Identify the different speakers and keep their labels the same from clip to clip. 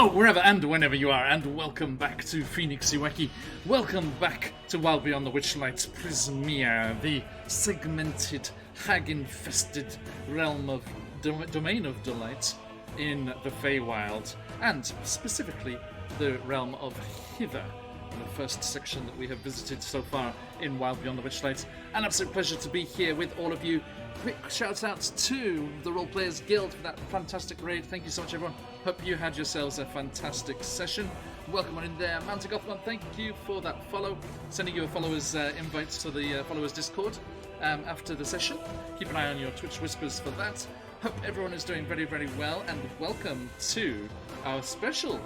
Speaker 1: Hello, wherever and whenever you are, and welcome back to QuestJunkiesUK. Welcome back to Wild Beyond the Witchlight Prismere, the segmented, hag-infested realm of domain of delight in the Feywild, and specifically the realm of Hither, the first section that we have visited so far in Wild Beyond the Witchlight. An absolute pleasure to be here with all of you. Quick shout out to the Role Players Guild for that fantastic raid. Thank you so much, everyone. Hope you had yourselves a fantastic session. Welcome on in there. Mountain Gothman, thank you for that follow. Sending you a followers invite to the followers Discord after the session. Keep an eye on your Twitch whispers for that. Hope everyone is doing very, very well, and welcome to our special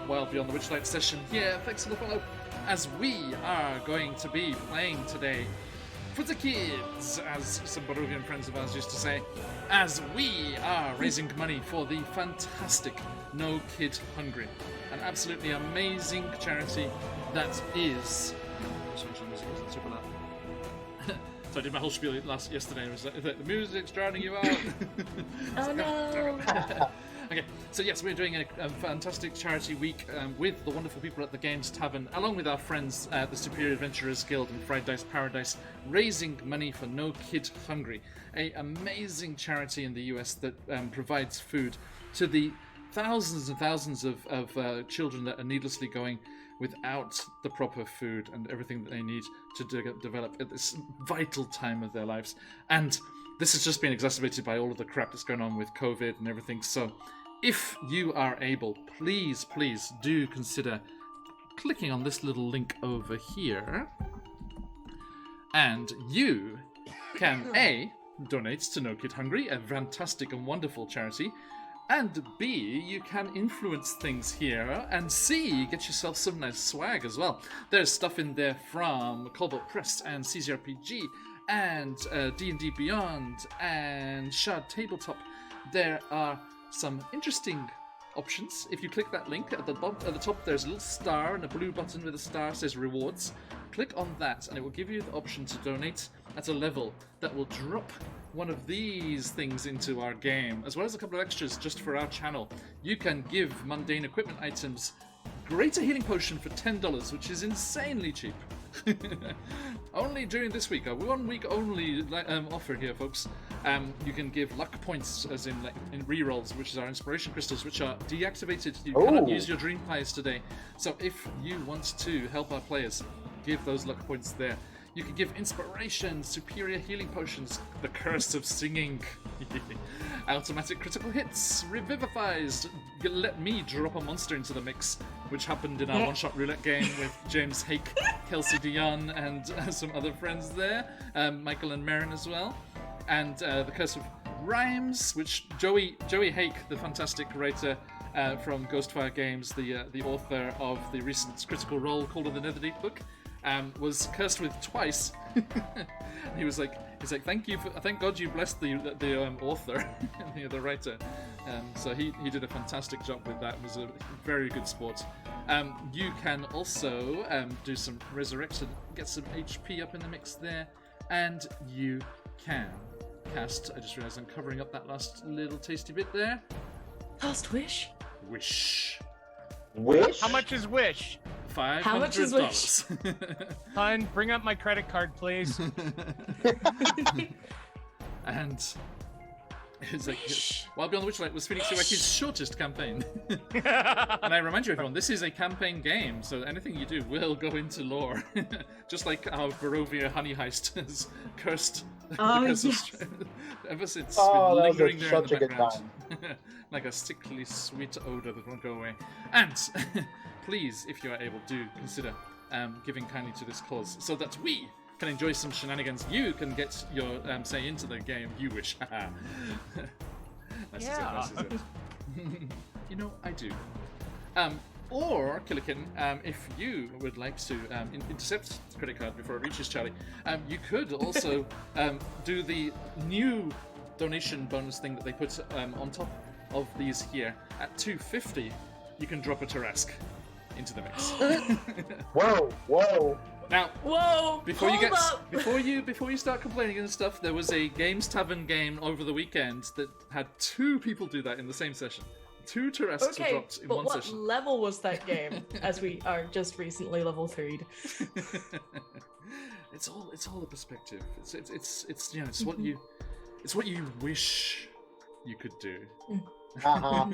Speaker 1: Wild Beyond the Witchlight session here. Thanks for the follow, as we are going to be playing today for the kids, as some Barovian friends of ours used to say, as we are raising money for the fantastic No Kid Hungry, an absolutely amazing charity that is... Sorry, the music wasn't super loud. So I did my whole spiel yesterday, and it was like, the music's drowning you out.
Speaker 2: Oh no!
Speaker 1: Okay, so yes, we're doing a fantastic charity week with the wonderful people at the Games Tavern, along with our friends at the Superior Adventurers Guild and Fried Dice Paradise, raising money for No Kid Hungry, a amazing charity in the US that provides food to the thousands and thousands of children that are needlessly going without the proper food and everything that they need to develop at this vital time of their lives. And this has just been exacerbated by all of the crap that's going on with COVID and everything. So if you are able, please do consider clicking on this little link over here. And you can A, donate to No Kid Hungry, a fantastic and wonderful charity. And B, you can influence things here, and C, get yourself some nice swag as well. There's stuff in there from Cobalt Press and CZRPG and D&D Beyond and Shard Tabletop. There are some interesting options. If you click that link at the top, there's a little star and a blue button with a star says rewards. Click on that and it will give you the option to donate at a level that will drop one of these things into our game, as well as a couple of extras just for our channel. You can give mundane equipment items Greater Healing Potion for $10, which is insanely cheap. Only during this week, a 1 week only offer here, folks. You can give luck points, as in rerolls, which is our inspiration crystals, which are deactivated. You cannot use your dream pies today. So if you want to help our players, give those luck points there. You can give inspiration, superior healing potions, the curse of singing, automatic critical hits, revivifies, let me drop a monster into the mix, which happened in our one-shot roulette game with James Hake, Kelsey Dion, and some other friends there, Michael and Marin as well, and the curse of rhymes, which Joey Hake, the fantastic writer from Ghostfire Games, the author of the recent Critical Role Call of the Netherdeep book, was cursed with twice. He's like, thank God you blessed the author, the writer. So he did a fantastic job with that. It was a very good sport. You can also do some resurrection, get some HP up in the mix there, and you can cast. I just realised I'm covering up that last little tasty bit there.
Speaker 2: Last wish?
Speaker 1: Wish.
Speaker 3: Wish?
Speaker 4: How much is Wish?
Speaker 1: $500.
Speaker 2: How much is Wish?
Speaker 4: Hun, bring up my credit card, please.
Speaker 1: And it's like, Wild Beyond the Witchlight was QuestJunkiesUK's shortest campaign. And I remind you, everyone, this is a campaign game, so anything you do will go into lore. Just like our Barovia honey heist has cursed.
Speaker 2: Yes.
Speaker 1: Ever since, been lingering there in
Speaker 3: such
Speaker 1: the
Speaker 3: a good
Speaker 1: background. Like a sickly sweet odor that won't go away. And please, if you are able, do consider giving kindly to this cause, so that we can enjoy some shenanigans. You can get your say into the game. You wish. That's it. You know, I do. Or, Killikin, if you would like to intercept the credit card before it reaches Charlie, you could also do the new donation bonus thing that they put on top of these here. At $2.50, you can drop a Tarask into the mix.
Speaker 3: Whoa!
Speaker 1: Now, before you start complaining and stuff, there was a Games Tavern game over the weekend that had 2 people do that in the same session. 2 Tarrasques were
Speaker 2: Okay,
Speaker 1: dropped in
Speaker 2: but
Speaker 1: one
Speaker 2: what
Speaker 1: session.
Speaker 2: level was that game? As we are just recently level 3'd.
Speaker 1: It's all a perspective. It's you know, it's what you wish you could do.
Speaker 3: Uh-huh.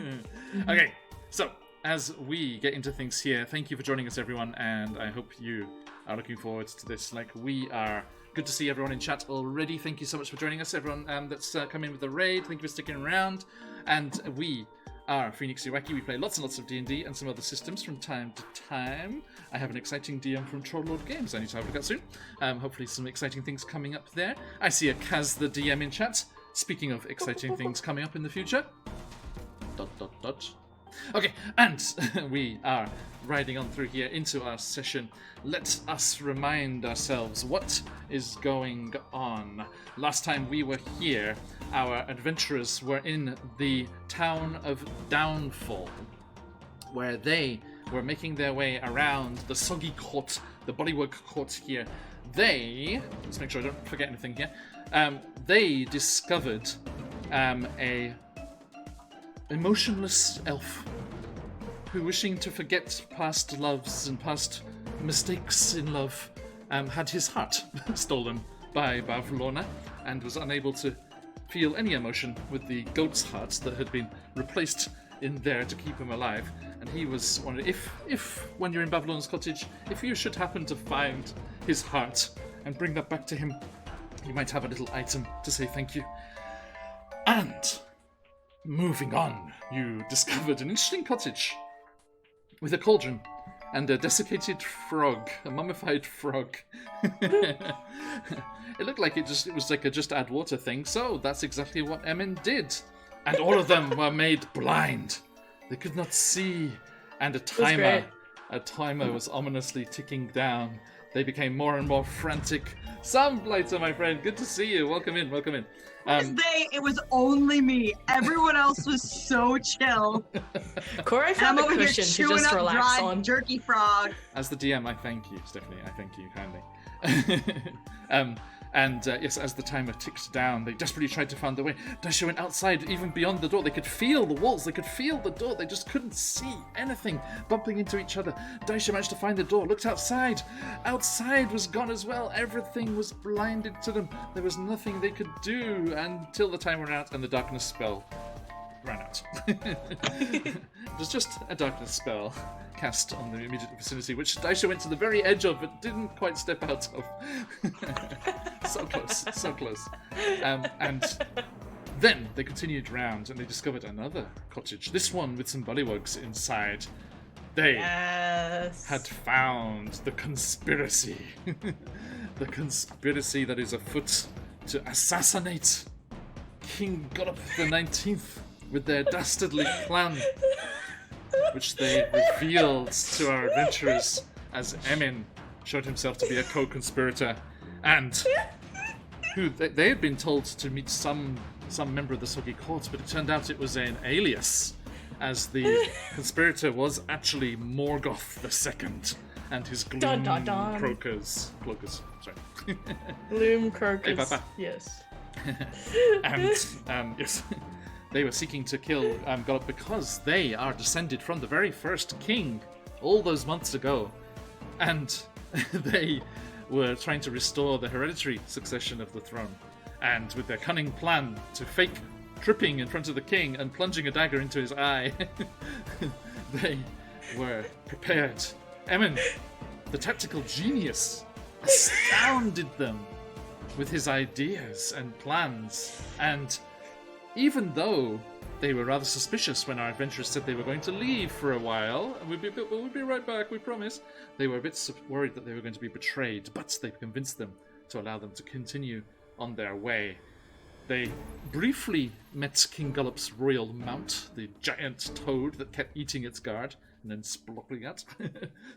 Speaker 1: Okay, so as we get into things here, thank you for joining us, everyone, and I hope you are looking forward to this like we are. Good to see everyone in chat already. Thank you so much for joining us, everyone that's come in with the raid. Thank you for sticking around. And we are QuestJunkiesUK. We play lots and lots of D&D and some other systems from time to time. I have an exciting DM from Trollord Games I need to have a look at soon. Hopefully some exciting things coming up there. I see a Kaz the DM in chat. Speaking of exciting things coming up in the future. ... Okay, and we are riding on through here into our session. Let us remind ourselves what is going on. Last time we were here, our adventurers were in the town of Downfall, where they were making their way around the soggy court, the bodywork court here. Let's make sure I don't forget anything here. They discovered a emotionless elf who, wishing to forget past loves and past mistakes in love, had his heart stolen by Bavlorna and was unable to feel any emotion with the goat's heart that had been replaced in there to keep him alive. And he was wondering if when you're in Bavlorna's cottage, if you should happen to find his heart and bring that back to him, you might have a little item to say thank you. And moving on, you discovered an interesting cottage with a cauldron and a desiccated frog, a mummified frog. It looked like it was like a just add water thing, so that's exactly what Emin did. And all of them were made blind. They could not see, and a timer was ominously ticking down. They became more and more frantic. Sunblighter, my friend, good to see you. Welcome in, welcome in.
Speaker 5: It was only me. Everyone else was so chill.
Speaker 2: Corey
Speaker 5: And I'm
Speaker 2: found a
Speaker 5: over here
Speaker 2: cushion to
Speaker 5: chewing
Speaker 2: just
Speaker 5: up
Speaker 2: relax
Speaker 5: dry
Speaker 2: on.
Speaker 5: jerky frog.
Speaker 1: As the DM, I thank you, Stephanie. I thank you kindly. Yes, as the timer ticked down, they desperately tried to find their way. Daisha went outside, even beyond the door. They could feel the walls, they could feel the door. They just couldn't see anything, bumping into each other. Daisha managed to find the door, looked outside. Outside was gone as well. Everything was blinded to them. There was nothing they could do until the timer ran out and the darkness spell ran out. It was just a darkness spell cast on the immediate vicinity, which Daisha went to the very edge of but didn't quite step out of. So close, so close. And then they continued round and they discovered another cottage, this one with some bullywugs inside. They had found the conspiracy. The conspiracy that is afoot to assassinate King Gullop the 19th with their dastardly plan, which they revealed to our adventurers as Emin showed himself to be a co-conspirator, and who they had been told to meet some member of the Soggy Court, but it turned out it was an alias, as the conspirator was actually Morgoth II and his gloom
Speaker 2: Dun, dun, dun.
Speaker 1: cloakers. Sorry.
Speaker 2: Gloom Crocus.
Speaker 1: Hey, Papa.
Speaker 2: Yes.
Speaker 1: And yes, they were seeking to kill Gullop because they are descended from the very first king all those months ago, and they were trying to restore the hereditary succession of the throne. And with their cunning plan to fake tripping in front of the king and plunging a dagger into his eye, they were prepared. Emin, the tactical genius, astounded them with his ideas and plans. And even though they were rather suspicious when our adventurers said they were going to leave for a while, and we'll be right back, we promise, they were a bit worried that they were going to be betrayed, but they convinced them to allow them to continue on their way. They briefly met King Gullop's royal mount, the giant toad that kept eating its guard and then splopping out,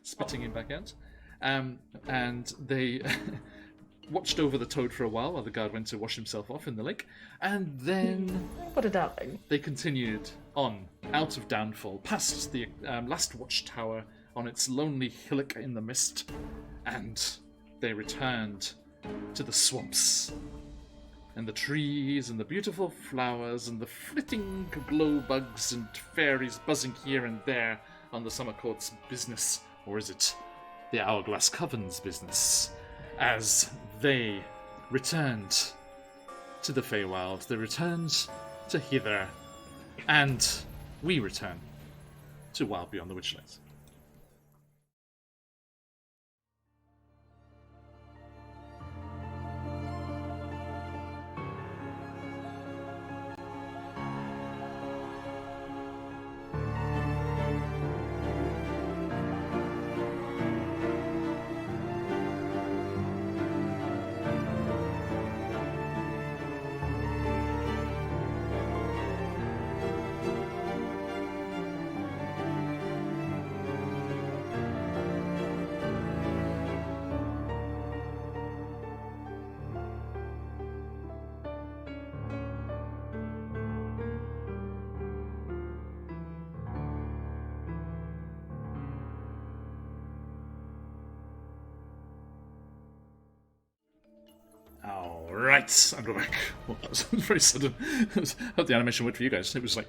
Speaker 1: spitting him back out. And they watched over the toad for a while the guard went to wash himself off in the lake, and then
Speaker 2: What a darling.
Speaker 1: they continued on out of Downfall, past the last watchtower on its lonely hillock in the mist, and they returned to the swamps and the trees and the beautiful flowers and the flitting glow bugs and fairies buzzing here and there on the Summer Court's business, or is it the Hourglass Coven's business? As they returned to the Feywild, they returned to hither, and we return to Wild Beyond the Witchlight. Alright, I'm back. Well, that was very sudden. I hope the animation worked for you guys. It was like...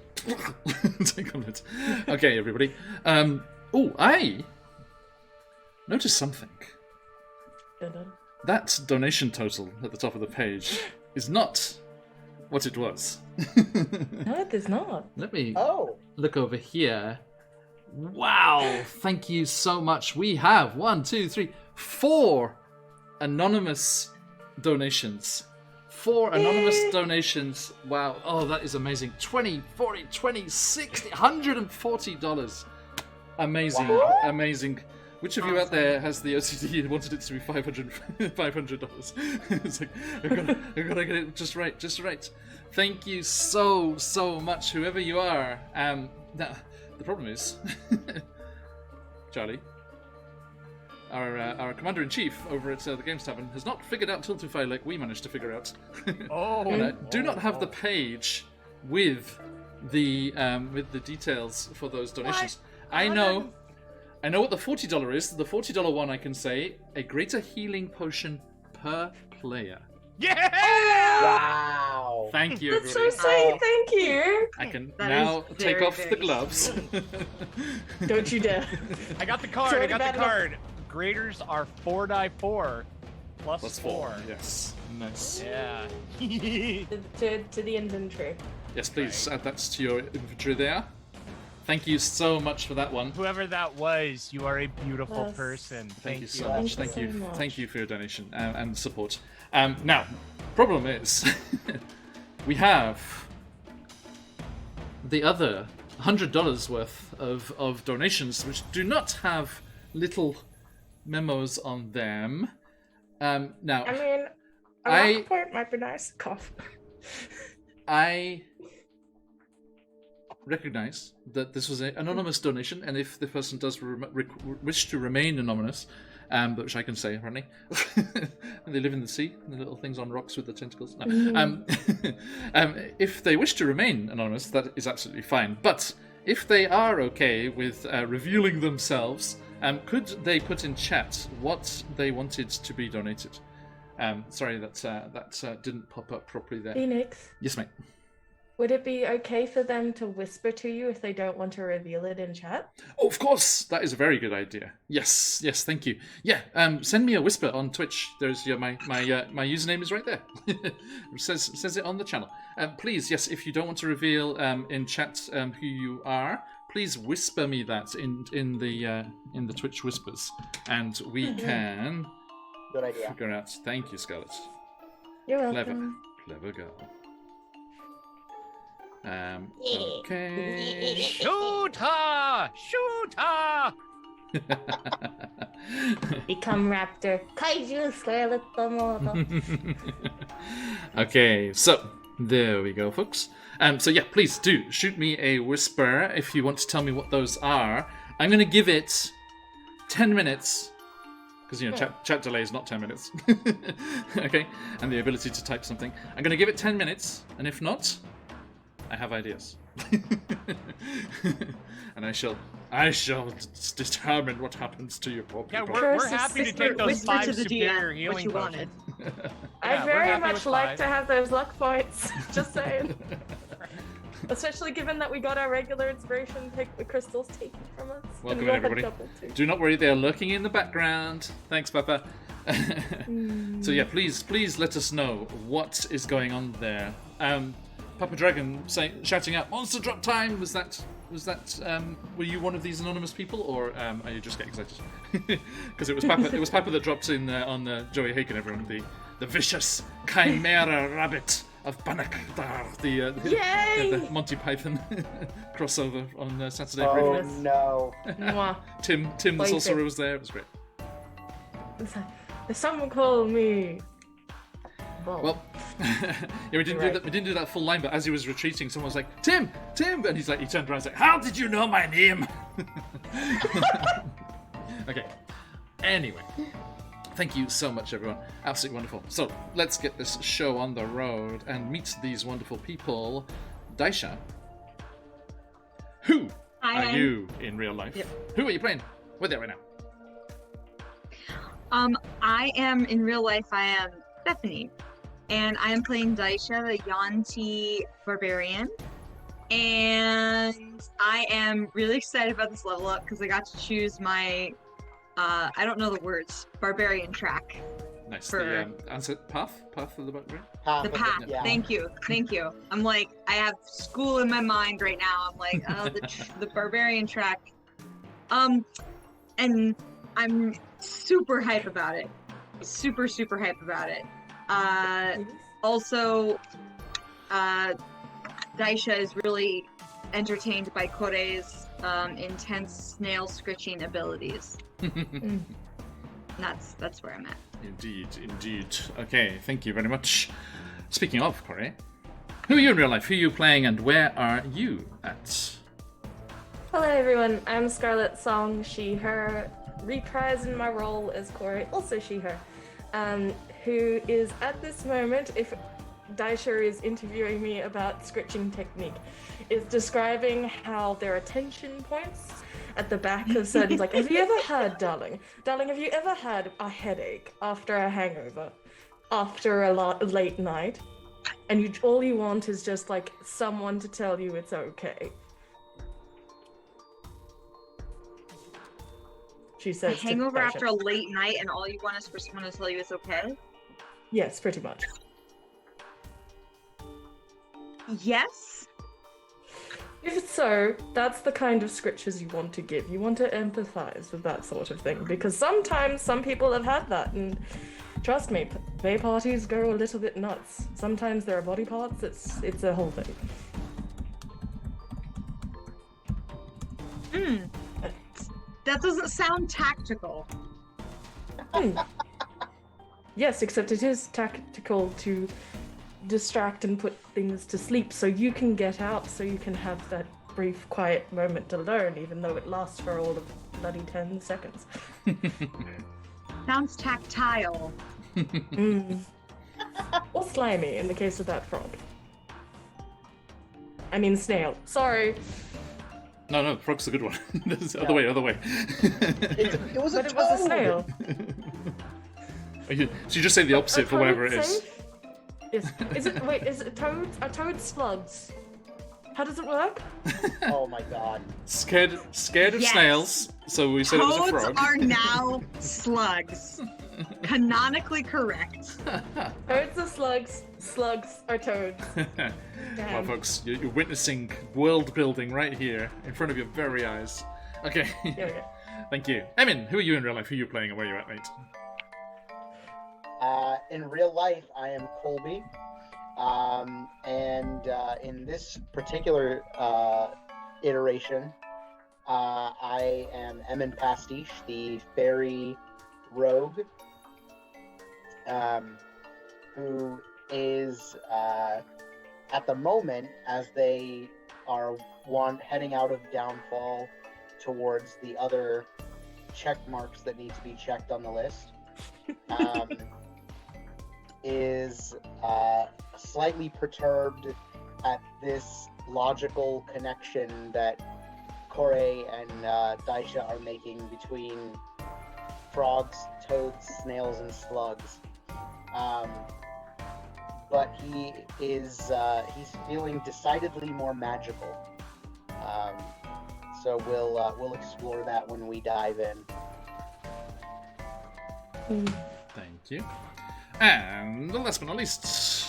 Speaker 1: take a minute. Okay, everybody. I noticed something.
Speaker 2: Dun-dun.
Speaker 1: That donation total at the top of the page is not what it was.
Speaker 2: No, it is not.
Speaker 1: Let me
Speaker 3: Oh.
Speaker 1: look over here. Wow, thank you so much. We have 4 anonymous donations. 4 anonymous donations. Wow. Oh, that is amazing. 20, 40, 20, 60, $140. Amazing.
Speaker 3: Wow.
Speaker 1: Amazing. Which of you out there has the OCD and wanted it to be $500? It's like, I've got to get it just right, just right. Thank you so much, whoever you are. Now, the problem is, Charlie, our commander-in-chief over at the Games Tavern has not figured out Tiltify like we managed to figure out. And I do not have the page with the details for those donations. I know what the $40 is. The $40 one, I can say, a greater healing potion per player.
Speaker 4: Yeah!
Speaker 3: Wow.
Speaker 1: Thank you,
Speaker 2: That's so
Speaker 1: everybody.
Speaker 2: sweet. Thank you.
Speaker 1: I can
Speaker 5: That
Speaker 1: now
Speaker 5: is
Speaker 1: take
Speaker 5: very,
Speaker 1: off the
Speaker 5: very
Speaker 1: gloves.
Speaker 2: Don't you dare.
Speaker 4: I got the card.
Speaker 2: It's
Speaker 4: I
Speaker 2: already
Speaker 4: got
Speaker 2: bad
Speaker 4: the
Speaker 2: enough.
Speaker 4: card. Graders are 4 die 4 plus
Speaker 1: Plus
Speaker 4: 4.
Speaker 1: 4. Yes. Nice.
Speaker 4: Yeah.
Speaker 2: to the inventory.
Speaker 1: Yes, please add that to your inventory there. Thank you so much for that one.
Speaker 4: Whoever that was, you are a beautiful
Speaker 2: Yes.
Speaker 4: person.
Speaker 1: Thank you so
Speaker 2: Thank
Speaker 1: much.
Speaker 2: you
Speaker 1: Thank
Speaker 2: so
Speaker 1: you.
Speaker 2: much.
Speaker 1: Thank you for your donation and support. Now, problem is, we have the other $100 worth of donations, which do not have little memos on them. Now,
Speaker 2: I mean, a
Speaker 1: I-
Speaker 2: rock point might be nice. Cough.
Speaker 1: I recognize that this was an anonymous donation, and if the person does wish to remain anonymous, but which I can say apparently, they live in the sea, the little things on rocks with the tentacles. No. If they wish to remain anonymous, that is absolutely fine. But if they are okay with revealing themselves, could they put in chat what they wanted to be donated? Sorry, that didn't pop up properly there.
Speaker 2: Phoenix,
Speaker 1: Yes, mate.
Speaker 2: would it be okay for them to whisper to you if they don't want to reveal it in chat?
Speaker 1: Oh, of course, that is a very good idea. Yes, thank you. Yeah, send me a whisper on Twitch. There's my username is right there. It says it on the channel. Please, yes, if you don't want to reveal in chat who you are, please whisper me that in the Twitch whispers, and we can
Speaker 3: Good idea.
Speaker 1: figure out. Thank you, Scarlett.
Speaker 2: You're
Speaker 1: Clever,
Speaker 2: welcome.
Speaker 1: clever girl. Okay.
Speaker 4: Shoota! Shoota!
Speaker 2: Become raptor. Kaiju Scarlet Tomoto.
Speaker 1: Okay, so there we go, folks. So yeah, please do shoot me a whisper if you want to tell me what those are. I'm going to give it 10 minutes. Because, you know, chat delay is not 10 minutes. Okay, and the ability to type something. I'm going to give it 10 minutes, and if not, I have ideas. And I shall determine what happens to your poor
Speaker 4: Yeah,
Speaker 1: people.
Speaker 4: we're
Speaker 2: Curse is
Speaker 4: happy to
Speaker 2: sister-
Speaker 4: take those
Speaker 5: whisper
Speaker 4: 5
Speaker 5: to the
Speaker 4: superior
Speaker 5: DM
Speaker 4: healing
Speaker 5: what you
Speaker 4: potions.
Speaker 5: wanted.
Speaker 2: I'd
Speaker 4: we're
Speaker 2: very
Speaker 4: happy
Speaker 2: much
Speaker 4: with
Speaker 2: like
Speaker 4: 5.
Speaker 2: to have those luck points. Just saying. Especially given that we got our regular inspiration crystals taken from us.
Speaker 1: Welcome
Speaker 2: and we
Speaker 1: in,
Speaker 2: had
Speaker 1: everybody.
Speaker 2: double too.
Speaker 1: Do not worry, they are lurking in the background. Thanks, Papa. So yeah, please let us know what is going on there. Papa Dragon shouting out "Monster Drop Time." Was that? Were you one of these anonymous people, or are you just getting excited? Because it was Papa. It was Papa that dropped in on Joey Haken. Everyone, the vicious chimera rabbit of Bannock, the Monty Python crossover on Saturday.
Speaker 3: Oh
Speaker 1: Briefly.
Speaker 3: no.
Speaker 2: Mwah.
Speaker 1: Tim the sorcerer was there. It was great.
Speaker 2: Someone call me.
Speaker 1: Well, yeah, we didn't do that full line, but as he was retreating, someone was like, Tim, and he turned around and was like, how did you know my name? Okay. Anyway, thank you so much, everyone. Absolutely wonderful. So let's get this show on the road and meet these wonderful people. Daisha, who are you in real life?
Speaker 5: Yep.
Speaker 1: Who are you playing? We're there right now.
Speaker 5: I am in real life. I am Stephanie, and I am playing Daisha, the Yanti barbarian. And I am really excited about this level up because I got to choose my I don't know the words, barbarian track.
Speaker 1: Nice.
Speaker 5: For-
Speaker 1: The answer path of the barbarian.
Speaker 5: The path.
Speaker 3: Yeah.
Speaker 5: Thank you. I'm like, I have school in my mind right now. I'm like, oh, the barbarian track. And I'm super hype about it. Super hype about it. Also, Daisha is really entertained by Kore's intense snail scritching abilities. That's where I'm at.
Speaker 1: Indeed. Okay, thank you very much. Speaking of Corey, who are you in real life? Who are you playing, and where are you at?
Speaker 2: Hello everyone, I'm Scarlet Song, she, her, reprising my role as Corey, also she, her, who is at this moment, if Daisha is interviewing me about scritching technique, is describing how there are tension points at the back of certain, like, have you ever had, darling, have you ever had a headache after a hangover, after a late night, and all you want is just, like, someone to tell you it's okay? She says
Speaker 5: A hangover
Speaker 2: to
Speaker 5: after a late night, and all you want is for someone to tell you it's okay?
Speaker 2: Yes, pretty much.
Speaker 5: Yes.
Speaker 2: If so, that's the kind of scriptures you want to give. You want to empathize with that sort of thing, because sometimes some people have had that, and trust me, gay parties go a little bit nuts. Sometimes there are body parts. It's a whole thing.
Speaker 5: That doesn't sound tactical.
Speaker 2: Yes, except it is tactical to distract and put things to sleep so you can get out, so you can have that brief quiet moment alone, even though it lasts for all of bloody 10 seconds.
Speaker 5: Sounds tactile.
Speaker 2: Or slimy in the case of that frog. I mean snail. Sorry.
Speaker 1: No, frog's the good one. Other way.
Speaker 3: It was a
Speaker 2: But it was a
Speaker 3: toad.
Speaker 2: snail.
Speaker 1: So you just say the opposite for whatever it is.
Speaker 2: Yes. Is it toads? Are toads slugs? How does it work?
Speaker 3: Oh my god.
Speaker 1: Scared of
Speaker 5: Yes.
Speaker 1: snails, so we said it was a
Speaker 5: Toads
Speaker 1: frog.
Speaker 5: are now slugs. Canonically correct.
Speaker 2: Toads are slugs. Slugs are toads.
Speaker 1: Well,
Speaker 2: Damn.
Speaker 1: folks, you're witnessing world building right here in front of your very eyes. Okay.
Speaker 2: Here we go.
Speaker 1: Thank you. Emin, who are you in real life? Who are you playing, and where are you at, mate?
Speaker 3: In real life, I am Colby. And in this particular iteration, I am Emin Pastiche, the fairy rogue, who is, at the moment, as they are heading out of Downfall towards the other check marks that need to be checked on the list, is slightly perturbed at this logical connection that Kore and Daisha are making between frogs, toads, snails, and slugs. but he's feeling decidedly more magical. So we'll explore that when we dive in.
Speaker 1: Thank you. And last but not least,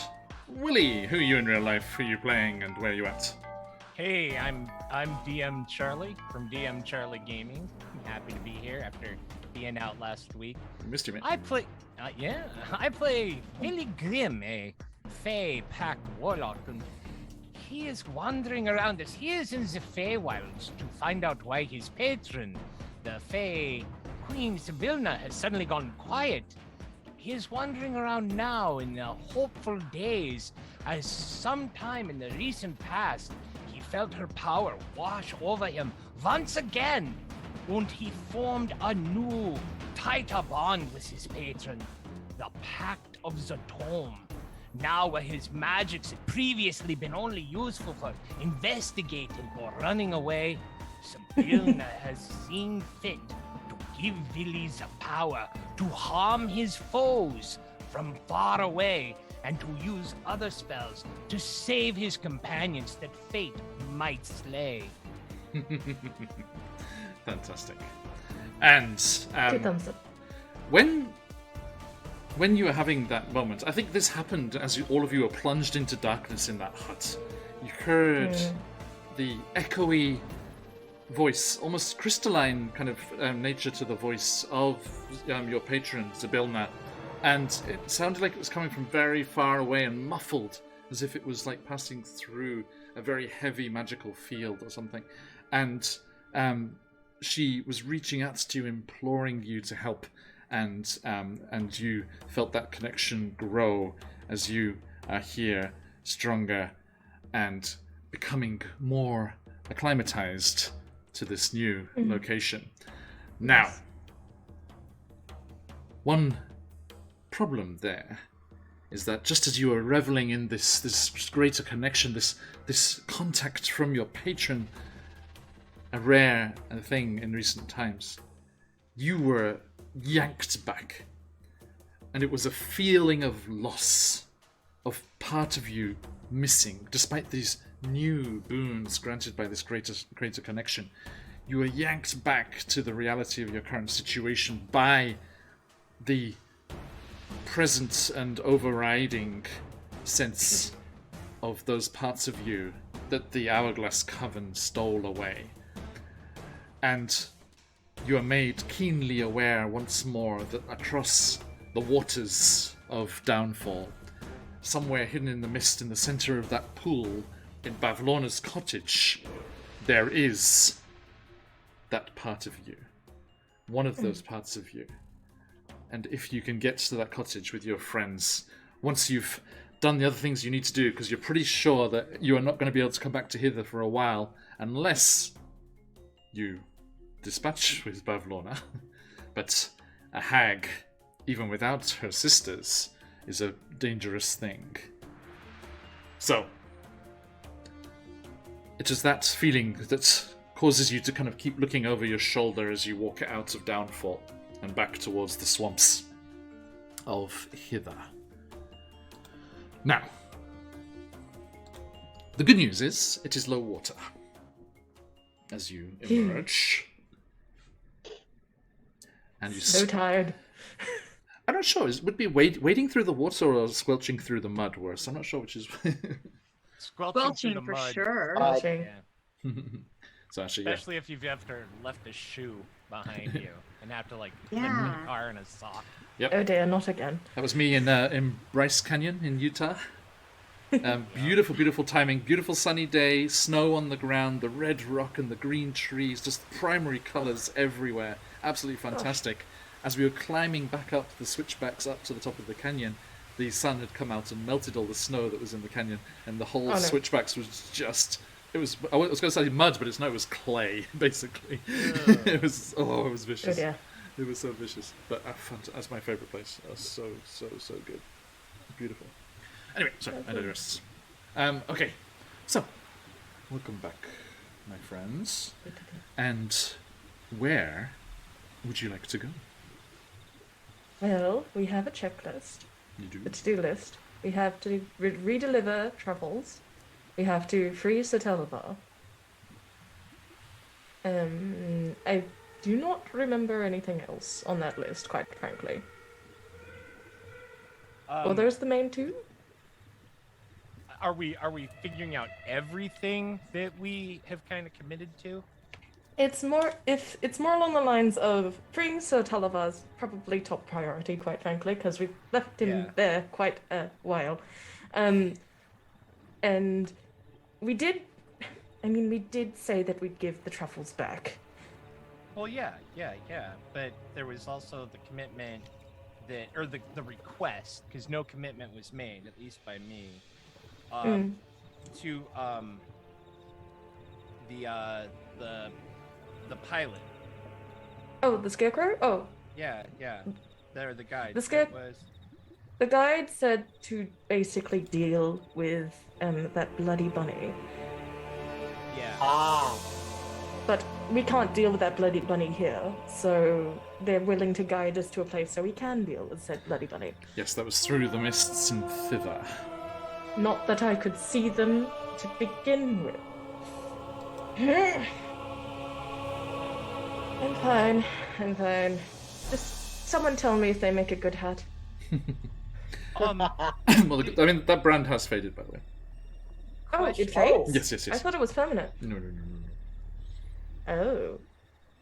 Speaker 1: Willie, who are you in real life? Who are you playing, and where are you at?
Speaker 4: Hey, I'm DM Charlie from DM Charlie Gaming. I'm happy to be here after being out last week.
Speaker 1: We missed you, mate.
Speaker 4: I play Billy Grimm, a Fey pack warlock, and he is wandering around as he is in the Feywilds to find out why his patron, the Fey Queen Sibylna, has suddenly gone quiet. He is wandering around now in the hopeful days, as sometime in the recent past, he felt her power wash over him once again, and he formed a new, tighter bond with his patron, the Pact of the Tome. Now where his magics had previously been only useful for investigating or running away, Sibylna has seen fit to give Willy the power to harm his foes from far away and to use other spells to save his companions that fate might slay.
Speaker 1: Fantastic. And
Speaker 2: Two thumbs up.
Speaker 1: when you were having that moment, I think this happened as all of you were plunged into darkness in that hut. You heard the echoey voice, almost crystalline kind of nature to the voice of your patron, Sibylna, and it sounded like it was coming from very far away and muffled, as if it was like passing through a very heavy magical field or something. And she was reaching out to you, imploring you to help, and you felt that connection grow as you are here, stronger, and becoming more acclimatized to this new location. Now, one problem there is that just as you were reveling in this greater connection, this contact from your patron, a rare thing in recent times, you were yanked back, and it was a feeling of loss, of part of you missing, despite these new boons granted by this greater connection. You were yanked back to the reality of your current situation by the present and overriding sense of those parts of you that the Hourglass Coven stole away. And you are made keenly aware once more that across the waters of Downfall, somewhere hidden in the mist in the center of that pool in Bavlona's cottage, there is that part of you. One of those parts of you. And if you can get to that cottage with your friends, once you've done the other things you need to do, because you're pretty sure that you are not going to be able to come back to hither for a while, unless you dispatch with Bavlona. But a hag, even without her sisters, is a dangerous thing. So, it is that feeling that causes you to kind of keep looking over your shoulder as you walk out of Downfall and back towards the swamps of Hither. Now, the good news is it is low water as you emerge. And you
Speaker 2: So tired.
Speaker 1: I'm not sure. Would be wading through the water or squelching through the mud worse? I'm not sure which is.
Speaker 4: Squelching through the
Speaker 5: For
Speaker 4: mud.
Speaker 5: sure.
Speaker 2: Watching.
Speaker 4: Yeah.
Speaker 1: So actually,
Speaker 4: Especially if you've ever left a shoe behind you and have to like
Speaker 5: Yeah.
Speaker 4: lift the car in a sock.
Speaker 2: Oh dear, not again.
Speaker 1: that was me in Bryce Canyon in Utah. Beautiful, beautiful timing. Beautiful sunny day. Snow on the ground. The red rock and the green trees. Just primary colours everywhere. Absolutely fantastic. As we were climbing back up the switchbacks up to the top of the canyon, the sun had come out and melted all the snow that was in the canyon, and the whole switchbacks was just. It was. I was going to say mud, but it was clay, basically. It was. Oh, it was vicious.
Speaker 2: Oh dear.
Speaker 1: It was so vicious, but that's my favourite place. It was so good, beautiful. Anyway, sorry, I digress. Okay, so welcome back, my friends. And where would you like to go?
Speaker 2: Well, we have a checklist,
Speaker 1: You do.
Speaker 2: a to-do list, We have to redeliver truffles. We have to free Satellivar. I do not remember anything else on that list, quite frankly. Well, there's the main two.
Speaker 4: Are we figuring out everything that we have kind of committed to?
Speaker 2: It's more along the lines of freeing Satellivar's probably top priority, quite frankly, because we've left him there quite a while. And we did say that we'd give the truffles back.
Speaker 4: Well, yeah. But there was also the commitment or the request, because no commitment was made, at least by me, to the pilot.
Speaker 2: Oh, the scarecrow? Oh.
Speaker 4: Yeah. They're the guide.
Speaker 2: The guide said to basically deal with that bloody bunny.
Speaker 4: Yeah.
Speaker 3: Ah.
Speaker 2: But we can't deal with that bloody bunny here, so they're willing to guide us to a place so we can deal with said bloody bunny.
Speaker 1: Yes, that was through the mists and thither.
Speaker 2: Not that I could see them to begin with. I'm fine. Just someone tell me if they make a good hat.
Speaker 1: Well, I mean, that brand has faded, by the way.
Speaker 2: Oh, it fades?
Speaker 1: Yes.
Speaker 2: I thought it was permanent.
Speaker 1: No.
Speaker 2: Oh.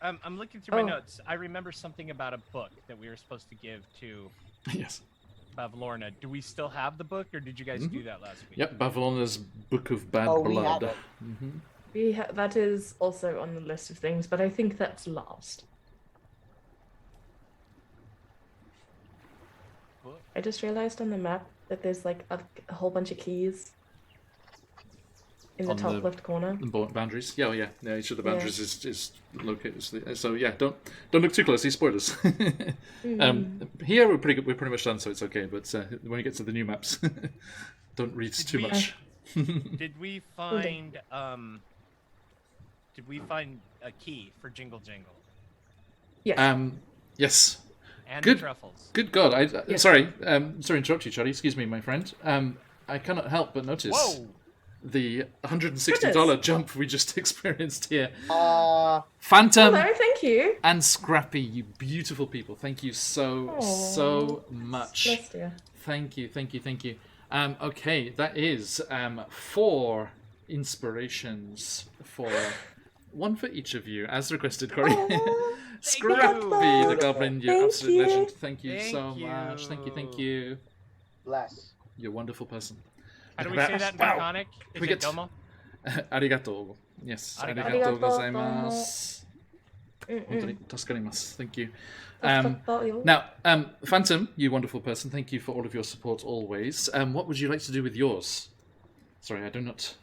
Speaker 4: I'm looking through my notes. I remember something about a book that we were supposed to give to
Speaker 1: Yes.
Speaker 4: Bavlorna. Do we still have the book, or did you guys do that last week?
Speaker 1: Yep, Bavlorna's Book of Bad
Speaker 3: We have
Speaker 1: Blood.
Speaker 3: it.
Speaker 2: That is also on the list of things, but I think that's last.
Speaker 4: What?
Speaker 2: I just realized on the map that there's like a whole bunch of keys in the
Speaker 1: On
Speaker 2: top
Speaker 1: the-
Speaker 2: left corner.
Speaker 1: The boundaries. Yeah, each of the boundaries is located. So yeah, don't look too closely. Spoilers. Here we're pretty good. We're pretty much done, so it's okay. But when you get to the new maps, don't read too much.
Speaker 4: Did we find a key for Jingle Jangle
Speaker 2: Yes.
Speaker 1: Yes.
Speaker 4: and
Speaker 1: Good.
Speaker 4: the truffles?
Speaker 1: Good God! Sorry to interrupt you, Charlie. Excuse me, my friend. I cannot help but notice
Speaker 4: Whoa!
Speaker 1: the $160
Speaker 2: Goodness.
Speaker 1: jump we just experienced here.
Speaker 3: Uh,
Speaker 1: Phantom
Speaker 2: Hello, thank you.
Speaker 1: and Scrappy, you beautiful people. Thank you so much.
Speaker 2: Bless you.
Speaker 1: Thank you. Okay, that is 4 inspirations for one for each of you, as requested, Corey. Scrappy, the goblin, you
Speaker 2: Thank
Speaker 1: absolute
Speaker 2: you.
Speaker 1: legend. Thank you
Speaker 4: Thank
Speaker 1: so much. Thank you.
Speaker 3: bless.
Speaker 1: You're a wonderful person.
Speaker 4: How do we say that in Draconic? Is
Speaker 1: We
Speaker 4: it
Speaker 1: get-
Speaker 4: domo?
Speaker 1: Arigato. Yes,
Speaker 4: Arigato.
Speaker 1: arigato gozaimasu. Toscanimasu. Thank you. Now, Phantom, you wonderful person, thank you for all of your support always. What would you like to do with yours? Sorry, I do not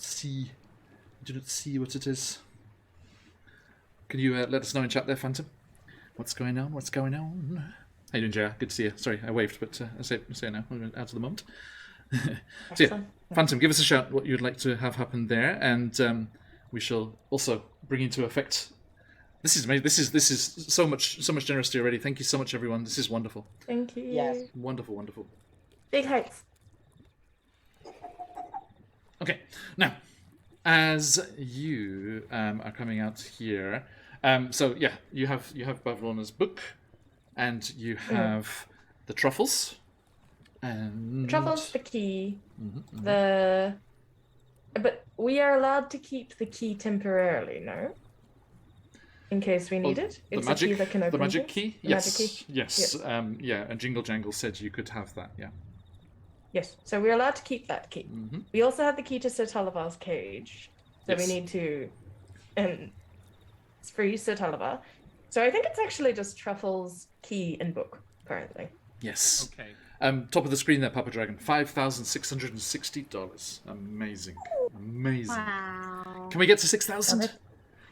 Speaker 1: see what it is. Can you let us know in chat there, Phantom? What's going on? How you doing, JR? Good to see you. Sorry, I waved, but I say it now. I'm out of the moment. So yeah, Phantom, give us a shout what you'd like to have happen there, and we shall also bring into effect. This is amazing. This is so much generosity already. Thank you so much, everyone. This is wonderful.
Speaker 2: Thank you.
Speaker 3: Yes.
Speaker 1: Wonderful.
Speaker 2: Big heights.
Speaker 1: Okay, now, as you are coming out here, so yeah, you have Bavlorna's book, and you have the truffles, and
Speaker 2: Truffle's the key. But we are allowed to keep the key temporarily, no? In case we need it. It's a key that can open
Speaker 1: the magic
Speaker 2: things.
Speaker 1: key.
Speaker 2: The
Speaker 1: Yes,
Speaker 2: magic key.
Speaker 1: yes, yeah. And Jingle Jangle said you could have that. Yeah.
Speaker 2: Yes, so we're allowed to keep that key. We also have the key to Sir Talavar's cage, so we
Speaker 1: Yes.
Speaker 2: need to free Sir Talavar. So I think it's actually just Truffle's key and book currently.
Speaker 1: Yes.
Speaker 4: Okay.
Speaker 1: Top of the screen there, Papa Dragon. $5,660. Amazing.
Speaker 5: Wow.
Speaker 1: Can we get to 6,000?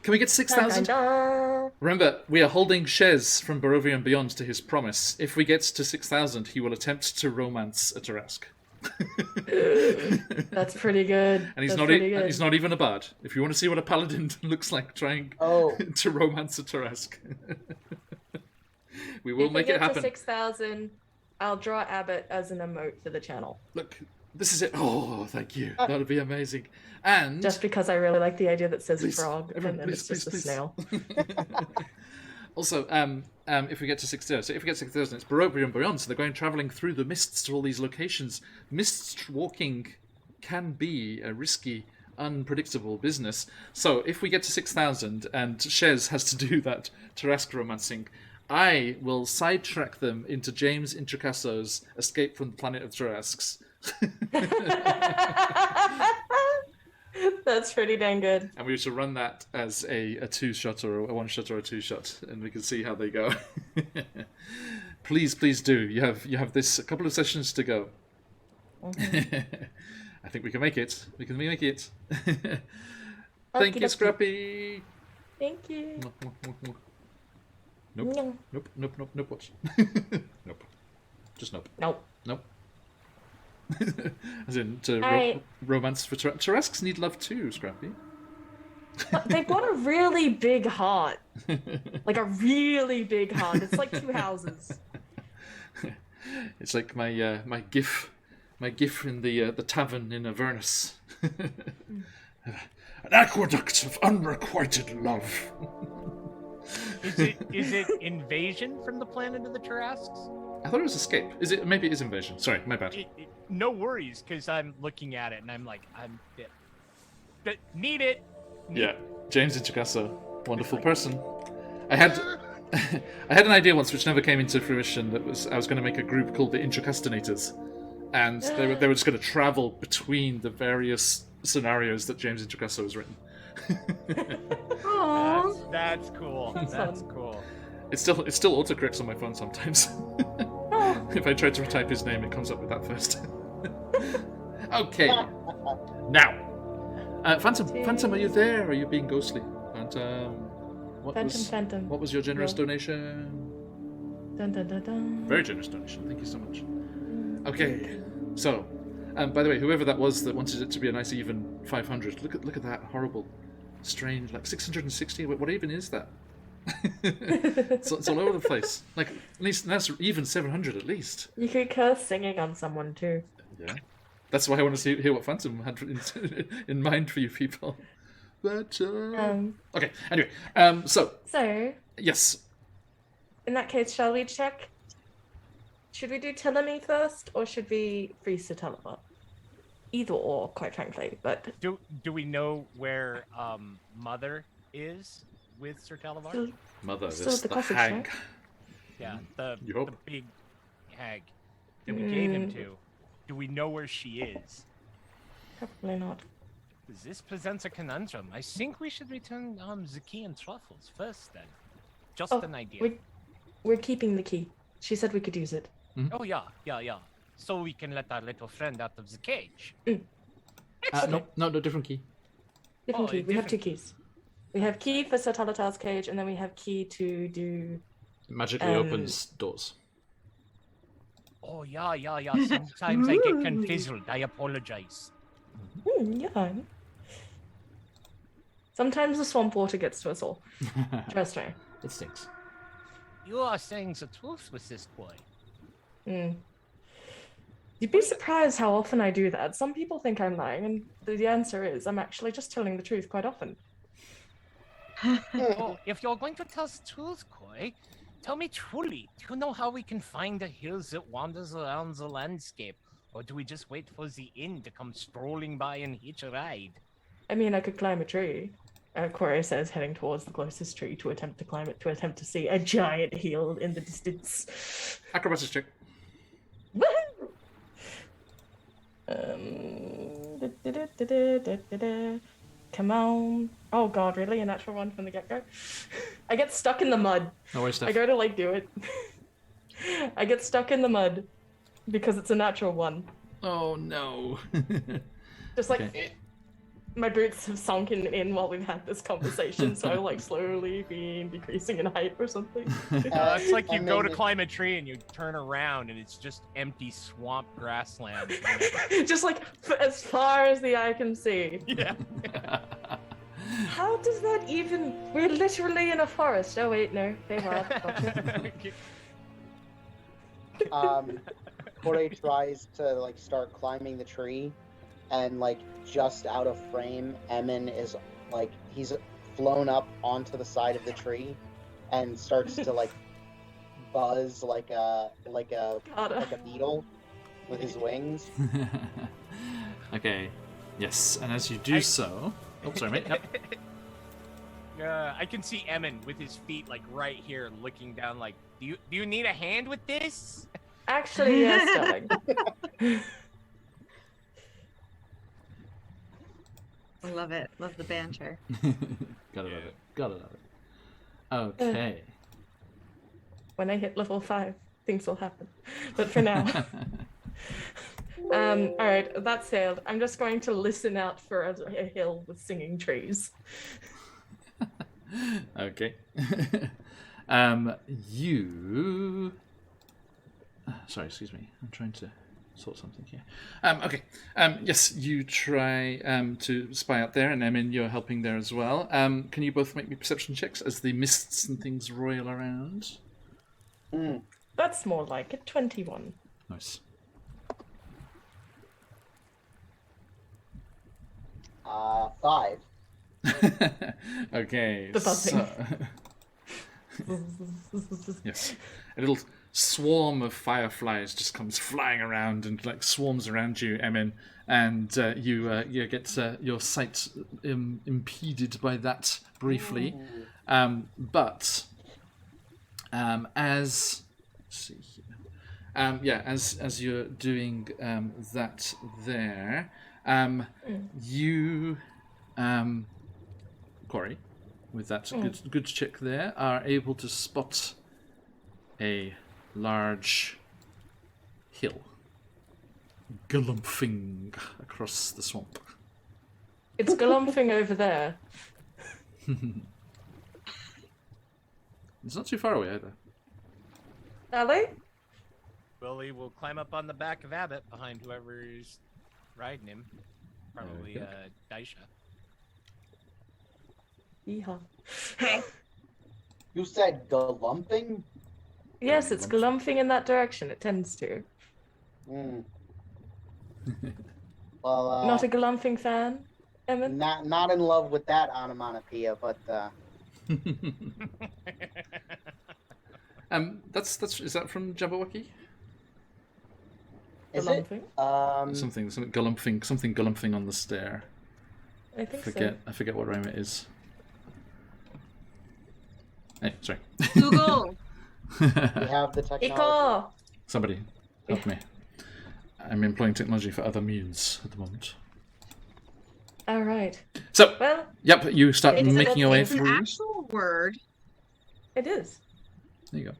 Speaker 1: Can we get to 6,000?
Speaker 2: Ta-da!
Speaker 1: Remember, we are holding Shez from Barovia and Beyond to his promise. If we get to 6,000, he will attempt to romance a Tarask.
Speaker 2: That's pretty good.
Speaker 1: And he's
Speaker 2: That's
Speaker 1: not
Speaker 2: pretty good.
Speaker 1: he's not even a bard. If you want to see what a paladin looks like trying to romance a Tarask. We will
Speaker 2: If
Speaker 1: make
Speaker 2: we
Speaker 1: it
Speaker 2: get to
Speaker 1: happen.
Speaker 2: 6,000, I'll draw Abbott as an emote for the channel.
Speaker 1: Look, this is it. Oh, thank you. That would be amazing. And
Speaker 2: Just because I really like the idea that says
Speaker 1: Please,
Speaker 2: frog
Speaker 1: everyone,
Speaker 2: and then it's just a snail.
Speaker 1: Also, if we get to 6,000, so if we get to 6,000, it's Baroque and beyond. So they're going traveling through the mists to all these locations. Mist walking can be a risky, unpredictable business. So if we get to 6,000 and Shez has to do that Tarrasque romancing, I will sidetrack them into James Intricasso's Escape from the Planet of Tarrasques.
Speaker 2: That's pretty dang good.
Speaker 1: And we shall run that as a two-shot or a one-shot or a two-shot, and we can see how they go. Please do. You have this a couple of sessions to go.
Speaker 2: Mm-hmm.
Speaker 1: I think we can make it. We can make it. Thank
Speaker 2: Okie
Speaker 1: you,
Speaker 2: dokie.
Speaker 1: Scrappy.
Speaker 2: Thank you.
Speaker 1: Nope.
Speaker 2: No.
Speaker 1: Nope. What? Nope. Just nope.
Speaker 2: Nope.
Speaker 1: Nope. As in, to
Speaker 2: Alright.
Speaker 1: romance for Tarrasques need love too, Scrappy.
Speaker 2: They've got a really big heart. Like a really big heart. It's like 2 houses.
Speaker 1: It's like my my gif in the tavern in Avernus. An aqueduct of unrequited love.
Speaker 4: Is it invasion from the planet of the Tarrasques?
Speaker 1: I thought it was escape. Is it? Maybe it is invasion. Sorry, my bad.
Speaker 4: No worries, because I'm looking at it and I'm like, need it.
Speaker 1: Yeah, James Intricasso, wonderful person. I had an idea once which never came into fruition. I was going to make a group called the Intricastinators, and they were just going to travel between the various scenarios that James Intricasso has written.
Speaker 2: Aww.
Speaker 4: That's cool.
Speaker 2: That's
Speaker 4: That's
Speaker 2: fun.
Speaker 4: cool.
Speaker 1: It still autocorrects on my phone sometimes.
Speaker 2: Oh.
Speaker 1: If I try to type his name, it comes up with that first. Okay. Now, Phantom, are you there? Are you being ghostly? Phantom,
Speaker 2: Phantom.
Speaker 1: what was your generous
Speaker 2: No.
Speaker 1: donation?
Speaker 2: Dun, dun, dun, dun.
Speaker 1: Very generous donation. Thank you so much. Okay. So, by the way, whoever that was that wanted it to be a nice even 500, look at that horrible, strange, like 660. What even is that? it's all over the place. Like at least that's even 700 at least.
Speaker 2: You could curse singing on someone too.
Speaker 1: Yeah. That's why I want to hear what Phantom had in mind for you people. But okay. Anyway, so yes.
Speaker 2: In that case, shall we check? Should we do Telemy first, or should we freeze the teleport? Either or, quite frankly. But
Speaker 4: Do we know where Mother is with Sir Talavar?
Speaker 2: still,
Speaker 1: Mother,
Speaker 2: Still
Speaker 1: this
Speaker 2: at the
Speaker 1: the
Speaker 2: cottage,
Speaker 1: hag.
Speaker 2: right?
Speaker 4: Yeah, the
Speaker 1: You hope.
Speaker 4: big hag that we gave him to. Do we know where she is?
Speaker 2: probably not.
Speaker 4: 'Cause this presents a conundrum. I think we should return the key and truffles first, then. Just
Speaker 2: Oh,
Speaker 4: an idea.
Speaker 2: We're keeping the key. She said we could use it.
Speaker 4: Oh yeah. So we can let our little friend out of the cage.
Speaker 1: No, different key.
Speaker 2: Different
Speaker 4: Oh,
Speaker 2: key.
Speaker 4: a
Speaker 2: We have 2
Speaker 4: different-
Speaker 2: keys. We have key for Sir Talatar's cage, and then we have key to do.
Speaker 1: It magically opens doors.
Speaker 4: Oh yeah. Sometimes I get confizzled. I apologize.
Speaker 2: Yeah. Sometimes the swamp water gets to us all. Trust me.
Speaker 1: It stinks.
Speaker 4: You are saying the truth with this boy.
Speaker 2: You'd be surprised how often I do that. Some people think I'm lying, and the answer is I'm actually just telling the truth quite often.
Speaker 4: Oh, if you're going to tell the truth, Koi, tell me truly, do you know how we can find the hills that wanders around the landscape? Or do we just wait for the inn to come strolling by and hitch a ride?
Speaker 2: I mean, I could climb a tree. Corey says, heading towards the closest tree to attempt to climb it, to attempt to see a giant heel in the distance.
Speaker 1: Acrobatics check.
Speaker 2: Woohoo! Come on. Oh god, really? A natural one from the get-go? I get stuck in the mud.
Speaker 1: No worries, Steph.
Speaker 2: I go to like do it. I get stuck in the mud because it's a natural one.
Speaker 1: Oh no.
Speaker 2: Just like
Speaker 1: Okay.
Speaker 2: my boots have sunken in while we've had this conversation, so like slowly been decreasing in height or something.
Speaker 4: It's like you
Speaker 3: and
Speaker 4: go
Speaker 3: then
Speaker 4: to
Speaker 3: you-
Speaker 4: climb a tree and you turn around and it's just empty swamp grassland.
Speaker 2: Just like as far as the eye can see.
Speaker 4: Yeah.
Speaker 2: How does that even? We're literally in a forest. Oh wait, no, they are. Gotcha.
Speaker 3: Corey tries to like start climbing the tree, and like just out of frame, Emin is like he's flown up onto the side of the tree, and starts to like buzz like a beetle with his wings.
Speaker 1: Okay. Yes, and as you do so... Oh, sorry, mate. Yep.
Speaker 4: I can see Emin with his feet like right here, looking down. Like, do you need a hand with this?
Speaker 2: Actually, yes, darling.
Speaker 5: I love it. Love the banter.
Speaker 1: Gotta love it. Gotta love it. Okay.
Speaker 2: When I hit level 5, things will happen. But for now. All right, that said, I'm just going to listen out for a hill with singing trees.
Speaker 1: Okay. You... Sorry, excuse me. I'm trying to sort something here. Okay. Yes, you try to spy out there, and Emin, you're helping there as well. Can you both make me perception checks as the mists and things roil around?
Speaker 2: That's more like it. 21.
Speaker 1: Nice.
Speaker 3: 5.
Speaker 1: Okay.
Speaker 2: The buzzing.
Speaker 1: Yes. A little swarm of fireflies just comes flying around and like swarms around you, Emin, and you get your sight impeded by that briefly. But as let's see here. As you're doing that there, you Corey, with that good check there, are able to spot a large hill galumphing across the swamp.
Speaker 2: It's galumphing over there.
Speaker 1: It's not too far away either.
Speaker 2: Are they?
Speaker 4: Willie will climb up on the back of Abbott behind whoever's riding him. Probably Daisha.
Speaker 2: Yeehaw.
Speaker 5: Hey,
Speaker 3: You said galumping?
Speaker 2: Yes, it's galumphing in that direction. It tends to.
Speaker 3: Well,
Speaker 2: Not a galumphing fan, Emin?
Speaker 3: not in love with that onomatopoeia, but
Speaker 1: That's is that from Jabberwocky?
Speaker 3: is it?
Speaker 2: Galumphing?
Speaker 1: Something galumphing on the stair.
Speaker 2: I think
Speaker 1: I forget what rhyme it is. Hey, sorry.
Speaker 5: Google.
Speaker 3: We have the technology.
Speaker 2: Iko!
Speaker 1: Somebody help me. I'm employing technology for other means at the moment.
Speaker 2: All right.
Speaker 1: So,
Speaker 2: Well,
Speaker 1: yep, you start
Speaker 2: It is
Speaker 1: making your way
Speaker 5: It's an
Speaker 1: through.
Speaker 5: actual word.
Speaker 2: it is.
Speaker 1: There you go.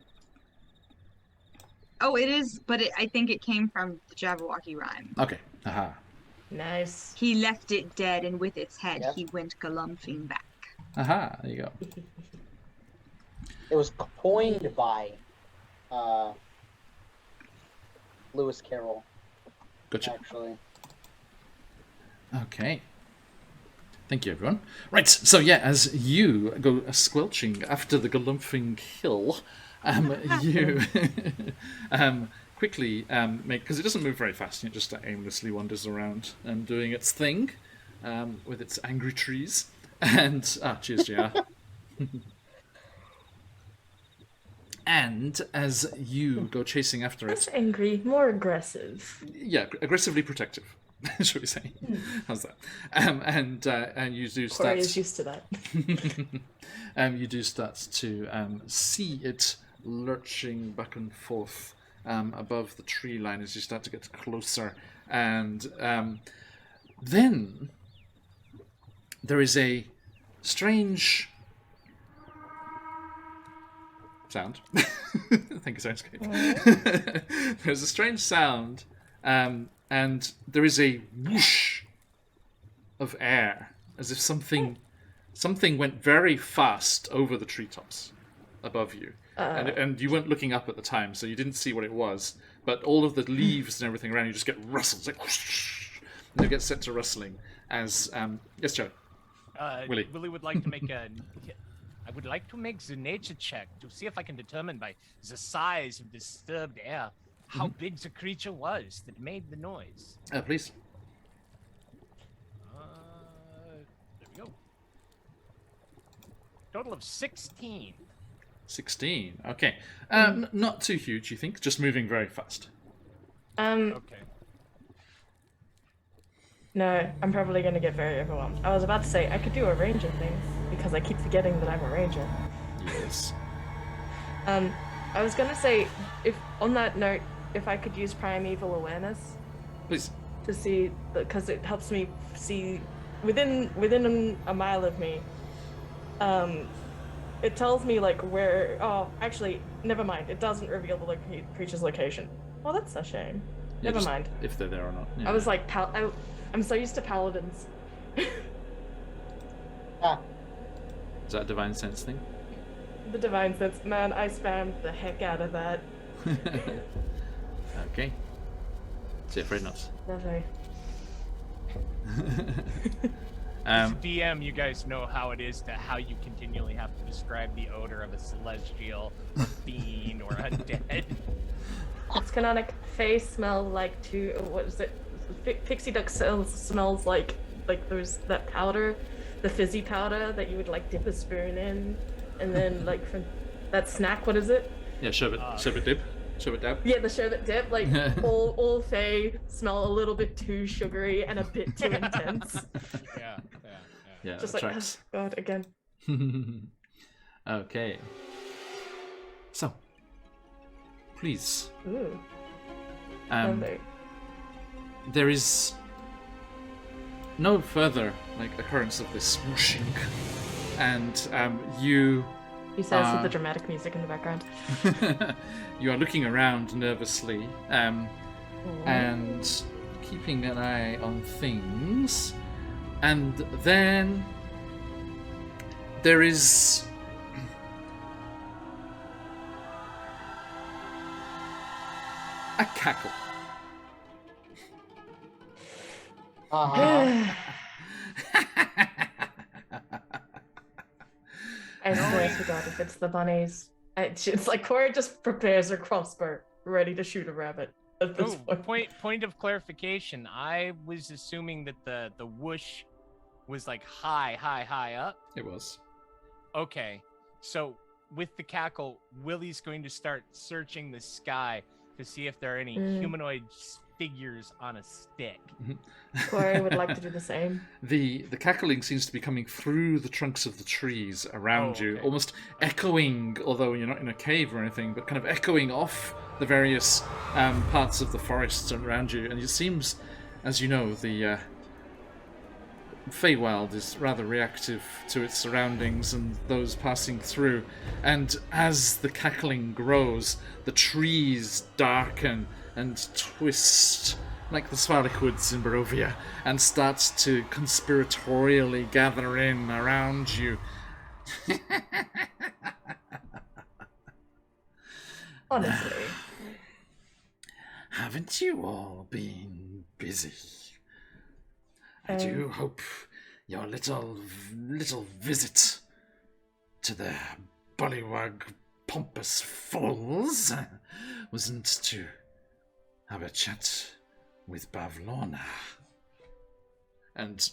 Speaker 5: Oh, it is, but I think it came from the Jabberwocky rhyme.
Speaker 1: Okay. Aha.
Speaker 2: Nice.
Speaker 5: He left it dead, and with its head
Speaker 3: Yep.
Speaker 5: he went galumphing back.
Speaker 1: Aha. There you go.
Speaker 3: It was coined by Lewis Carroll,
Speaker 1: Gotcha.
Speaker 3: actually.
Speaker 1: Okay. Thank you, everyone. Right, so yeah, as you go squelching after the galumphing hill, you quickly make, because it doesn't move very fast, it just aimlessly wanders around and doing its thing with its angry trees. And, cheers, JR. And as you go chasing after
Speaker 2: Less
Speaker 1: it,
Speaker 2: angry, more aggressive.
Speaker 1: yeah, aggressively protective, shall we say? How's that? And you do start.
Speaker 2: Corey is used to that.
Speaker 1: You do start to see it lurching back and forth above the tree line as you start to get closer, and then there is a strange sound. Thank you, Soundscape. There's a strange sound, and there is a whoosh of air, as if something went very fast over the treetops above you. And you weren't looking up at the time, so you didn't see what it was. But all of the leaves and everything around you just get rustled, like whoosh, and it gets set to rustling. As yes, Joe. Willie.
Speaker 4: Willie would like to make a. I would like to make the nature check to see if I can determine by the size of disturbed air how big the creature was that made the noise.
Speaker 1: Please.
Speaker 4: There we go. Total of 16.
Speaker 1: 16. Okay. Not too huge, you think? Just moving very fast.
Speaker 4: Okay.
Speaker 2: No, I'm probably gonna get very overwhelmed. I was about to say I could do a ranger thing because I keep forgetting that I'm a ranger.
Speaker 1: Yes.
Speaker 2: I was gonna say, if on that note, if I could use primeval awareness
Speaker 1: Please.
Speaker 2: to see, because it helps me see within a mile of me. It tells me like where. Oh, actually, never mind. It doesn't reveal the creature's location. Oh, that's a shame.
Speaker 1: Yeah,
Speaker 2: Never
Speaker 1: just
Speaker 2: mind.
Speaker 1: if they're there or not. Yeah.
Speaker 2: I was like, I'm so used to paladins.
Speaker 3: Ah,
Speaker 1: Is that a divine sense thing?
Speaker 2: The divine sense, man. I spammed the heck out of that.
Speaker 1: Okay. So afraid not.
Speaker 2: Lovely.
Speaker 4: DM, you guys know how it is how you continually have to describe the odor of a celestial, a fiend, or a dead.
Speaker 2: It's canonic. Fae smell like what is it? Pixie duck smells like that powder, the fizzy powder that you would like dip a spoon in, and then like from that snack. What is it?
Speaker 1: Yeah, sherbet dip. Sherbet dab.
Speaker 2: Yeah, the sherbet dip. Like all Fae smell a little bit too sugary and a bit too intense.
Speaker 1: Yeah,
Speaker 2: Just
Speaker 1: that
Speaker 2: like,
Speaker 1: tracks.
Speaker 2: oh, God, again.
Speaker 1: Okay. So, please.
Speaker 2: Ooh.
Speaker 1: There is no further occurrence of this swooshing, and you.
Speaker 2: He says with the dramatic music in the background.
Speaker 1: You are looking around nervously, and keeping an eye on things, and then there is a cackle.
Speaker 3: uh-huh.
Speaker 2: I swear to God, if it's the bunnies, it's like Cora just prepares her crossbow, ready to shoot a rabbit at this point.
Speaker 4: Point of clarification. I was assuming that the whoosh was like high up.
Speaker 1: It was.
Speaker 4: Okay, so with the cackle, Willie's going to start searching the sky to see if there are any humanoid figures on a stick.
Speaker 2: Cora would like to do the same.
Speaker 1: The cackling seems to be coming through the trunks of the trees around you, almost echoing, although you're not in a cave or anything, but kind of echoing off the various parts of the forests around you. And it seems, as you know, the Feywild is rather reactive to its surroundings and those passing through. And as the cackling grows, the trees darken and twist like the Svalak woods in Barovia, and starts to conspiratorially gather in around you.
Speaker 2: Honestly.
Speaker 1: Haven't you all been busy? I do hope your little visit to the Bullywug pompous fools wasn't to have a chat with Bavlorna. And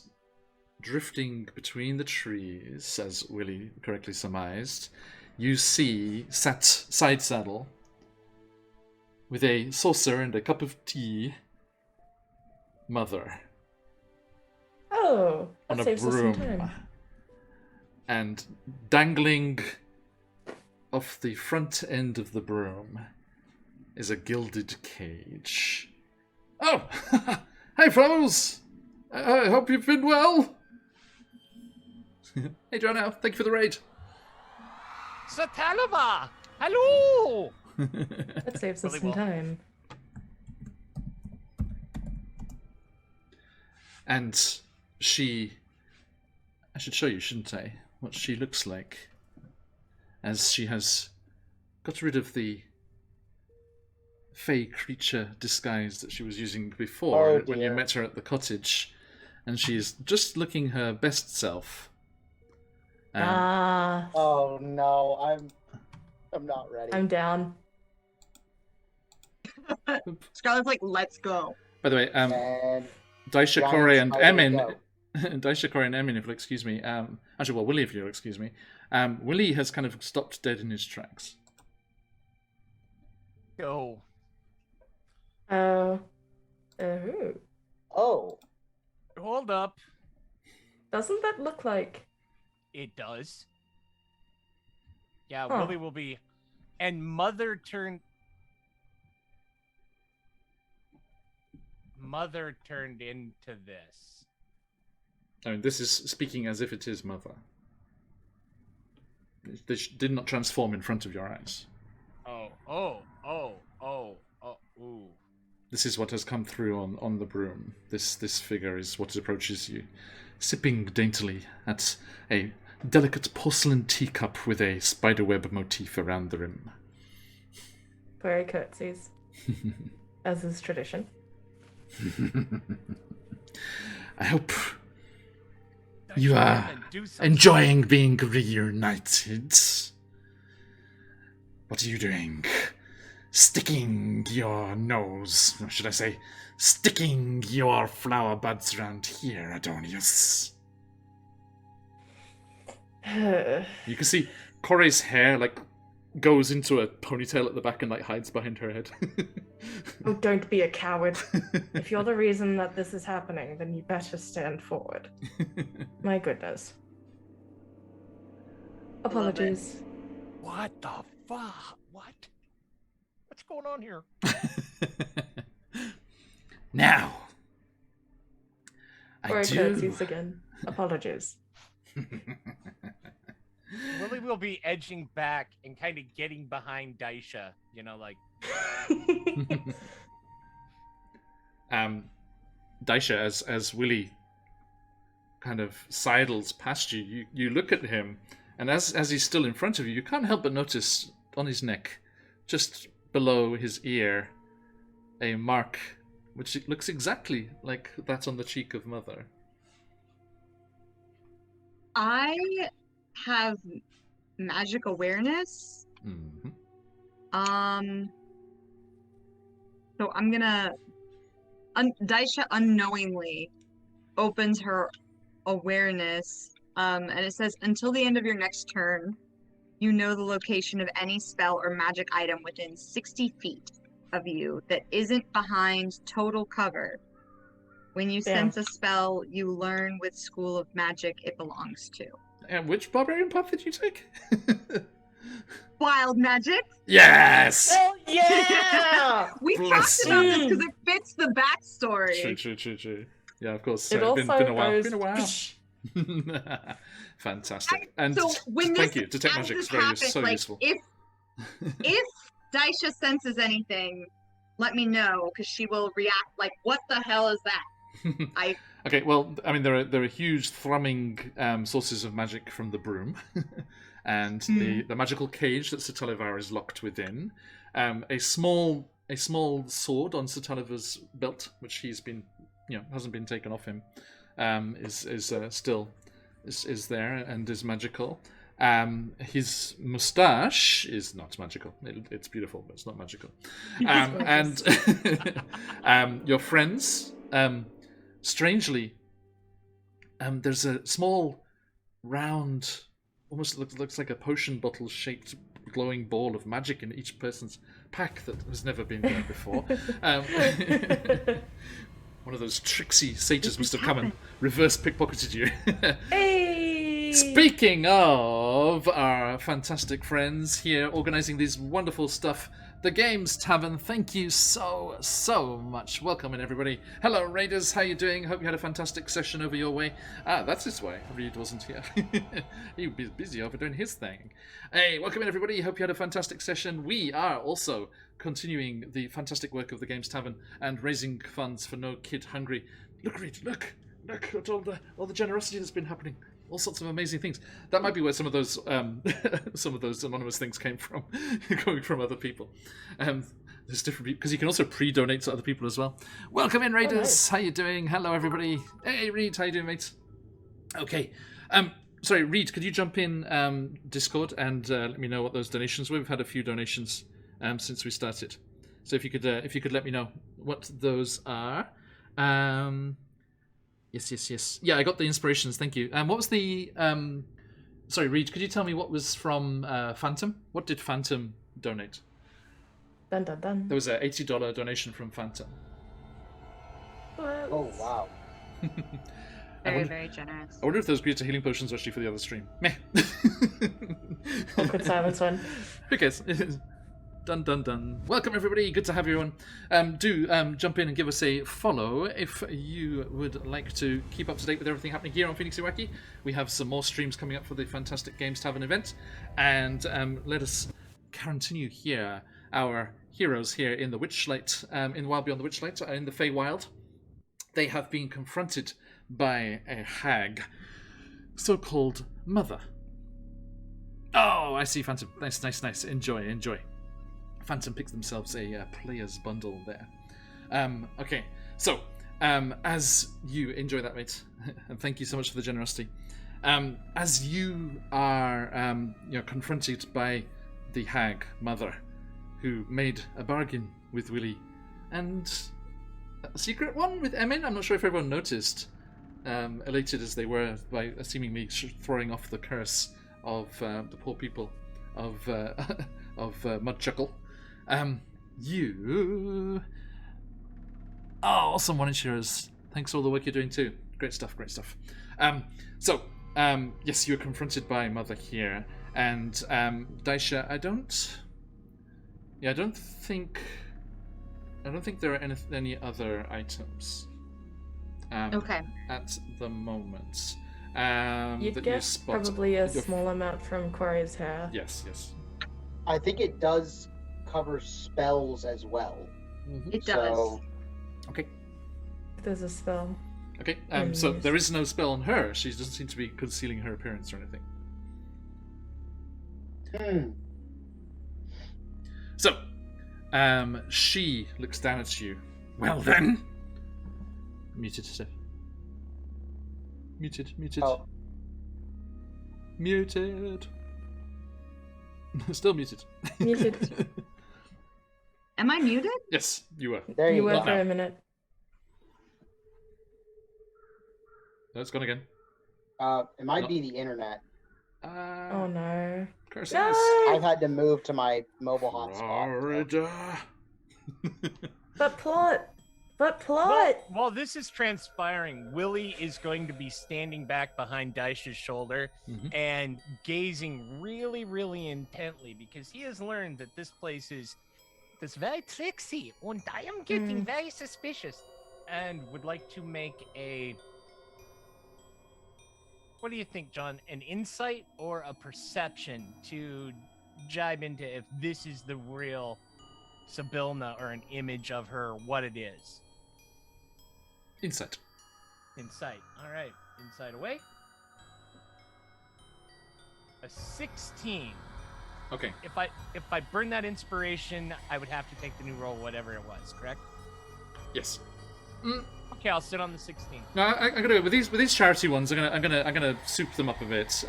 Speaker 1: drifting between the trees, as Willie correctly surmised, you see, sat side saddle, with a saucer and a cup of tea, Mother.
Speaker 2: Oh,
Speaker 1: On
Speaker 2: that
Speaker 1: a
Speaker 2: saves us some
Speaker 1: broom.
Speaker 2: time.
Speaker 1: And dangling off the front end of the broom is a gilded cage. Oh! Hey, fellows! I hope you've been well! Hey, Jono, thank you for the raid.
Speaker 4: Satalava! Hello!
Speaker 2: That saves us
Speaker 4: Really
Speaker 2: some
Speaker 4: well.
Speaker 2: time.
Speaker 1: And she... I should show you, shouldn't I? What she looks like. As she has got rid of the fey creature disguise that she was using before when you
Speaker 3: dear.
Speaker 1: met her at the cottage. And she's just looking her best self.
Speaker 3: Oh no, I'm not ready.
Speaker 2: I'm down.
Speaker 5: Scarlett's like, let's go.
Speaker 1: By the way,
Speaker 3: And
Speaker 1: Daisha,
Speaker 3: giant
Speaker 1: Corey, and
Speaker 3: spider
Speaker 1: Emin.
Speaker 3: go.
Speaker 1: Daisha, Corey, and Emin, if you'll excuse me. Actually, well, Willie, if you'll excuse me. Willie has kind of stopped dead in his tracks.
Speaker 4: Go.
Speaker 2: Oh.
Speaker 3: Oh,
Speaker 4: Hold up.
Speaker 2: Doesn't that look like?
Speaker 4: It does. Yeah,
Speaker 2: Huh.
Speaker 4: Willie will be. And Mother turned into this.
Speaker 1: I mean, this is speaking as if it is Mother. This did not transform in front of your eyes.
Speaker 4: Ooh.
Speaker 1: This is what has come through on the broom. This figure is what approaches you, sipping daintily at a delicate porcelain teacup with a spiderweb motif around the rim.
Speaker 2: Very curtsies, as is tradition.
Speaker 1: I hope you are
Speaker 4: Do something.
Speaker 1: enjoying being reunited. What are you doing? Sticking your nose, or should I say, sticking your flower buds around here, Adonius. You can see Corey's hair goes into a ponytail at the back and hides behind her head.
Speaker 2: Oh, don't be a coward. If you're the reason that this is happening, then you better stand forward. My goodness. Apologies.
Speaker 4: What the fuck? What? What's going on here?
Speaker 1: Now, I
Speaker 2: Or
Speaker 1: do.
Speaker 2: curtsies again. Apologies.
Speaker 4: Willie will be edging back and kind of getting behind Daisha,
Speaker 1: Daisha, as Willie kind of sidles past you, you look at him, and as he's still in front of you, you can't help but notice on his neck, just below his ear, a mark which looks exactly like that on the cheek of Mother.
Speaker 5: I have magic awareness.
Speaker 1: Mm-hmm.
Speaker 5: So I'm gonna. Daisha unknowingly opens her awareness, and it says, until the end of your next turn, you know the location of any spell or magic item within 60 feet of you that isn't behind total cover. When you
Speaker 2: Damn.
Speaker 5: sense a spell, you learn which school of magic it belongs to.
Speaker 1: And which barbarian path did you take?
Speaker 5: Wild magic.
Speaker 1: Yes!
Speaker 2: Oh yeah!
Speaker 5: We
Speaker 1: Bless
Speaker 5: talked about this
Speaker 2: you.
Speaker 5: because it fits the backstory.
Speaker 1: True. Yeah, of course.
Speaker 2: It also
Speaker 1: been a while.
Speaker 2: goes.
Speaker 1: Been a while. Fantastic. And
Speaker 5: So when
Speaker 1: thank
Speaker 5: this,
Speaker 1: you. Detect
Speaker 5: as
Speaker 1: magic is
Speaker 5: this
Speaker 1: very
Speaker 5: happens,
Speaker 1: so
Speaker 5: like,
Speaker 1: useful.
Speaker 5: if Daisha senses anything, let me know, because she will react like, what the hell is that?
Speaker 1: Okay, well, I mean, there are huge thrumming sources of magic from the broom, and the magical cage that Sir Talivar is locked within. A small sword on Sir Talivar's belt, which he's been, hasn't been taken off him, is still there and is magical. His moustache is not magical. It's beautiful, but it's not magical. And your friends, strangely, there's a small, round, almost looks like a potion bottle shaped glowing ball of magic in each person's pack that has never been there before. One of those tricksy satyrs must have come and reverse pickpocketed you.
Speaker 2: Hey!
Speaker 1: Speaking of our fantastic friends here organising this wonderful stuff, the Games Tavern, thank you so much. Welcome in, everybody. Hello, Raiders, how you doing? Hope you had a fantastic session over your way. That's his way. Reed wasn't here. He was busy over doing his thing. Hey, welcome in, everybody. Hope you had a fantastic session. We are also continuing the fantastic work of the Games Tavern and raising funds for No Kid Hungry. Look, Reed, look at all the generosity that's been happening. All sorts of amazing things. That might be where some of those anonymous things came from, coming from other people. There's different people, because you can also pre-donate to other people as well. Welcome in, Raiders.
Speaker 2: nice.
Speaker 1: How you doing? Hello, everybody. Hey, Reed, how you doing, mate? Okay. Sorry, Reed, could you jump in Discord and let me know what those donations were? We've had a few donations since we started. So if you could let me know what those are. Yes. Yeah, I got the inspirations. Thank you. What was the Sorry, Reed, could you tell me what was from Phantom? What did Phantom donate?
Speaker 2: Dun dun dun.
Speaker 1: There was a $80 donation from Phantom.
Speaker 2: What?
Speaker 3: Oh wow.
Speaker 5: Very generous.
Speaker 1: I wonder if those greater healing potions are actually for the other stream. Meh.
Speaker 2: Awkward silence one.
Speaker 1: Who cares? Dun dun dun. Welcome everybody. Good to have you on. Do jump in and give us a follow if you would like to keep up to date with everything happening here on QuestJunkiesUK. We have some more streams coming up for the Fantastic Games Tavern event, and let us continue here. Our heroes here in the Witchlight, in Wild Beyond the Witchlight, in the Feywild, they have been confronted by a hag, so-called Mother. Oh, I see, Phantom. Nice. Enjoy. Phantom picks themselves a player's bundle there. Okay, so as you enjoy that, mate, and thank you so much for the generosity. As you are confronted by the hag Mother, who made a bargain with Willie, and a secret one with Emin. I'm not sure if everyone noticed, elated as they were by seemingly throwing off the curse of the poor people of Mudchuckle. You... Oh, awesome one insurers. Thanks for all the work you're doing too. Great stuff. Yes, you're confronted by Mother here, and Daisha, I don't think there are any other items.
Speaker 5: Okay.
Speaker 1: At the moment.
Speaker 2: You'd
Speaker 1: that
Speaker 2: get
Speaker 1: you spot.
Speaker 2: probably a small amount from Corey's hair.
Speaker 1: Yes.
Speaker 3: I think it does cover spells as well.
Speaker 5: It does.
Speaker 3: So,
Speaker 1: Okay.
Speaker 2: If there's a spell.
Speaker 1: Okay. So there is no spell on her. She doesn't seem to be concealing her appearance or anything. So, she looks down at you. Well then. Muted, Steph. Muted.
Speaker 3: Oh.
Speaker 1: Muted. Still muted.
Speaker 2: Muted.
Speaker 5: Am I muted?
Speaker 1: Yes, you were.
Speaker 3: There
Speaker 2: You
Speaker 3: you
Speaker 2: were
Speaker 3: go.
Speaker 2: for a minute.
Speaker 1: No, it's gone again.
Speaker 3: It might be the internet.
Speaker 2: Oh no.
Speaker 1: Curses.
Speaker 2: No!
Speaker 3: I've had to move to my mobile hotspot.
Speaker 1: Florida.
Speaker 2: But plot!
Speaker 4: While this is transpiring, Willie is going to be standing back behind Daisha's shoulder and gazing really, really intently because he has learned that this place is very tricksy and I am getting very suspicious and would like to make a... What do you think, John? An insight or a perception to jibe into if this is the real Sibylna or an image of her, what it is?
Speaker 1: Insight.
Speaker 4: Insight. All right. Insight away. A 16.
Speaker 1: Okay.
Speaker 4: If I burn that inspiration, I would have to take the new roll, whatever it was. Correct?
Speaker 1: Yes.
Speaker 4: Okay, I'll sit on the 16.
Speaker 1: No, I gotta go with these charity ones. I'm gonna soup them up a bit.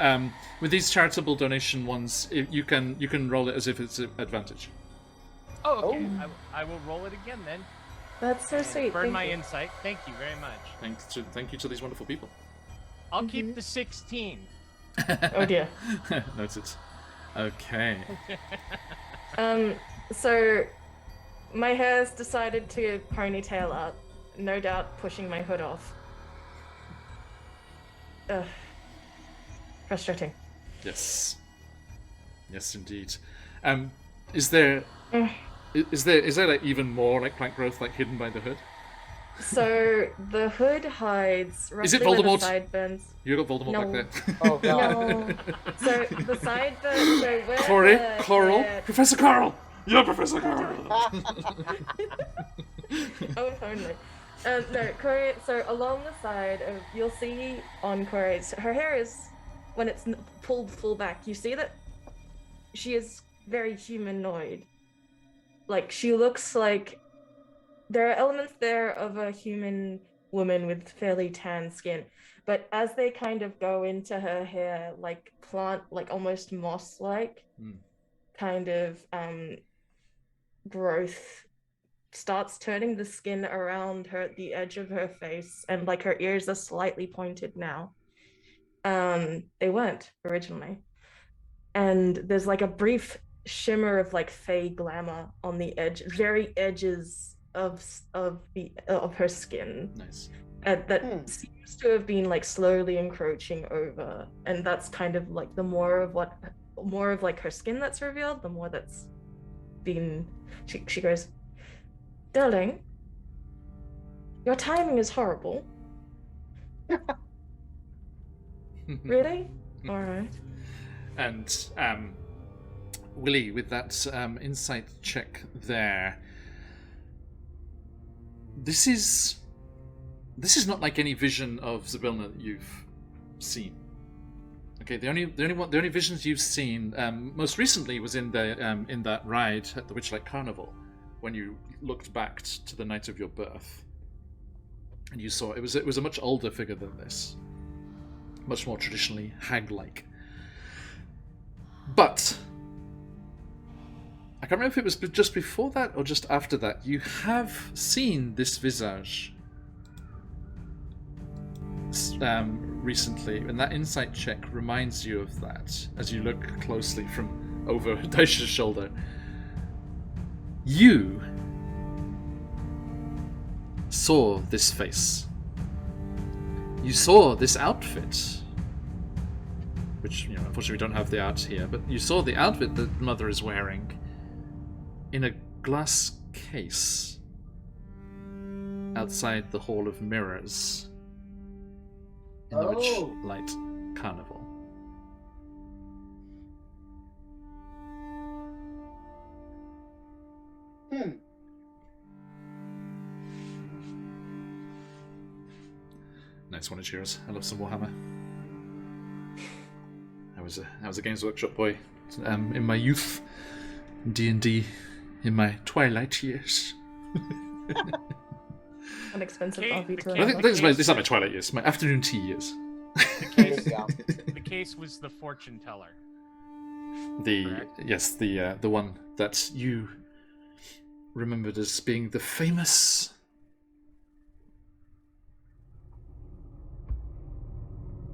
Speaker 1: With these charitable donation ones, you can roll it as if it's an advantage.
Speaker 4: Oh, okay. I will roll it again then.
Speaker 2: That's so sweet.
Speaker 4: Burn
Speaker 2: Thank
Speaker 4: my
Speaker 2: you.
Speaker 4: insight. Thank you very much.
Speaker 1: Thank you to these wonderful people.
Speaker 4: I'll keep the 16.
Speaker 2: Oh dear.
Speaker 1: Noted. Okay.
Speaker 2: So my hair's decided to ponytail up, no doubt pushing my hood off. Ugh. Frustrating.
Speaker 1: Yes. Yes, indeed. Is there like even more like plant growth like hidden by the hood?
Speaker 2: So the hood hides roughly
Speaker 1: Is it
Speaker 2: where the
Speaker 1: Voldemort?
Speaker 2: sideburns.
Speaker 1: You got Voldemort
Speaker 2: No.
Speaker 1: back there.
Speaker 3: Oh god.
Speaker 2: No. So the sideburns. So where
Speaker 1: Corey,
Speaker 2: the
Speaker 1: Coral,
Speaker 2: hair-
Speaker 1: Professor Coral. You're Professor Coral.
Speaker 2: Oh, if only. No, Corey. So along the side of, you'll see on Corey, so her hair is, when it's pulled full back, you see that she is very humanoid. Like she looks like there are elements there of a human woman with fairly tan skin, but as they kind of go into her hair, like plant, like almost moss-like kind of growth starts turning the skin around the edge of her face, and like her ears are slightly pointed now. They weren't originally. And there's like a brief shimmer of like fey glamour on the very edges of her skin.
Speaker 1: Nice.
Speaker 2: That seems to have been like slowly encroaching over, and that's kind of like the more of like her skin that's revealed, the more that's been. She goes, "Darling, your timing is horrible." Really? All right.
Speaker 1: And Willie, with that insight check there, this is not like any vision of Zybilna that you've seen. Okay, the only visions you've seen most recently was in that ride at the Witchlight Carnival, when you looked back to the night of your birth, and you saw it was a much older figure than this, much more traditionally hag-like. But I can't remember if it was just before that or just after that. You have seen this visage recently, and that insight check reminds you of that as you look closely from over Daisha's shoulder. You saw this face. You saw this outfit, which, unfortunately we don't have the art here, but you saw the outfit that Mother is wearing in a glass case outside the Hall of Mirrors in the Witchlight Carnival. Nice one, cheers. I love some Warhammer. I was a Games Workshop boy in my youth, D&D in my twilight years.
Speaker 2: An expensive RV to
Speaker 1: I think this is not my twilight years, my afternoon tea years.
Speaker 4: The case was the fortune teller.
Speaker 1: The one that you remembered as being the famous.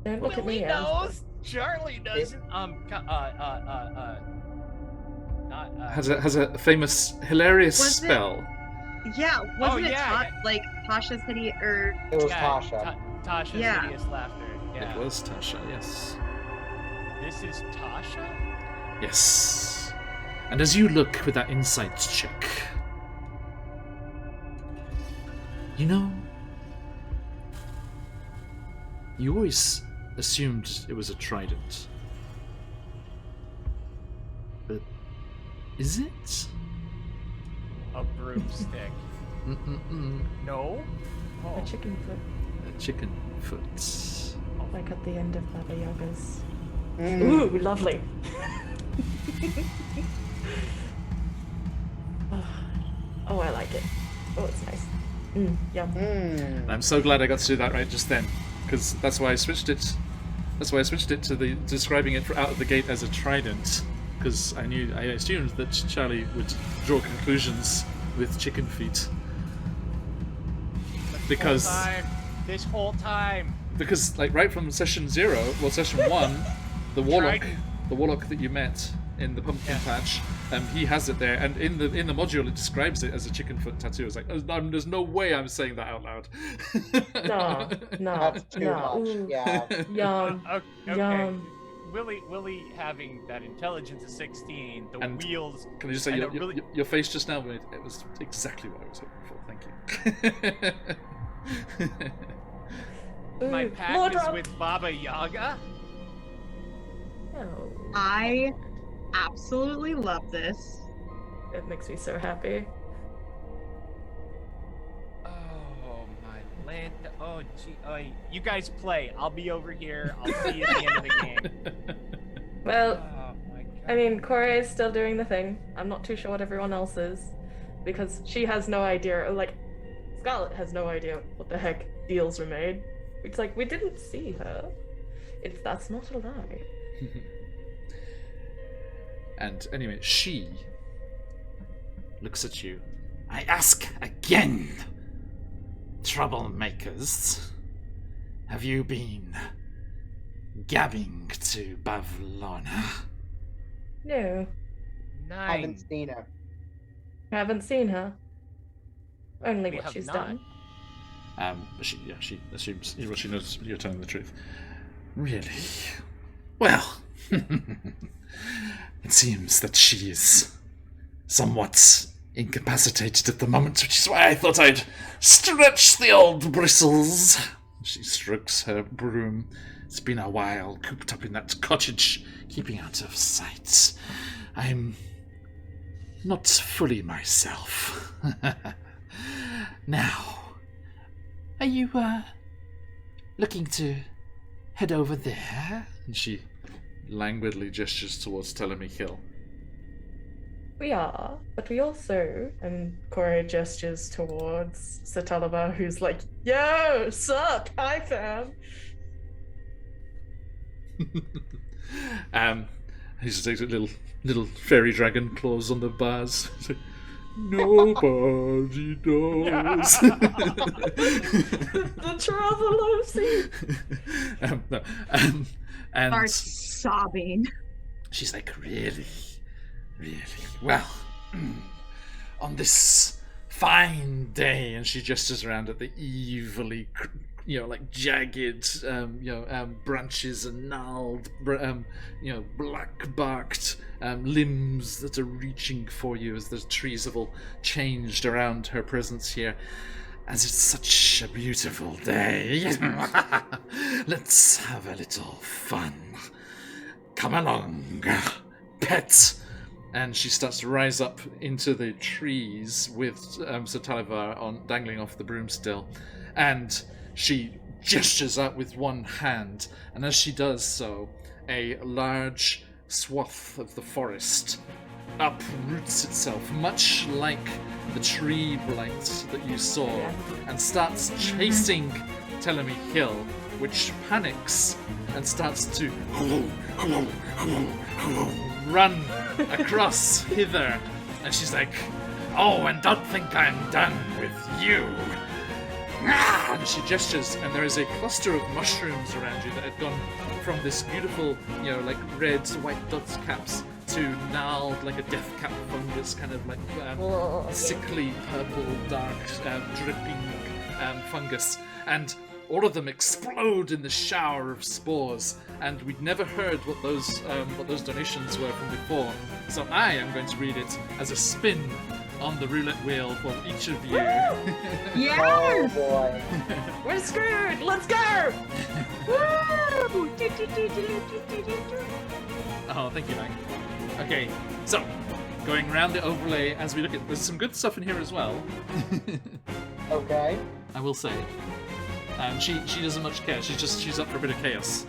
Speaker 2: Don't look at me.
Speaker 4: Knows. Charlie doesn't.
Speaker 1: Has a famous hilarious spell.
Speaker 5: Yeah, wasn't it like Tasha's hideous or
Speaker 3: It was Tasha.
Speaker 4: Tasha's hideous laughter. Yeah.
Speaker 1: It was Tasha, yes.
Speaker 4: This is Tasha?
Speaker 1: Yes. And as you look with that insight check, you always assumed it was a trident. But is it?
Speaker 4: A broomstick. No?
Speaker 2: A chicken foot.
Speaker 1: A chicken foot.
Speaker 2: Like at the end of Baba Yaga's. Ooh, lovely. Oh, I like it. Oh, it's nice. Yum.
Speaker 1: I'm so glad I got to do that right just then, because that's why I switched it. That's why I switched it to the describing it out of the gate as a trident, because I assumed that Charlie would draw conclusions with chicken feet.
Speaker 4: This whole time.
Speaker 1: Because like right from session 1, the warlock that you met in the pumpkin patch, he has it there, and in the module it describes it as a chicken foot tattoo. It's like there's no way I'm saying that out loud.
Speaker 2: No,
Speaker 3: That's too much.
Speaker 2: Ooh.
Speaker 3: Yeah.
Speaker 2: Yum.
Speaker 4: Okay.
Speaker 2: Yum.
Speaker 4: Willie having that intelligence of 16, the
Speaker 1: And
Speaker 4: wheels.
Speaker 1: Can I just say your face just now? It was exactly what I was hoping for. Thank you.
Speaker 4: My pact is with Baba Yaga.
Speaker 2: Oh,
Speaker 5: I absolutely love this.
Speaker 2: it makes me so happy.
Speaker 4: Oh my land! Oh gee! You guys play. I'll be over here. I'll see you at the end of the game.
Speaker 2: Well,
Speaker 4: Oh my god!
Speaker 2: I mean, Corey is still doing the thing. I'm not too sure what everyone else is, because she has no idea. Like, Scarlet has no idea what the heck deals were made. It's like, we didn't see her. That's not a lie.
Speaker 1: And anyway, she looks at you I ask again, troublemakers, have you been gabbing to Bavlona?
Speaker 2: No,
Speaker 3: Haven't
Speaker 4: 9.
Speaker 3: seen her.
Speaker 2: haven't seen her. Only
Speaker 4: We
Speaker 2: what
Speaker 4: have
Speaker 2: she's
Speaker 4: not.
Speaker 2: done.
Speaker 1: She assumes she knows you're telling the truth. Really? Well, it seems that she is somewhat incapacitated at the moment, which is why I thought I'd stretch the old bristles. She strokes her broom. It's been a while cooped up in that cottage, keeping out of sight. I'm not fully myself. Now, are you, looking to head over there? And she languidly gestures towards Telemi Hill.
Speaker 2: We are, but we also, and Corey gestures towards Satalaba, who's like, yo, sup, hi fam.
Speaker 1: He just takes a little fairy dragon claws on the bars. He's like, nobody knows.
Speaker 2: The traveler scene.
Speaker 1: No, and
Speaker 5: Starts sobbing.
Speaker 1: she's like, really? Well, on this fine day, and she gestures around at the evilly, like jagged, branches and gnarled, black-barked limbs that are reaching for you as the trees have all changed around her presence here. As it's such a beautiful day, let's have a little fun. Come along, pet. And she starts to rise up into the trees with Satalivar dangling off the broomstill. And she gestures out with one hand. And as she does so, a large swath of the forest uproots itself, much like the tree blight that you saw, and starts chasing Telemi Hill, which panics and starts to run across hither. And she's like, oh, and don't think I'm done with you. And she gestures, and there is a cluster of mushrooms around you that had gone from this beautiful, like red, white dot caps to gnarled, like a death cap fungus, kind of like sickly, purple, dark, dripping fungus. And all of them explode in the shower of spores, and we'd never heard what those donations were from before. So I am going to read it as a spin on the roulette wheel for each of you.
Speaker 5: Yes!
Speaker 3: Oh boy.
Speaker 2: We're screwed! Let's go!
Speaker 5: Woo!
Speaker 1: Oh, thank you, Mike. Okay, so going around the overlay as we look at, there's some good stuff in here as well.
Speaker 3: Okay.
Speaker 1: I will say. She doesn't much care. She's up for a bit of chaos.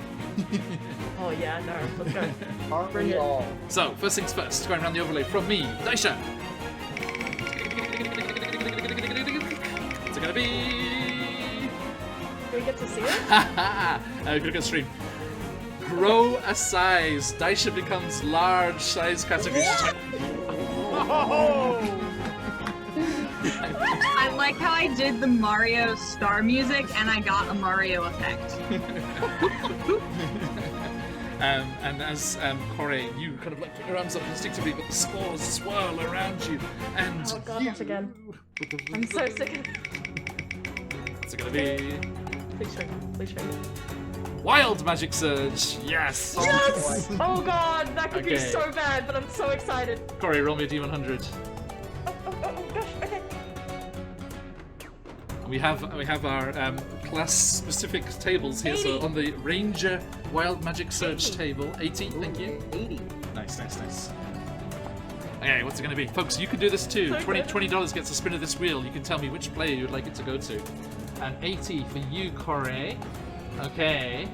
Speaker 2: Oh yeah, no, let's go.
Speaker 3: Aren't
Speaker 2: Bring
Speaker 3: we
Speaker 2: it.
Speaker 3: all?
Speaker 1: So first things first, going around the overlay from me, Daisha. What's it gonna be?
Speaker 2: Do we get to see it?
Speaker 1: Click on stream. Grow a size. Daisha becomes large size category. She's like,
Speaker 5: I like how I did the Mario star music and I got a Mario effect.
Speaker 1: and as Corey, you kind of like put your arms up instinctively, but the spores swirl around you, and
Speaker 2: Oh god, not again. I'm so sick of
Speaker 1: What's it gonna be?
Speaker 2: Please show me. Please show me.
Speaker 1: Wild Magic Surge. Yes.
Speaker 2: Yes! Oh god, that could be
Speaker 1: Okay.
Speaker 2: so bad, but I'm so excited.
Speaker 1: Corey, roll me a D100.
Speaker 2: Oh gosh, okay.
Speaker 1: We have our class-specific tables here. So
Speaker 2: 80.
Speaker 1: on the Ranger Wild Magic Surge
Speaker 2: 80.
Speaker 1: table, 80. Thank you.
Speaker 3: 80.
Speaker 1: Nice. Okay, what's it going to be? Folks, you can do this too.
Speaker 2: So
Speaker 1: $20 gets a spin of this wheel. You can tell me which player you'd like it to go to. And 80 for you, Corey. Okay.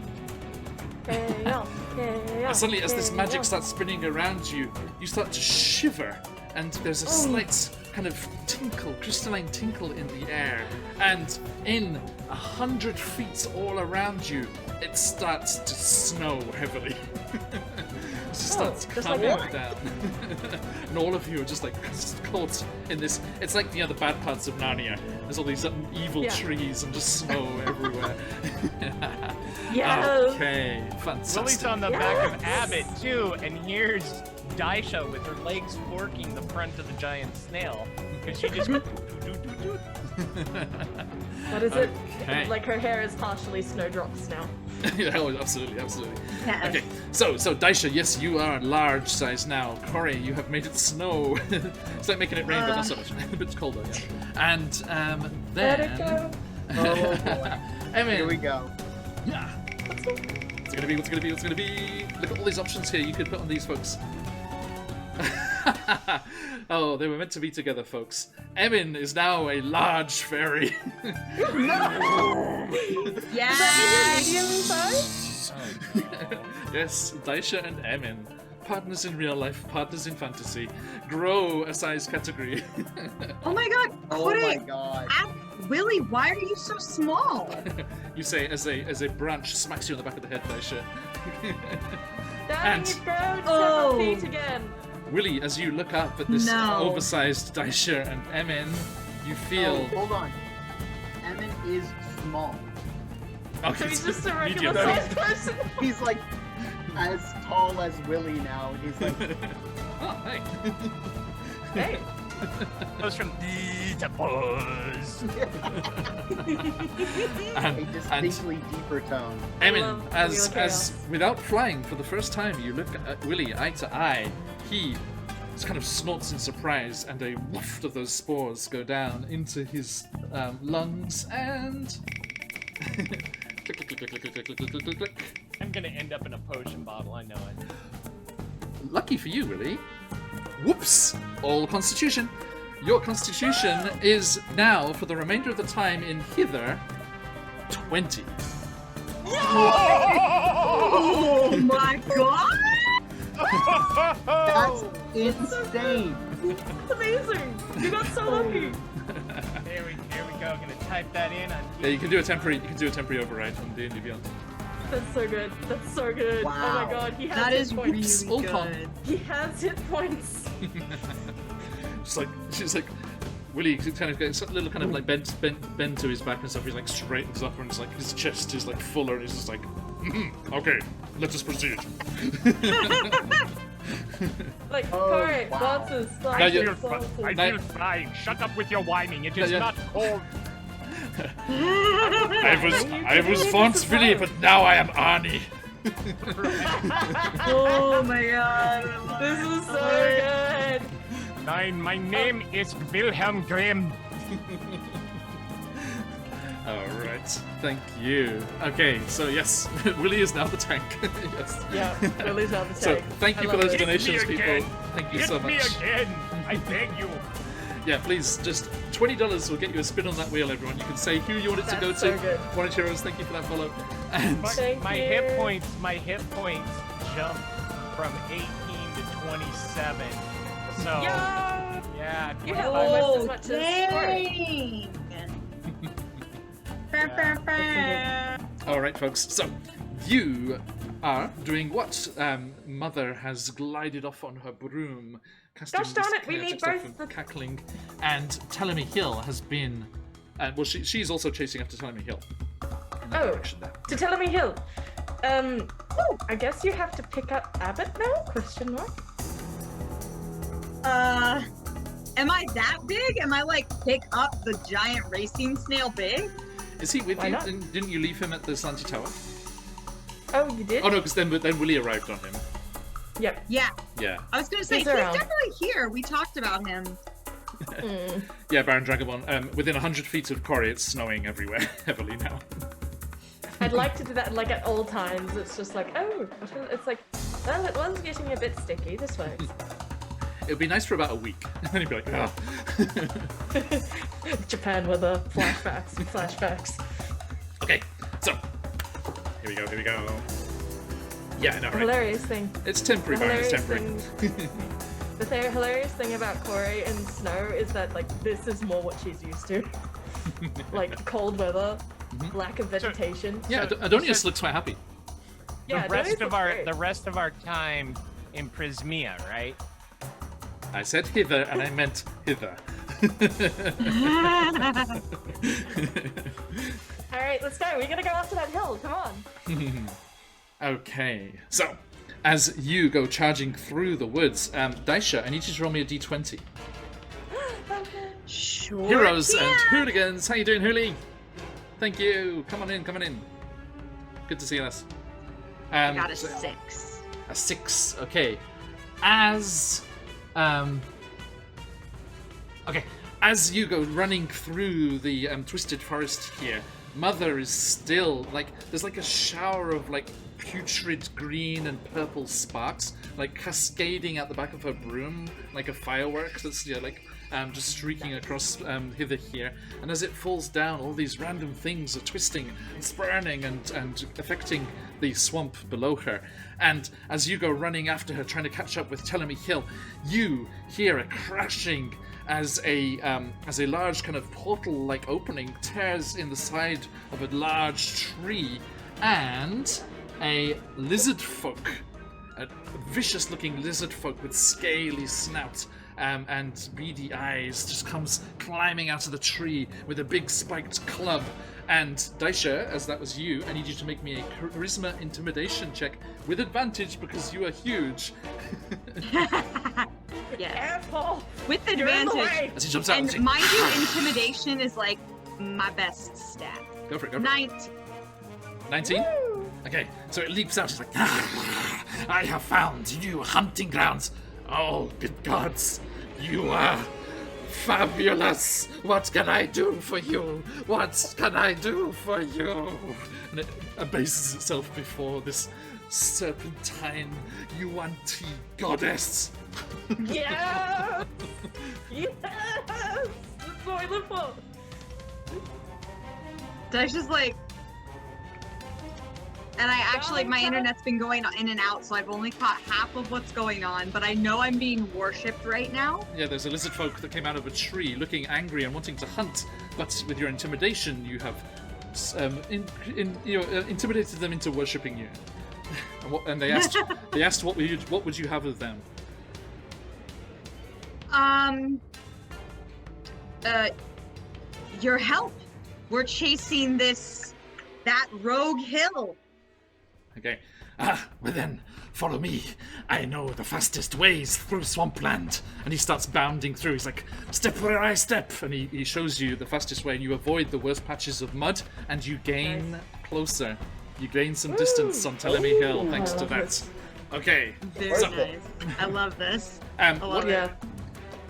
Speaker 1: Suddenly, as this magic starts spinning around you, you start to shiver, and there's a slight kind of tinkle, crystalline tinkle in the air. And in 100 feet all around you, it starts to snow heavily. as he starts
Speaker 2: just like
Speaker 1: climbing
Speaker 2: that.
Speaker 1: down. And all of you are just like caught in this. It's like, the bad parts of Narnia. There's all these evil
Speaker 2: Yeah.
Speaker 1: trees and just snow everywhere.
Speaker 2: Yes.
Speaker 1: Okay, fantastic.
Speaker 4: Lily's on the back of
Speaker 2: Yes.
Speaker 4: Abbott too, and here's Daisha with her legs forking the front of the giant snail because she just.
Speaker 2: What is it?
Speaker 1: Okay.
Speaker 2: Like her hair is partially snowdrops now.
Speaker 1: Yeah, oh, absolutely, absolutely.
Speaker 5: Yes.
Speaker 1: Okay, so Daisha, yes, you are large size now. Corey, you have made it snow. It's like making it rain, but not so much. But it's colder, yeah. And
Speaker 2: Let it
Speaker 1: then,
Speaker 2: go.
Speaker 3: Oh boy.
Speaker 1: Emin,
Speaker 3: Here we go.
Speaker 1: yeah. What's it gonna be? What's it gonna be? What's it gonna be? Look at all these options here you could put on these folks. Oh, they were meant to be together, folks. Emin is now a large fairy.
Speaker 5: Yeah.
Speaker 2: Medium size?
Speaker 1: Yes, Daisha and Emin. Partners in real life, partners in fantasy. Grow a size category.
Speaker 5: Oh my god.
Speaker 3: Oh
Speaker 5: Put
Speaker 3: my
Speaker 5: it.
Speaker 3: god.
Speaker 5: Willie, why are you so small?
Speaker 1: You say as a branch smacks you on the back of the head, Daisha.
Speaker 2: Dang,
Speaker 1: And-
Speaker 2: you've grown
Speaker 5: Oh.
Speaker 2: 7 feet again.
Speaker 1: Willie, as you look up at this
Speaker 5: No.
Speaker 1: oversized Daisha and Emin, you feel.
Speaker 3: Oh, hold on. Emin is small.
Speaker 1: Okay,
Speaker 2: So he's just a
Speaker 1: medium.
Speaker 2: regular sized person.
Speaker 3: He's like as tall as Willie now. And he's like,
Speaker 1: Oh, hey.
Speaker 2: Hey.
Speaker 4: Goes from D to buzz.
Speaker 3: a
Speaker 1: And
Speaker 3: distinctly deeper tone.
Speaker 1: Emin,
Speaker 2: love
Speaker 1: as
Speaker 2: Wheel of Chaos.
Speaker 1: without flying for the first time, you look at Willie eye to eye. He just kind of snorts in surprise, and a waft of those spores go down into his lungs, and click, click, click, click, click, click, click, click, click, click.
Speaker 4: I'm gonna end up in a potion bottle. I know it.
Speaker 1: Lucky for you, Willie. Whoops! All Constitution. Your Constitution is now, for the remainder of the time in hither, 20.
Speaker 5: Oh my god.
Speaker 3: That's insane.
Speaker 2: That's amazing. You got so lucky.
Speaker 4: There we go. Gonna type that in on.
Speaker 1: Yeah, you can do a temporary override from D&D Beyond.
Speaker 2: That's so good. That's so good. Oh
Speaker 3: Wow.
Speaker 2: my god, he has
Speaker 5: That
Speaker 2: hit
Speaker 5: is
Speaker 2: points.
Speaker 5: really
Speaker 1: Ulcon.
Speaker 5: good.
Speaker 2: He has hit points.
Speaker 1: She's like, Willie kind of gets a little kind of like bent to his back and stuff. He's like straightens up and it's like his chest is like fuller and he's just like, okay, let us proceed.
Speaker 2: Like,
Speaker 3: Oh,
Speaker 2: Corey,
Speaker 3: wow.
Speaker 2: Lances,
Speaker 1: Now
Speaker 4: I
Speaker 1: you-
Speaker 4: feel,
Speaker 2: Lances,
Speaker 4: I
Speaker 2: Lances.
Speaker 4: feel fine. Shut up with your whining. It is
Speaker 1: Yeah.
Speaker 4: not cold.
Speaker 1: I was once Willie, but now I am Arnie.
Speaker 5: Oh my god.
Speaker 2: This is so good.
Speaker 4: My name is Wilhelm Grimm.
Speaker 1: Alright, thank you. Okay, so yes, Willie is now the tank. Yes.
Speaker 2: Yeah, Willie's on the
Speaker 1: So
Speaker 2: tank.
Speaker 1: thank you
Speaker 2: I
Speaker 1: for
Speaker 2: love
Speaker 1: those
Speaker 2: it.
Speaker 1: donations,
Speaker 4: Hit me
Speaker 1: people.
Speaker 4: again.
Speaker 1: Thank you
Speaker 4: Hit
Speaker 1: so
Speaker 4: me
Speaker 1: much.
Speaker 4: again. I beg you.
Speaker 1: Yeah, please, just $20 will get you a spin on that wheel, everyone. You can say who you want it to go
Speaker 2: That's so
Speaker 1: to.
Speaker 2: good.
Speaker 1: One of yours, thank you for that follow. And
Speaker 2: Thank
Speaker 4: My
Speaker 2: you.
Speaker 4: hit points jumped from 18 to 27. So
Speaker 2: Yeah.
Speaker 4: yeah,
Speaker 2: You have almost
Speaker 5: Oh,
Speaker 2: as much as Corey.
Speaker 5: dang.
Speaker 1: alright, folks, so you are doing what? Mother has glided off on her broom, casting
Speaker 2: Gosh darn
Speaker 1: this
Speaker 2: it, we
Speaker 1: chaotic
Speaker 2: need
Speaker 1: stuff
Speaker 2: both
Speaker 1: and
Speaker 2: the-
Speaker 1: cackling, and Telemy Hill has been. Well, she's also chasing after Telemy Hill. In that
Speaker 2: Oh.
Speaker 1: direction there.
Speaker 2: To Telemy Hill. I guess you have to pick up Abbott now? Question mark?
Speaker 5: Am I that big? Am I like pick up the giant racing snail big?
Speaker 1: Is he with
Speaker 2: Why
Speaker 1: you?
Speaker 2: not?
Speaker 1: Didn't you leave him at the Slanty Tower?
Speaker 2: Oh, you did?
Speaker 1: Oh no, because then Willie arrived on him.
Speaker 2: Yep.
Speaker 5: Yeah,
Speaker 1: Yeah.
Speaker 5: I was gonna say
Speaker 2: He's
Speaker 5: he's
Speaker 2: around.
Speaker 5: definitely here. We talked about him.
Speaker 2: Mm.
Speaker 1: Yeah, Baron Dragomon. Within 100 feet of Corey, it's snowing everywhere heavily now.
Speaker 2: I'd like to do that like at all times. It's just like, oh, it's like, well, it was getting a bit sticky. This way.
Speaker 1: It would be nice for about a week, and then you'd be like, ah.
Speaker 2: Japan weather flashbacks, flashbacks.
Speaker 1: Okay, so here we go. Yeah, I know,
Speaker 2: The
Speaker 1: right?
Speaker 2: hilarious thing.
Speaker 1: It's temporary,
Speaker 2: The
Speaker 1: Baron. It's
Speaker 2: hilarious
Speaker 1: temporary.
Speaker 2: hilarious thing about Corey and snow is that like this is more what she's used to. Like cold weather, lack of vegetation.
Speaker 1: Yeah,
Speaker 4: So-
Speaker 1: Adonius looks quite happy.
Speaker 2: Yeah,
Speaker 4: the rest
Speaker 2: those
Speaker 4: of
Speaker 2: look
Speaker 4: our
Speaker 2: great.
Speaker 4: the rest of our time in Prismia, right?
Speaker 1: I said hither, and I meant hither.
Speaker 2: All right, let's go. We gotta go after that hill. Come on.
Speaker 1: Okay, so as you go charging through the woods, Daisha, I need you to roll me a d20.
Speaker 5: Sure.
Speaker 1: Heroes
Speaker 5: can.
Speaker 1: and hooligans, how you doing, Hooli? Thank you. Come on in, come on in. Good to see us.
Speaker 5: I got a 6.
Speaker 1: A 6. Okay. As as you go running through the twisted forest here, Mother is still like there's like a shower of like putrid green and purple sparks like cascading out the back of her broom like a firework that's just streaking across hither here, and as it falls down, all these random things are twisting and spurning and affecting the swamp below her. And as you go running after her, trying to catch up with Telemy Hill, you hear a crashing as a large kind of portal-like opening tears in the side of a large tree, and a lizard folk, a vicious-looking lizard folk with scaly snout and beady eyes, just comes climbing out of the tree with a big spiked club. And Daisha, as that was you, I need you to make me a charisma intimidation check with advantage because you are huge.
Speaker 5: Yeah.
Speaker 2: Careful.
Speaker 5: With
Speaker 2: You're in the
Speaker 5: advantage.
Speaker 2: way.
Speaker 1: As he jumps out,
Speaker 5: And mind you, intimidation is like my best stat.
Speaker 1: go for it, go for it.
Speaker 5: 19.
Speaker 1: 19? Okay, so it leaps out. It's like, I have found new hunting grounds. Oh, good gods, you are fabulous. What can I do for you? What can I do for you? And it abases itself before this serpentine Yuan-Ti goddess.
Speaker 2: Yes! Yes! That's what we live for!
Speaker 5: Daisha's like, and I actually, my internet's been going in and out, so I've only caught half of what's going on, but I know I'm being worshipped right now.
Speaker 1: Yeah, there's a lizard folk that came out of a tree looking angry and wanting to hunt, but with your intimidation, you have intimidated them into worshipping you. And they asked what would you have of them?
Speaker 5: Your help. We're chasing that rogue hill.
Speaker 1: Okay. Well then, follow me. I know the fastest ways through swampland. And he starts bounding through. He's like, step where I step. And he shows you the fastest way, and you avoid the worst patches of mud, and you gain closer. You gain some distance on Telemy Hill thanks to that. Okay.
Speaker 5: Very
Speaker 1: So-
Speaker 5: nice. I love this. I love
Speaker 2: Yeah.
Speaker 5: it.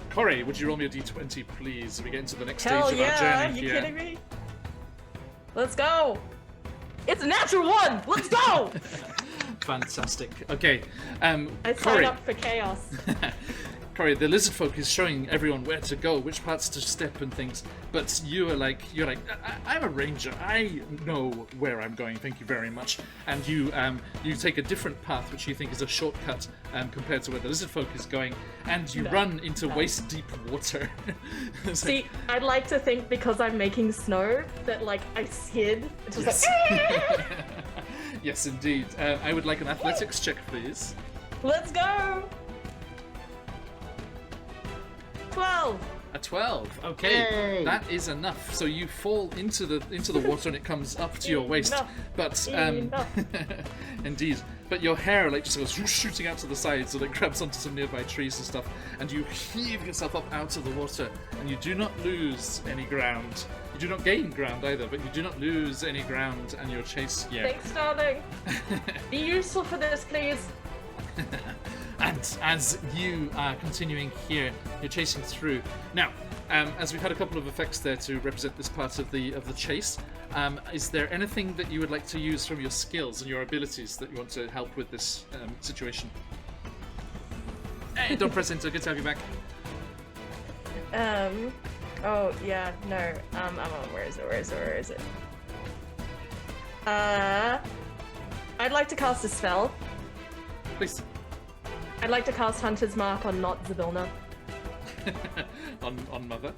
Speaker 1: Corey, would you roll me a d20, please? We get into the next
Speaker 2: Hell
Speaker 1: stage of our
Speaker 2: yeah!
Speaker 1: journey
Speaker 2: You
Speaker 1: here.
Speaker 2: kidding me? Let's go! It's a natural one! Let's go!
Speaker 1: Fantastic. Okay.
Speaker 2: I signed
Speaker 1: Corey.
Speaker 2: up for chaos.
Speaker 1: Corey, the lizard folk is showing everyone where to go, which parts to step and things. But you're like, I'm a ranger. I know where I'm going. Thank you very much. And you take a different path, which you think is a shortcut compared to where the lizard folk is going, and you run into waist deep water. It's
Speaker 2: See, I'd like to think because I'm making snow that like I skid. It's just like,
Speaker 1: yes, indeed. I would like an athletics check, please.
Speaker 2: let's go! 12.
Speaker 1: A 12. Okay, that is enough. So you fall into the water and it comes up to your waist.
Speaker 2: Enough.
Speaker 1: But
Speaker 2: Enough.
Speaker 1: indeed. But your hair like just goes shooting out to the side, so it grabs onto some nearby trees and stuff, and you heave yourself up out of the water, and you do not lose any ground. You do not gain ground either, but you do not lose any ground and your chase here.
Speaker 2: Thanks, darling. Be useful for this, please.
Speaker 1: And as you are continuing here, you're chasing through. Now, as we've had a couple of effects there to represent this part of the chase, is there anything that you would like to use from your skills and your abilities that you want to help with this situation? Hey, don't press enter. Good to have you back.
Speaker 2: Oh yeah, no. I'm on. Where is it? I'd like to cast a spell.
Speaker 1: Please.
Speaker 2: I'd like to cast Hunter's Mark on not Zabilna.
Speaker 1: on Mother.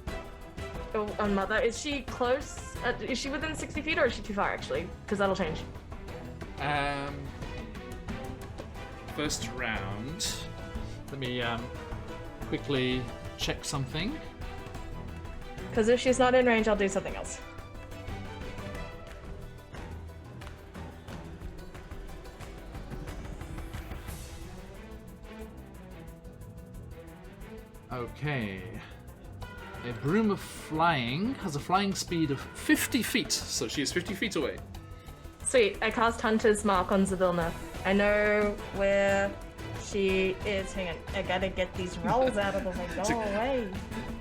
Speaker 2: Oh, on Mother. Is she close? Is she within 60 feet or is she too far, actually? Because that'll change.
Speaker 1: first round. Let me quickly check something.
Speaker 2: Because if she's not in range, I'll do something else.
Speaker 1: Okay. A broom of flying has a flying speed of 50 feet, so she is 50 feet away.
Speaker 2: Sweet, I cast Hunter's Mark on Zabilna. I know where she is. Hang on, I gotta get these rolls out of the way. Go away.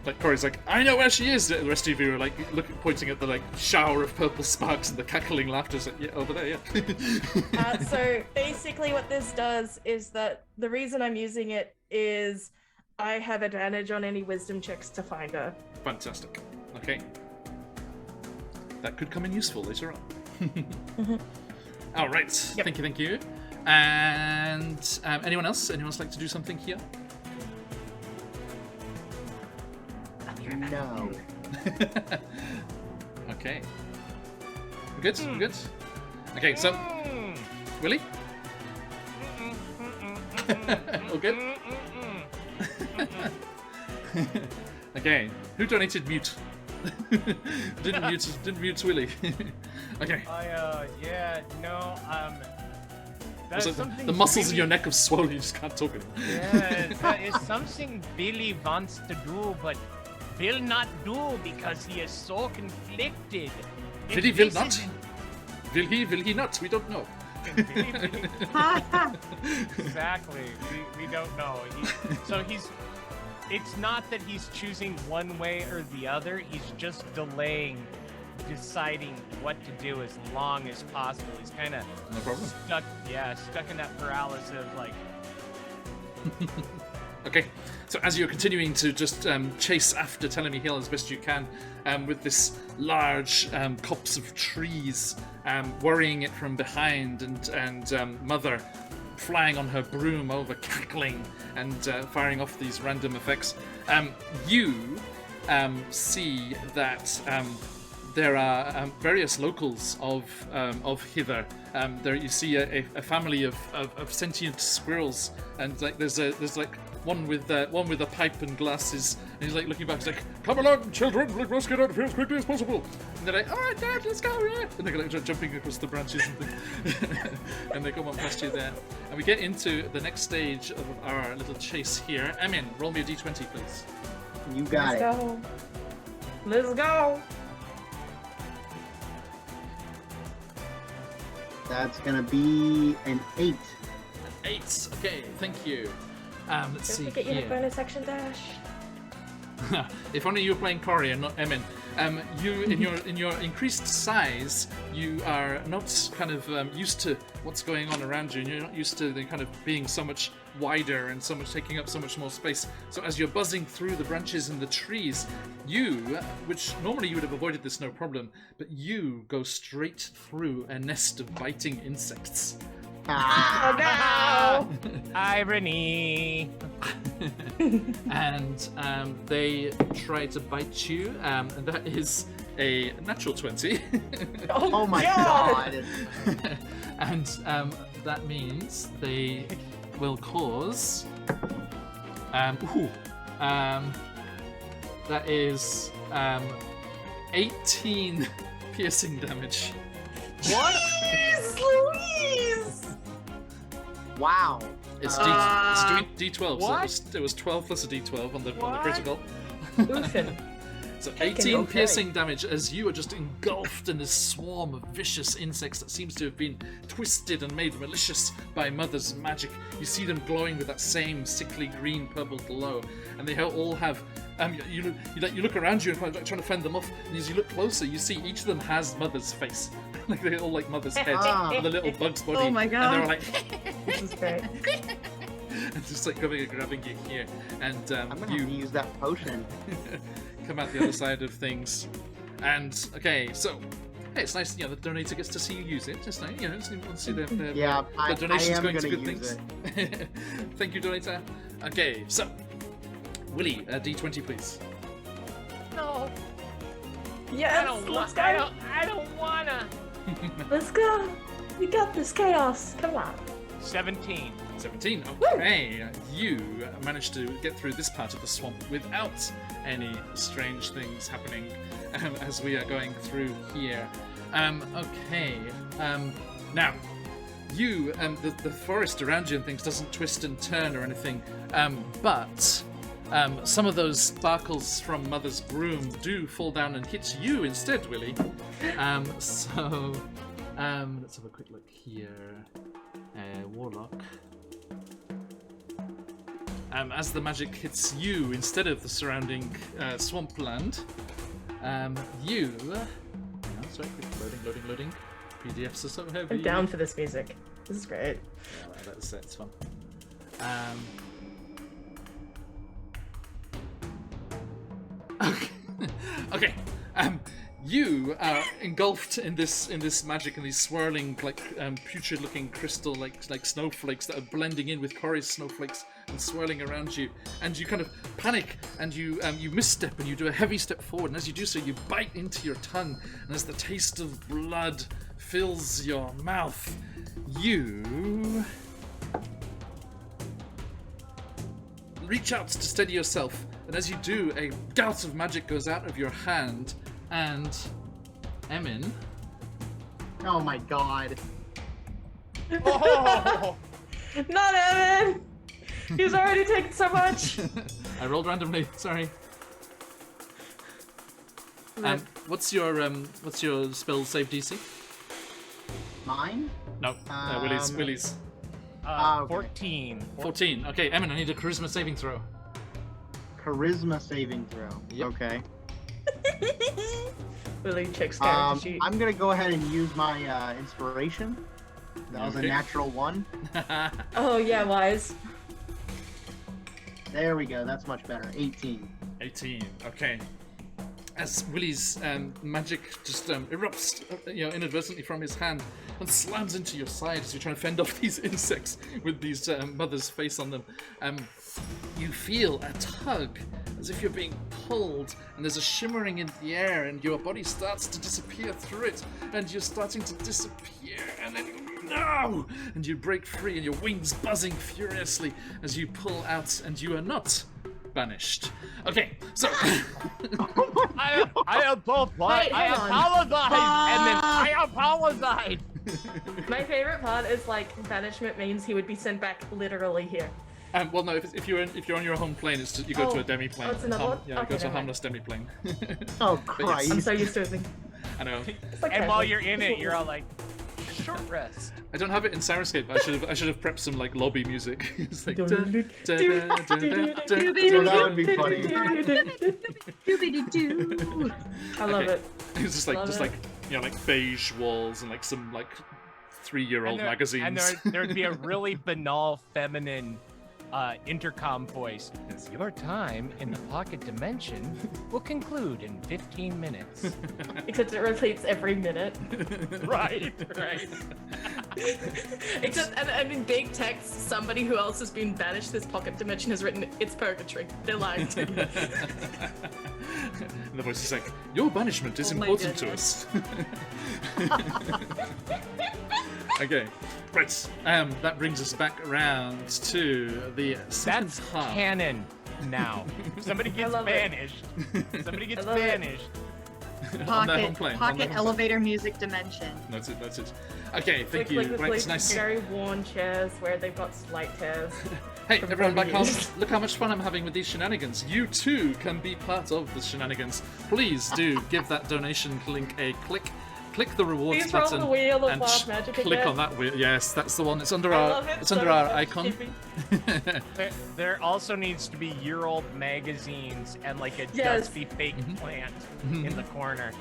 Speaker 1: Like Corey's like, I know where she is. The rest of you are like pointing at the like shower of purple sparks and the cackling laughter. Like, yeah, over there, yeah.
Speaker 2: So basically, what this does is that the reason I'm using it is I have advantage on any wisdom checks to find her.
Speaker 1: Fantastic. Okay. That could come in useful later on. All right.
Speaker 2: Yep.
Speaker 1: Thank you. And anyone else? Anyone else like to do something here?
Speaker 3: No.
Speaker 1: Okay. We're good? We're good? Okay, so... Willie? All good? Okay. Who donated mute? didn't mute Willie. Okay.
Speaker 4: Yeah, no, that's
Speaker 1: Like
Speaker 4: something
Speaker 1: the muscles in
Speaker 4: Billy-
Speaker 1: your neck have swollen, you just can't talk anymore.
Speaker 4: Yeah, it's something Billy wants to do, but will not do because he is so conflicted.
Speaker 1: Will he, will not? Will he not? We don't know.
Speaker 4: Exactly. We don't know. It's not that he's choosing one way or the other. He's just delaying deciding what to do as long as possible. He's kind of
Speaker 1: No problem.
Speaker 4: stuck in that paralysis of like.
Speaker 1: Okay, so as you're continuing to just chase after Telemi Hill as best you can, with this large copse of trees worrying it from behind, and Mother flying on her broom over, cackling and firing off these random effects, you see that there are various locals of hither. There you see a family of sentient squirrels, and like there's like one with a pipe and glasses, and he's like looking back. He's like, "Come along, children! Let's get out of here as quickly as possible." And they're like, "All right, Dad, let's go!" Yeah. And they're like jumping across the branches and they come up past you there. And we get into the next stage of our little chase here. Emin, roll me a d20, please.
Speaker 3: You got it.
Speaker 2: Go. Let's go.
Speaker 3: That's gonna be an 8.
Speaker 1: An 8. Okay, thank you. Let's see
Speaker 2: Don't forget your
Speaker 1: here.
Speaker 2: bonus action dash.
Speaker 1: If only you were playing Corey and not Emin. You, in your increased size, you are not kind of used to what's going on around you, and you're not used to the kind of being so much wider and so much taking up so much more space. So as you're buzzing through the branches and the trees, you, which normally you would have avoided this no problem, but you go straight through a nest of biting insects.
Speaker 3: Ah,
Speaker 2: Oh no!
Speaker 4: Irony.
Speaker 1: And they try to bite you, and that is a natural 20.
Speaker 3: oh my god!
Speaker 1: And that means they will cause that is 18 piercing damage.
Speaker 4: What?
Speaker 2: Jeez Louise!
Speaker 3: Wow.
Speaker 1: It's D12.
Speaker 4: What?
Speaker 1: So it was 12 plus a D12 on the
Speaker 4: What?
Speaker 1: critical.
Speaker 2: Oofin.
Speaker 1: So
Speaker 2: Taken,
Speaker 1: 18
Speaker 2: okay.
Speaker 1: piercing damage as you are just engulfed in this swarm of vicious insects that seems to have been twisted and made malicious by Mother's magic. You see them glowing with that same sickly green purple glow, and they all have. You look around you and kind of like trying to fend them off, and as you look closer, you see each of them has Mother's face, like they're all like Mother's head and the little bug's body.
Speaker 5: Oh my
Speaker 1: And
Speaker 5: god.
Speaker 1: they're all like.
Speaker 2: This is great.
Speaker 1: And just like coming and grabbing you here, and
Speaker 3: I'm gonna
Speaker 1: you
Speaker 3: have to use that potion.
Speaker 1: come out the other side of things. And okay, so hey, it's nice, the donator gets to see you use it. It's nice, it's nice to see the
Speaker 3: Yeah, I
Speaker 1: donations
Speaker 3: am
Speaker 1: going to
Speaker 3: gonna
Speaker 1: good
Speaker 3: use
Speaker 1: things. Thank you, donator. Okay, so Willie, D20, please.
Speaker 4: No.
Speaker 2: Yes, let's go.
Speaker 4: I don't wanna.
Speaker 2: Let's go. We got this chaos. Come on.
Speaker 4: 17.
Speaker 1: 17. Okay, you managed to get through this part of the swamp without any strange things happening as we are going through here. Okay. Now, you the forest around you and things doesn't twist and turn or anything, but some of those sparkles from Mother's broom do fall down and hit you instead, Willie. So let's have a quick look here. Warlock. As the magic hits you instead of the surrounding swampland, you. Hang on, sorry, quick loading. PDFs are so heavy.
Speaker 2: I'm down for this music. This is great.
Speaker 1: Yeah, that's fun. Okay. You are engulfed in this magic and these swirling, like putrid-looking crystal, like snowflakes that are blending in with Corey's snowflakes and swirling around you. And you kind of panic and you misstep and you do a heavy step forward. And as you do so, you bite into your tongue. And as the taste of blood fills your mouth, you reach out to steady yourself. And as you do, a gout of magic goes out of your hand. And Emin.
Speaker 3: Oh my god.
Speaker 4: Oh!
Speaker 2: Not Evan! He's already taken so much!
Speaker 1: I rolled randomly, sorry. What's your spell save DC?
Speaker 3: Mine?
Speaker 1: No, Willie's.
Speaker 3: Okay.
Speaker 4: 14.
Speaker 1: 14. Okay, Emin, I need a charisma saving throw.
Speaker 3: Charisma saving throw.
Speaker 1: Yep.
Speaker 3: Okay.
Speaker 2: Willie checks character sheet.
Speaker 3: I'm gonna go ahead and use my inspiration. That was a natural 1.
Speaker 2: Oh yeah, wise.
Speaker 3: There we go. That's much better. 18.
Speaker 1: 18. Okay. As Willie's magic just erupts, inadvertently from his hand and slams into your side as you're trying to fend off these insects with these mother's face on them. You feel a tug as if you're being pulled, and there's a shimmering in the air, and your body starts to disappear through it, and you're starting to disappear, and then no! And you break free, and your wings buzzing furiously as you pull out, and you are not banished. Okay, so
Speaker 4: I apologize.
Speaker 2: Wait,
Speaker 4: I
Speaker 2: hang on.
Speaker 4: apologize, and then I apologize.
Speaker 2: My favorite part is like banishment means he would be sent back literally here.
Speaker 1: well, no. If you're on your home plane, it's just, you go to a demi-plane.
Speaker 2: Oh, it's another one?
Speaker 1: Yeah,
Speaker 2: Okay,
Speaker 1: you go to a
Speaker 2: never mind.
Speaker 1: harmless demi-plane.
Speaker 3: Oh
Speaker 1: yes.
Speaker 3: Christ!
Speaker 2: I'm so used to it.
Speaker 1: I know.
Speaker 2: It's like
Speaker 4: And while
Speaker 2: casual.
Speaker 4: you're in it, you're all like, short rest.
Speaker 1: I don't have it in Sirenscape. I should have prepped some like lobby music. It's like.
Speaker 3: Oh, that would be funny.
Speaker 2: I love
Speaker 1: Okay.
Speaker 2: it.
Speaker 1: It's just
Speaker 2: Love it.
Speaker 1: like like beige walls and like some like 3-year-old magazines.
Speaker 4: And there'd be a really banal feminine intercom voice.
Speaker 1: Yes.
Speaker 4: Your time in the pocket dimension will conclude in 15 minutes.
Speaker 2: Except it repeats every minute.
Speaker 4: right.
Speaker 2: Except, and in big text, somebody who else has been banished this pocket dimension has written, "It's purgatory." They're lying to you.
Speaker 1: And the voice is like, "Your banishment is
Speaker 2: Oh my
Speaker 1: important to
Speaker 2: goodness.
Speaker 1: us." Okay, right. That brings us back around to the second
Speaker 4: That's
Speaker 1: half.
Speaker 4: canon now. Somebody gets
Speaker 2: love it.
Speaker 4: banished. Somebody gets
Speaker 2: I love it.
Speaker 4: banished.
Speaker 1: On their home plane. on their
Speaker 5: Pocket
Speaker 1: home
Speaker 5: elevator music dimension.
Speaker 1: plane. That's it. Okay, thank you.
Speaker 2: Like the
Speaker 1: Right,
Speaker 2: police
Speaker 1: nice.
Speaker 2: very worn chairs where they've got slight tears.
Speaker 1: Hey,
Speaker 2: from
Speaker 1: everyone back home,
Speaker 2: years.
Speaker 1: look how much fun I'm having with these shenanigans. You too can be part of the shenanigans. Please do give that donation link a click. Click the rewards
Speaker 2: Please roll
Speaker 1: button
Speaker 2: the wheel of
Speaker 1: and
Speaker 2: wild magic
Speaker 1: click
Speaker 2: again.
Speaker 1: on that wheel. Yes, that's the one. It's under
Speaker 2: I
Speaker 1: our
Speaker 2: love it
Speaker 1: it's
Speaker 2: so
Speaker 1: under our
Speaker 2: much,
Speaker 1: icon.
Speaker 2: Chippy.
Speaker 4: There also needs to be year-old magazines and like a
Speaker 2: Yes.
Speaker 4: dusty fake plant in the corner.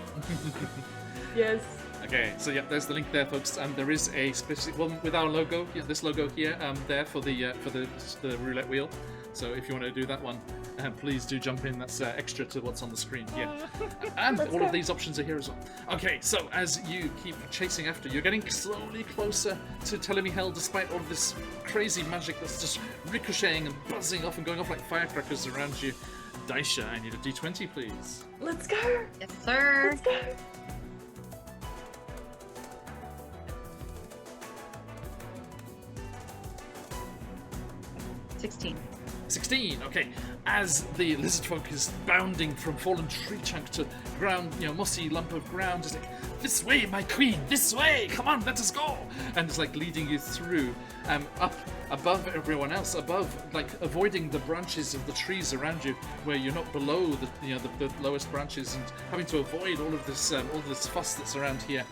Speaker 2: Yes.
Speaker 1: Okay, so yeah, there's the link there, folks, and there is a specific one with our logo. This logo here, there for the roulette wheel. So if you want to do that one, please do jump in. That's extra to what's on the screen here. And all of these options are here as well. Okay, so as you keep chasing after, you're getting slowly closer to Telemihel, despite all of this crazy magic that's just ricocheting and buzzing off and going off like firecrackers around you. Daisha, I need a d20, please.
Speaker 2: Let's go.
Speaker 5: Yes, sir.
Speaker 2: Let's go.
Speaker 5: 16.
Speaker 1: 16, okay. As the lizard folk is bounding from fallen tree trunk to ground, mossy lump of ground, it's like, this way, my queen, this way, come on, let us go. And it's like leading you through, up above everyone else, avoiding the branches of the trees around you, where you're not below the lowest branches, and having to avoid all of this fuss that's around here.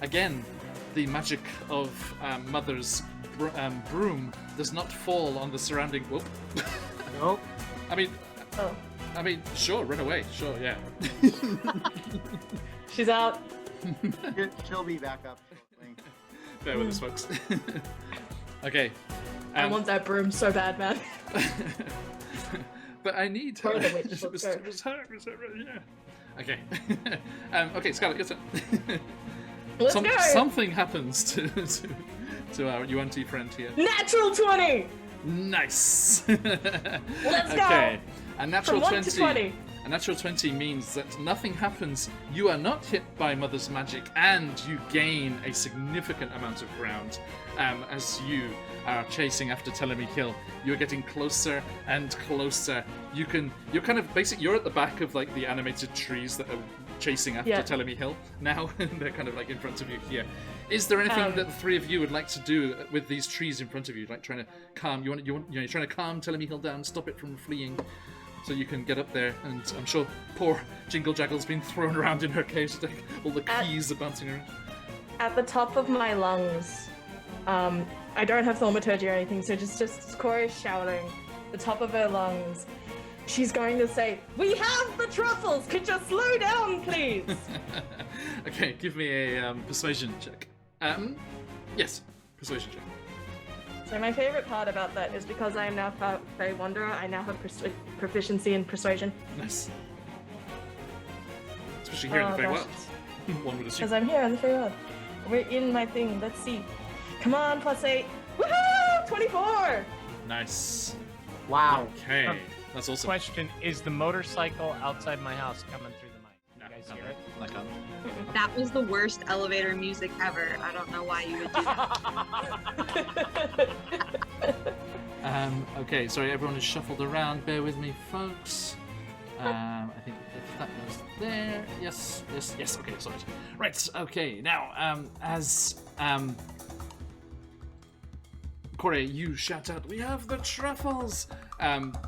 Speaker 1: Again, the magic of Mother's broom does not fall on the surrounding. Whoop.
Speaker 3: Nope.
Speaker 1: I mean, sure, run away. Sure, yeah.
Speaker 2: She's out.
Speaker 3: She'll be back up shortly.
Speaker 1: Bear with us, folks. Okay.
Speaker 2: I want that broom so bad, man.
Speaker 1: But I need her.
Speaker 2: Throw the witch,
Speaker 1: It was
Speaker 2: let's go.
Speaker 1: her, yeah. Okay. Okay, Scarlett, your turn.
Speaker 2: Let's go.
Speaker 1: Something happens to our UNT friend here.
Speaker 2: Natural 20.
Speaker 1: Nice.
Speaker 2: Let's go.
Speaker 1: Okay. A natural
Speaker 2: From 1 to 20.
Speaker 1: A natural 20 means that nothing happens. You are not hit by Mother's magic, and you gain a significant amount of ground as you are chasing after Telemy Hill. You're getting closer and closer. You're kind of basically you're at the back of like the animated trees that are chasing after Telemy Hill. Now they're kind of like in front of you here. Is there anything that the three of you would like to do with these trees in front of you, like trying to calm? You're trying to calm Telemy Hill down, stop it from fleeing, so you can get up there. And I'm sure poor Jingle Jaggle's been thrown around in her cage. Like, all the keys are bouncing around.
Speaker 2: At the top of my lungs, I don't have thaumaturgy or anything, so just Cora shouting, the top of her lungs. She's going to say, "We have the truffles! Could you slow down, please?"
Speaker 1: Okay, give me a persuasion check. Yes, persuasion check.
Speaker 2: So my favorite part about that is because I am now Fey Wanderer, I now have proficiency in persuasion.
Speaker 1: Nice. Especially here in the Feywild. One would assume.
Speaker 2: Because I'm here in the Feywild. We're in my thing. Let's see. Come on, +8. Woohoo! 24!
Speaker 1: Nice.
Speaker 3: Wow.
Speaker 1: Okay. That's awesome.
Speaker 4: Question: is the motorcycle outside my house coming through the mic?
Speaker 1: No,
Speaker 4: You guys
Speaker 1: not
Speaker 4: hear
Speaker 1: there.
Speaker 4: it?
Speaker 1: Like
Speaker 5: That was the worst elevator music ever. I don't know why you would do that.
Speaker 1: Okay, sorry, everyone is shuffled around. Bear with me, folks. I think if that goes there. Yes. Okay, sorry. Right. Okay. Now, as Corey, you shout out, "We have the truffles!"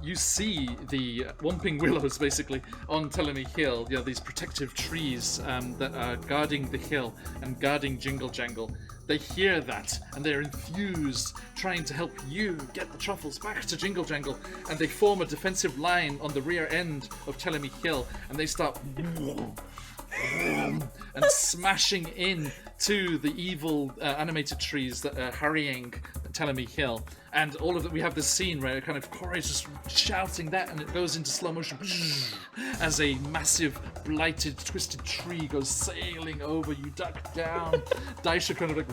Speaker 1: You see the Whomping Willows, basically, on Telemy Hill. These protective trees that are guarding the hill and guarding Jingle Jangle. They hear that, and they're enthused, trying to help you get the truffles back to Jingle Jangle. And they form a defensive line on the rear end of Telemy Hill, and they start and smashing in to the evil animated trees that are harrying Telemy Hill. And all of it, we have this scene where kind of Corey's just shouting that, and it goes into slow motion as a massive, blighted, twisted tree goes sailing over. You duck down. Daisha kind of like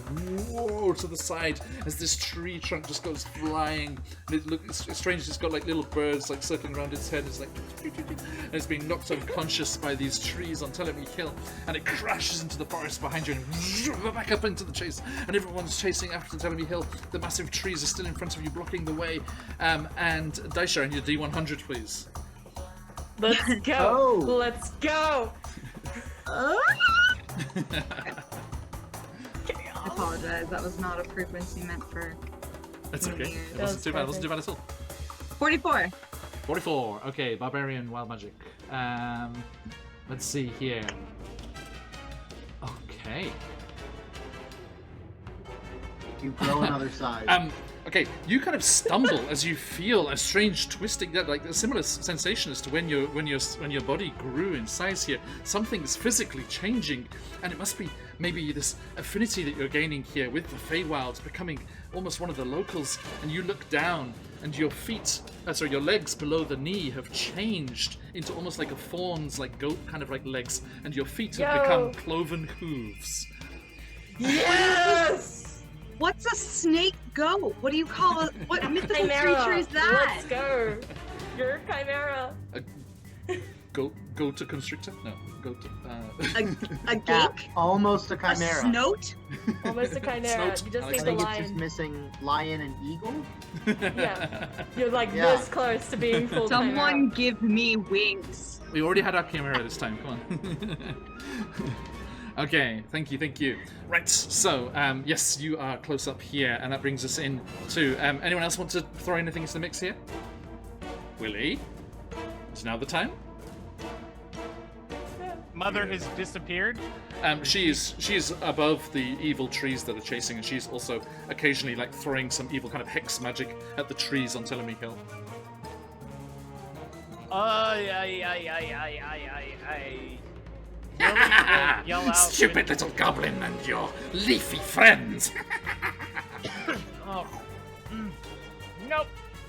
Speaker 1: whoa to the side as this tree trunk just goes flying. And it looks strange. It's got like little birds like circling around its head. It's like, and it's being knocked unconscious by these trees on Telemy Hill, and it crashes into the forest behind you and back up into the chase. And everyone's chasing after Telemy Hill. The massive trees are still in front of you, blocking the way. And Daisha, and your D100, please.
Speaker 2: Let's go! Let's go!
Speaker 5: I apologize. That was not a frequency meant for.
Speaker 1: That's okay.
Speaker 5: Weird.
Speaker 1: It wasn't too bad. It wasn't too bad at all.
Speaker 5: 44.
Speaker 1: 44. Okay, Barbarian Wild Magic. Let's see here. Okay.
Speaker 3: You grow another size.
Speaker 1: Okay, you kind of stumble as you feel a strange twisting, like a similar sensation as to when your body grew in size here. Something's physically changing, and it must be maybe this affinity that you're gaining here with the Feywilds, becoming almost one of the locals. And you look down, and your your legs below the knee have changed into almost like a fawn's, like goat kind of like legs, and your feet have become cloven hooves.
Speaker 2: Yes!
Speaker 5: What's a snake goat? What do you call it? What mythical
Speaker 2: Chimera.
Speaker 5: creature is that?
Speaker 2: Let's go! You're a chimera.
Speaker 1: Goat go to constrictor? No, go to.
Speaker 5: A
Speaker 3: Yeah,
Speaker 5: gink?
Speaker 3: almost a
Speaker 5: A
Speaker 3: chimera.
Speaker 5: snoat?
Speaker 2: Almost a chimera.
Speaker 1: Snout.
Speaker 2: You just
Speaker 1: I
Speaker 2: need
Speaker 3: I
Speaker 2: the
Speaker 3: think it's just
Speaker 2: lion.
Speaker 3: missing lion and eagle.
Speaker 2: Yeah. You're like
Speaker 3: Yeah.
Speaker 2: this close to being full
Speaker 5: Someone give me wings.
Speaker 1: We already had our chimera this time. Come on. Okay, thank you. Right, so yes, you are close up here, and that brings us in to anyone else want to throw anything into the mix here? Willie, is now the time.
Speaker 4: Mother has disappeared.
Speaker 1: She is above the evil trees that are chasing, and she's also occasionally like throwing some evil kind of hex magic at the trees on Telemi Hill.
Speaker 4: Willie will yell out.
Speaker 1: Stupid little goblin and your leafy friends.
Speaker 4: Oh. Nope.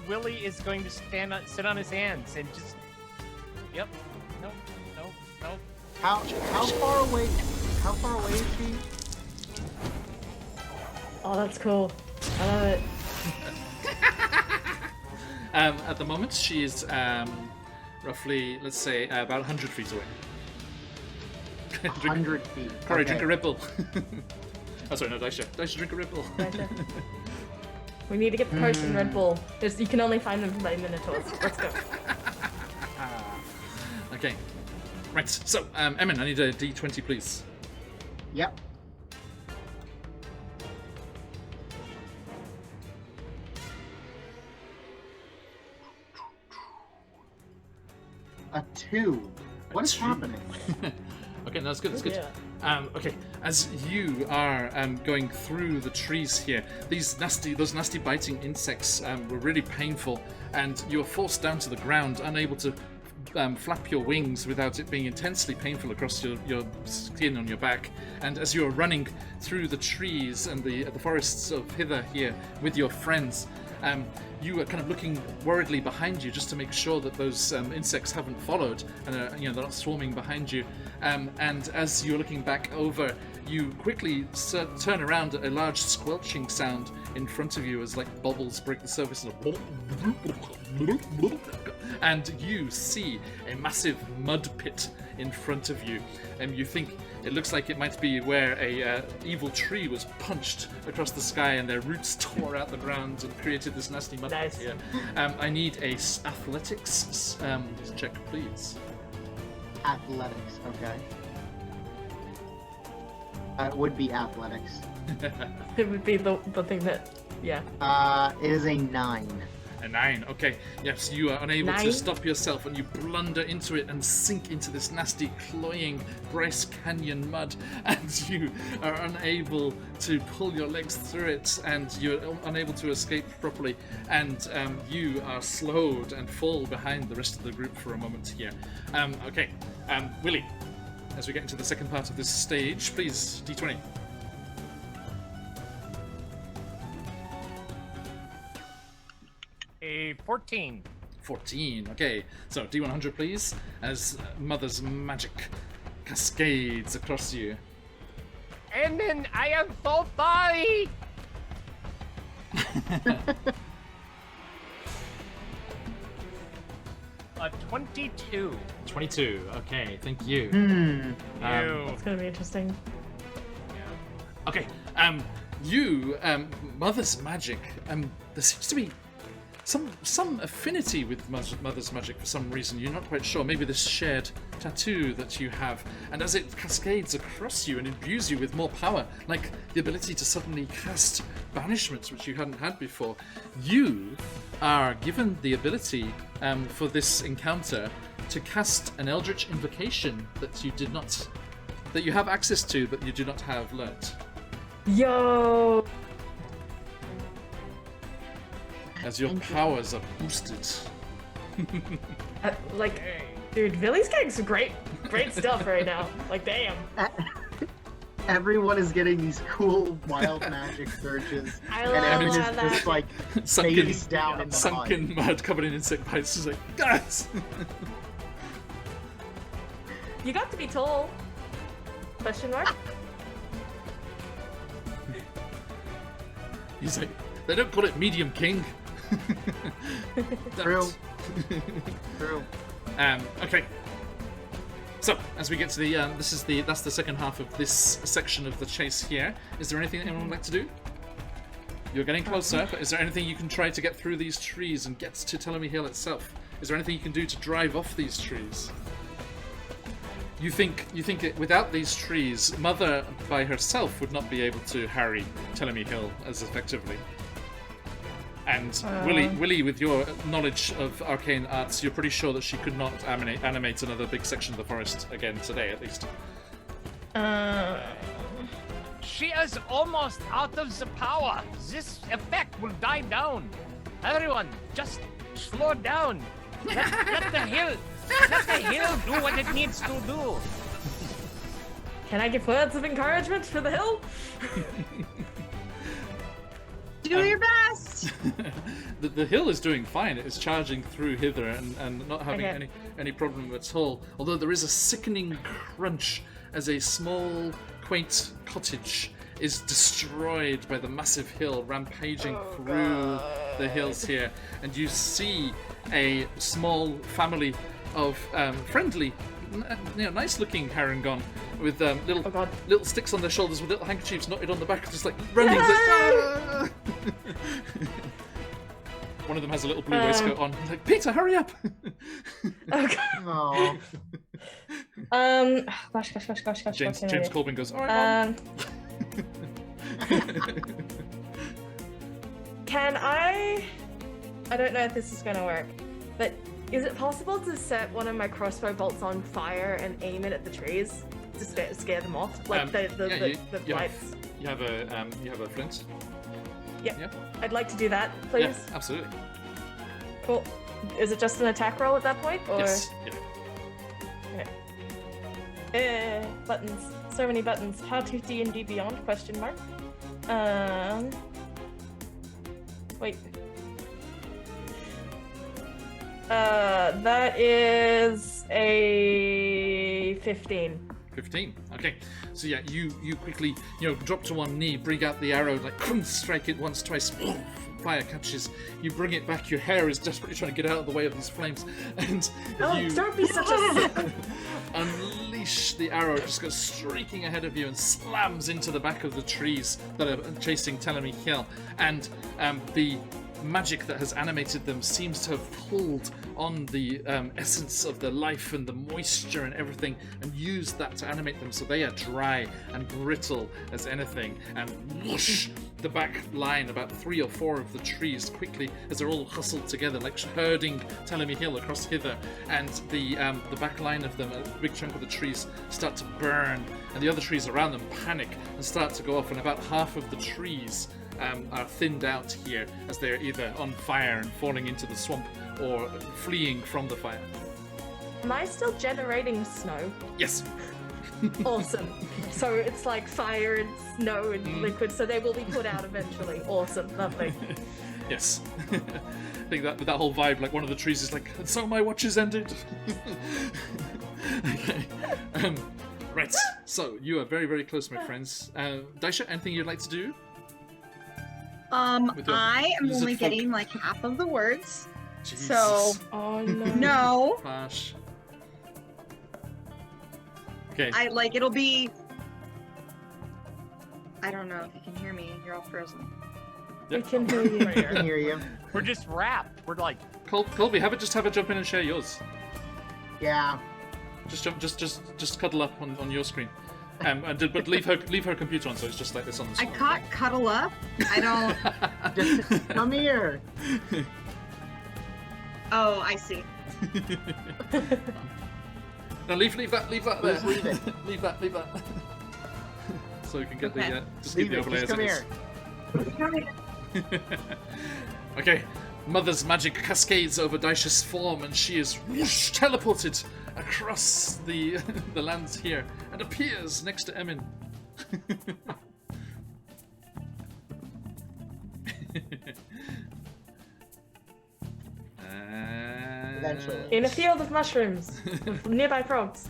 Speaker 4: Willie is going to sit on his hands and just. Yep. Nope.
Speaker 3: How far away? How far away is she?
Speaker 2: Oh, that's cool. I love it.
Speaker 1: At the moment, she is roughly, let's say, about 100 feet away.
Speaker 3: 100 feet.
Speaker 1: Corey,
Speaker 3: Okay.
Speaker 1: drink a ripple. Oh, sorry, no, Daisha. Daisha, drink a ripple.
Speaker 2: Gotcha. We need to get the potion Red Bull. You can only find them by Minotaurs. Let's go.
Speaker 1: Okay. Right, so, Emin, I need a d20, please.
Speaker 3: Yep. A 2. What is
Speaker 1: 2.
Speaker 3: happening?
Speaker 1: Okay, that's good, that's good.
Speaker 2: Yeah.
Speaker 1: Okay, as you are going through the trees here, those nasty biting insects were really painful, and you were forced down to the ground, unable to flap your wings without it being intensely painful across your skin on your back. And as you are running through the trees and the forests of hither here with your friends, you are kind of looking worriedly behind you just to make sure that those insects haven't followed and they're not swarming behind you. And as you're looking back over, you quickly turn around at a large squelching sound in front of you as like bubbles break the surface and you see a massive mud pit in front of you, and you think it looks like it might be where a evil tree was punched across the sky and their roots tore out the ground and created this nasty mud
Speaker 2: Nice.
Speaker 1: pit here. I need a athletics check, please.
Speaker 3: Athletics, okay. It would be athletics.
Speaker 2: It would be the thing that, yeah.
Speaker 3: It is a 9.
Speaker 1: A 9, okay. Yes, you are unable to
Speaker 2: 9?
Speaker 1: stop yourself and you blunder into it and sink into this nasty, cloying Bryce Canyon mud, and you are unable to pull your legs through it, and you're unable to escape properly, and you are slowed and fall behind the rest of the group for a moment here. Okay, Willie, as we get into the second part of this stage, please, D20.
Speaker 4: A 14.
Speaker 1: 14. Okay, so D100, please, as Mother's magic cascades across you.
Speaker 4: And then I am so sorry. A 22.
Speaker 1: 22. Okay, thank you.
Speaker 3: Hmm.
Speaker 2: It's gonna be interesting.
Speaker 1: Okay, Mother's magic, there seems to be some affinity with Mother's magic for some reason. You're not quite sure. Maybe this shared tattoo that you have, and as it cascades across you and imbues you with more power, like the ability to suddenly cast banishments, which you hadn't had before, you are given the ability for this encounter to cast an Eldritch invocation that you have access to, but you do not have learnt.
Speaker 2: Yo!
Speaker 1: As your powers are boosted.
Speaker 2: Like,
Speaker 4: Hey.
Speaker 2: dude, Billy's getting some great stuff right now. Like, damn.
Speaker 3: Everyone is getting these cool wild magic surges,
Speaker 2: I
Speaker 3: and
Speaker 2: love
Speaker 3: Evan is
Speaker 2: that.
Speaker 3: just like
Speaker 1: Sunken,
Speaker 3: face down in the
Speaker 1: sunken mud covered in insect bites. Just like, guys!
Speaker 2: You got to be tall. Question mark?
Speaker 1: He's like, they don't call it medium king.
Speaker 3: True. True.
Speaker 1: Okay. So, as we get to the, that's the second half of this section of the chase here. Is there anything anyone would like to do? You're getting closer, but is there anything you can try to get through these trees and get to Telemy Hill itself? Is there anything you can do to drive off these trees? You think without these trees, Mother by herself would not be able to harry Telemy Hill as effectively. And Willie, with your knowledge of arcane arts, you're pretty sure that she could not animate another big section of the forest again today, at least.
Speaker 4: She is almost out of the power. This effect will die down. Everyone, just slow down. Let the hill do what it needs to do.
Speaker 2: Can I give words of encouragement for the hill?
Speaker 5: Do your best.
Speaker 1: The hill is doing fine. It is charging through hither and not having
Speaker 2: Okay.
Speaker 1: any problem at all. Although there is a sickening crunch as a small, quaint cottage is destroyed by the massive hill rampaging through the hills here. And you see a small family of friendly, nice-looking Harangon with little sticks on their shoulders with little handkerchiefs knotted on the back, just like running. Like, one of them has a little blue waistcoat on. Like, Peter, hurry up!
Speaker 2: Okay.
Speaker 3: Oh.
Speaker 2: Gosh.
Speaker 1: James Corbin goes, all right, Mom.
Speaker 2: Can I don't know if this is gonna work, but is it possible to set one of my crossbow bolts on fire and aim it at the trees to scare them off? Like the lights.
Speaker 1: You have a flint?
Speaker 2: Yep.
Speaker 1: Yeah.
Speaker 2: I'd like to do that, please.
Speaker 1: Yeah, absolutely.
Speaker 2: Cool. Is it just an attack roll at that point, or?
Speaker 1: Yes. Yeah.
Speaker 2: Buttons. So many buttons. How to D&D Beyond? Question mark. Wait. That is a 15.
Speaker 1: 15. Okay. So yeah, you quickly, drop to one knee, bring out the arrow, like strike it once, twice. Fire catches. You bring it back. Your hair is desperately trying to get out of the way of these flames, and you
Speaker 2: Don't be such a
Speaker 1: unleash the arrow. It just goes streaking ahead of you and slams into the back of the trees that are chasing Telemy Hill. And the magic that has animated them seems to have pulled on the essence of the life and the moisture and everything and used that to animate them, so they are dry and brittle as anything. And whoosh, the back line, about 3 or 4 of the trees quickly, as they're all hustled together like herding Telemy Hill across hither, and the back line of them, a big chunk of the trees start to burn, and the other trees around them panic and start to go off, and about half of the trees are thinned out here as they're either on fire and falling into the swamp or fleeing from the fire.
Speaker 2: Am I still generating snow?
Speaker 1: Yes.
Speaker 2: Awesome. So it's like fire and snow and liquid, so they will be put out eventually. Awesome. Lovely.
Speaker 1: Yes. I think that whole vibe, like one of the trees is like, and so my watch is ended. Okay. Right. So you are very, very close, my friends. Daisha, anything you'd like to do?
Speaker 5: I am
Speaker 1: lizard
Speaker 5: only
Speaker 1: folk.
Speaker 5: getting like half of the words.
Speaker 1: Jesus.
Speaker 5: So
Speaker 2: Oh no.
Speaker 5: no.
Speaker 1: Gosh. Okay.
Speaker 5: It'll be. I don't know if you can hear me. You're all frozen.
Speaker 2: We can hear you.
Speaker 3: I can hear you.
Speaker 4: We're just wrapped. We're like,
Speaker 1: Colby, have a jump in and share yours.
Speaker 3: Yeah.
Speaker 1: Just cuddle up on your screen. But leave her computer on, so it's just like this on the
Speaker 5: I
Speaker 1: screen.
Speaker 5: caught cuddle up. I don't.
Speaker 3: Just come here.
Speaker 5: Oh, I see.
Speaker 1: No, leave that there.
Speaker 3: Just leave it.
Speaker 1: leave that. So we can get
Speaker 5: Okay.
Speaker 1: the just keep
Speaker 3: Leave
Speaker 1: the
Speaker 3: it.
Speaker 1: overlay
Speaker 3: Just
Speaker 1: as
Speaker 3: come
Speaker 1: it
Speaker 3: here.
Speaker 1: is. Okay, Mother's magic cascades over Daisha's form, and she is whoosh, teleported across the lands here and appears next to Emin.
Speaker 3: Eventually.
Speaker 2: In a field of mushrooms with nearby frogs.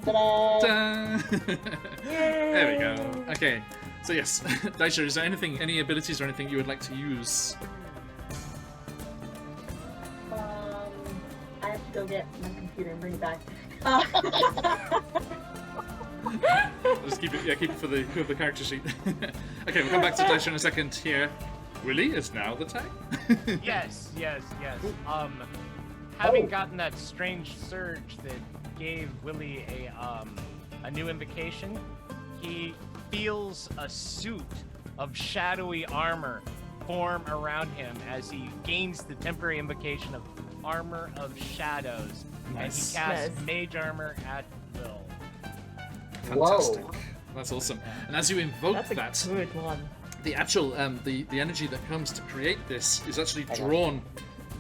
Speaker 3: Ta-da!
Speaker 1: Ta-
Speaker 2: Yay!
Speaker 1: There we go. Okay, so yes, Daisha, is there any abilities or anything you would like to use?
Speaker 6: I have to go get my computer. computer and bring it back.
Speaker 1: Just keep it for the character sheet. Okay, we'll come back to Daisha in a second here. Willie, is now the time?
Speaker 4: Yes. Having gotten that strange surge that gave Willie a new invocation, he feels a suit of shadowy armor form around him as he gains the temporary invocation of Armor of Shadows.
Speaker 1: Nice.
Speaker 4: And he casts
Speaker 2: Nice.
Speaker 4: Mage Armor at will.
Speaker 1: Fantastic.
Speaker 3: Whoa.
Speaker 1: That's awesome. And as you invoke
Speaker 2: That's a
Speaker 1: that,
Speaker 2: good one.
Speaker 1: the actual the energy that comes to create this is actually drawn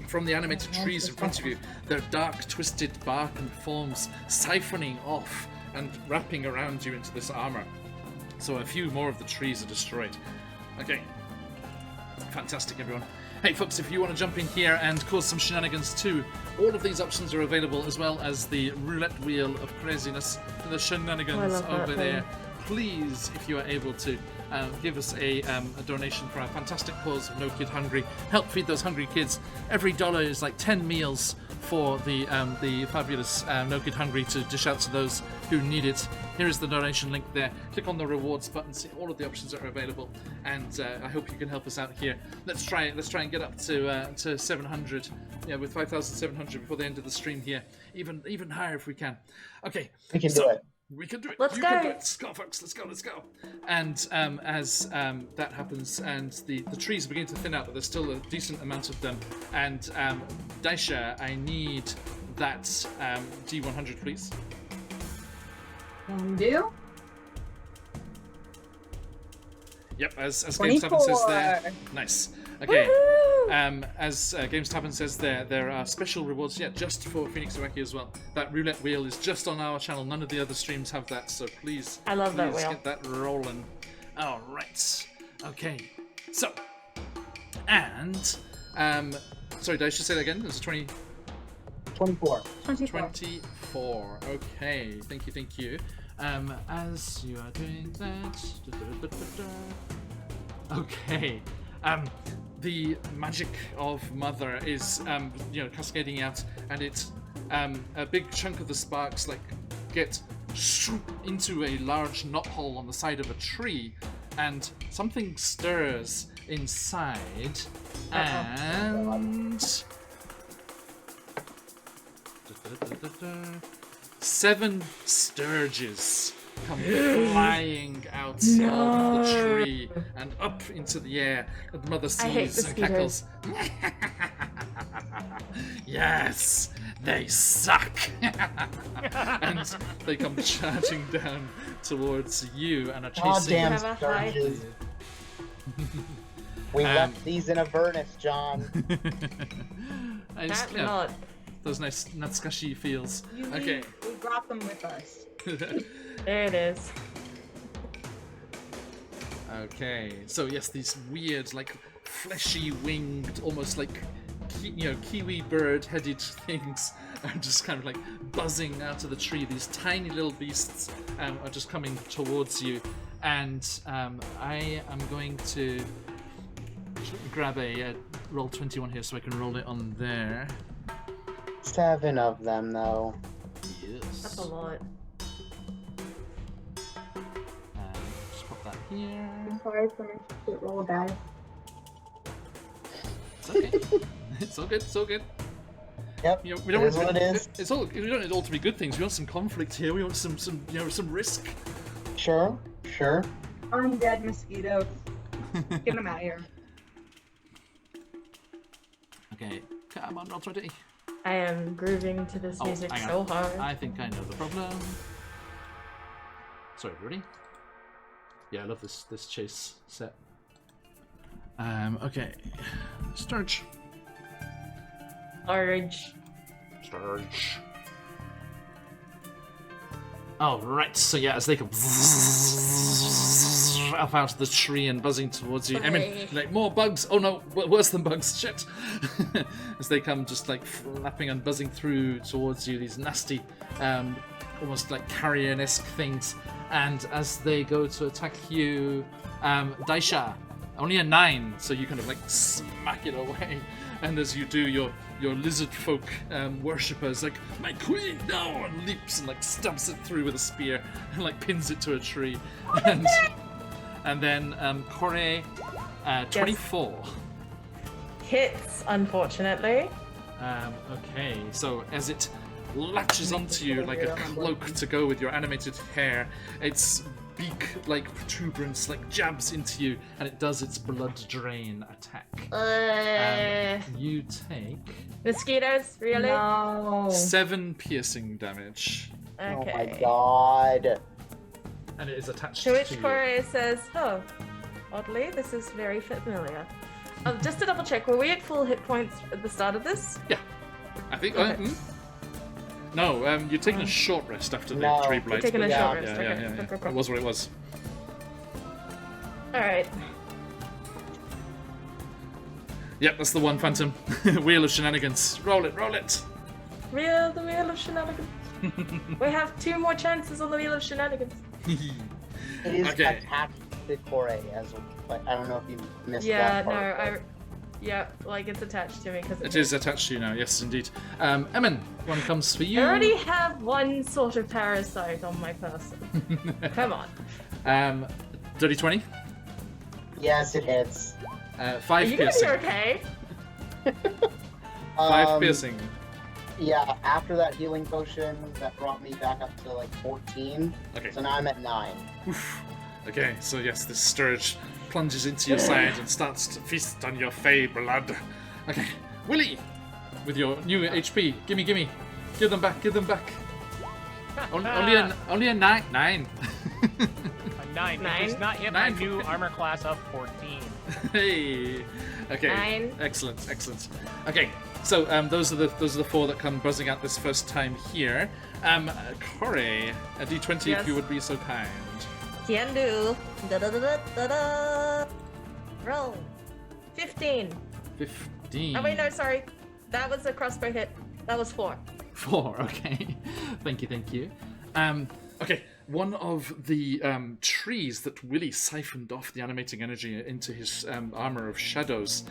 Speaker 1: from the animated trees in front of you. Their dark, twisted bark and forms siphoning off and wrapping around you into this armor. So a few more of the trees are destroyed. Okay. Fantastic, everyone. Hey, folks, if you want to jump in here and cause some shenanigans too, all of these options are available, as well as the roulette wheel of craziness for the shenanigans
Speaker 2: love that
Speaker 1: over
Speaker 2: thing.
Speaker 1: there. Please, if you are able to, give us a donation for our fantastic cause of No Kid Hungry. Help feed those hungry kids. Every dollar is like 10 meals for the fabulous No Kid Hungry to dish out to those who need it. Here is the donation link there. Click on the rewards button, see all of the options that are available, and I hope you can help us out here. Let's try and get up to 700. Yeah, with 5,700 before the end of the stream here. Even higher if we can. Okay,
Speaker 3: We can do it.
Speaker 1: we can do it.
Speaker 2: Let's
Speaker 1: you
Speaker 2: go.
Speaker 1: Can do it. Let's go, folks. Let's go. And as that happens, and the trees begin to thin out, but there's still a decent amount of them. And Daisha, I need that D100, please.
Speaker 6: Can do.
Speaker 1: Yep, as Games Tavern says there.
Speaker 6: 24.
Speaker 1: Nice. Okay.
Speaker 2: Woohoo!
Speaker 1: As Games Tavern says there are special rewards, just for QuestJunkiesUK as well. That roulette wheel is just on our channel. None of the other streams have that, so please,
Speaker 2: I love that
Speaker 1: please
Speaker 2: wheel.
Speaker 1: get that rolling. All right. Okay. So, and sorry, did I just say that again? It was 20.
Speaker 3: 24.
Speaker 1: 24. Okay, thank you. As you are doing that, okay. The magic of Mother is, cascading out, and it's a big chunk of the sparks get shoop into a large knothole on the side of a tree, and something stirs inside, and 7 sturges come flying out of the tree and up into the air. And the mother
Speaker 2: I hate
Speaker 1: sees and
Speaker 2: mosquitoes.
Speaker 1: cackles. Yes, they suck. And they come charging down towards you and are chasing
Speaker 3: Goddamn
Speaker 2: Have a high-
Speaker 3: sturges. We left these in Avernus, John.
Speaker 1: I just,
Speaker 2: Apparently not.
Speaker 1: those nice Natsukashi feels. Okay.
Speaker 6: We brought them with us.
Speaker 2: There it is.
Speaker 1: Okay, so yes, these weird, fleshy winged, almost like kiwi bird-headed things are just kind of buzzing out of the tree. These tiny little beasts are just coming towards you, and I am going to grab a roll 21 here so I can roll it on there.
Speaker 3: 7 of them, though.
Speaker 1: Yes.
Speaker 2: That's a lot.
Speaker 1: Just pop that here.
Speaker 6: I'm sorry for my shit roll, guys.
Speaker 1: It's okay. It's all good. It's all good.
Speaker 3: Yep.
Speaker 1: We
Speaker 3: It
Speaker 1: don't
Speaker 3: is
Speaker 1: want
Speaker 3: what it is.
Speaker 1: We don't need it all to be good things. We want some conflict here. We want some risk.
Speaker 3: Sure.
Speaker 6: Undead mosquitoes. Get them out of here.
Speaker 1: Okay, come on, roll 20.
Speaker 2: I am grooving to this music
Speaker 1: hang
Speaker 2: so
Speaker 1: on.
Speaker 2: hard.
Speaker 1: I think I know the problem. Sorry, ready? Yeah, I love this chase set. Okay. Sturge.
Speaker 2: Orange.
Speaker 1: Sturge. Oh, right. So yeah, as they come up out of the tree and buzzing towards you. I mean, more bugs. Oh no, worse than bugs. Shit. As they come just flapping and buzzing through towards you, these nasty, almost carrion-esque things. And as they go to attack you, Daisha, Only a 9, so you kind of like smack it away. And as you do, your lizard folk worshippers like, my queen, no! And leaps and like stabs it through with a spear and like pins it to a tree. And then Kore, 24.
Speaker 2: Hits, unfortunately.
Speaker 1: Okay, so as it latches onto you like a cloak to go with your animated hair, its beak-like protuberance like jabs into you, and it does its blood drain attack. You take
Speaker 2: Mosquitoes, really?
Speaker 6: No.
Speaker 1: 7 piercing damage,
Speaker 2: Okay.
Speaker 3: Oh my god.
Speaker 1: and it is attached
Speaker 2: To which
Speaker 1: to you.
Speaker 2: Kore says, oh, oddly, this is very familiar. Just to double check, were we at full hit points at the start of this?
Speaker 1: Yeah, I think.
Speaker 2: Okay.
Speaker 1: No, you're taking a short rest after the
Speaker 3: No.
Speaker 1: tree
Speaker 3: You're
Speaker 1: blight.
Speaker 2: taking a
Speaker 1: but
Speaker 2: short
Speaker 1: yeah,
Speaker 2: rest,
Speaker 1: yeah,
Speaker 2: okay.
Speaker 1: yeah, yeah.
Speaker 2: Cool, cool,
Speaker 1: It was what it was.
Speaker 2: Alright.
Speaker 1: Yep, that's the one, Phantom. Wheel of Shenanigans. Roll it, roll it.
Speaker 2: The Wheel of Shenanigans. We have 2 more chances on the Wheel of Shenanigans.
Speaker 3: It is
Speaker 1: Okay.
Speaker 3: attached to Kore as well. But I don't know if you missed
Speaker 2: Yeah,
Speaker 3: that
Speaker 2: no,
Speaker 3: part.
Speaker 2: yeah, like it's attached to me because
Speaker 1: It is attached to you now, yes, indeed. Emin, one comes for you.
Speaker 2: I already have one sort of parasite on my person. Come on.
Speaker 1: Dirty 20.
Speaker 3: Yes, it hits.
Speaker 1: 5
Speaker 2: Are you gonna
Speaker 1: piercing.
Speaker 2: be okay?
Speaker 1: 5 piercing.
Speaker 3: Yeah, after that healing potion, that brought me back up to like 14.
Speaker 1: Okay.
Speaker 3: So now I'm at 9.
Speaker 1: Oof. Okay, so yes, this scourge plunges into your side and starts to feast on your fey blood. Okay, Willie, with your new HP, gimme. Give them back. Only a 9.
Speaker 4: A 9. It
Speaker 2: Nine?
Speaker 4: does not hit my new armor class of 14.
Speaker 1: Hey. Okay.
Speaker 2: 9.
Speaker 1: Excellent. Okay. So those are the 4 that come buzzing out this first time here. Corey, a D20
Speaker 2: Yes.
Speaker 1: if you would be so kind.
Speaker 2: Can do. Da-da-da-da-da-da. Roll. 15.
Speaker 1: 15.
Speaker 2: Oh wait, no, sorry. That was a crossbow hit. That was 4.
Speaker 1: 4. Okay. Thank you. Okay. One of the trees that Willie siphoned off the animating energy into his armor of shadows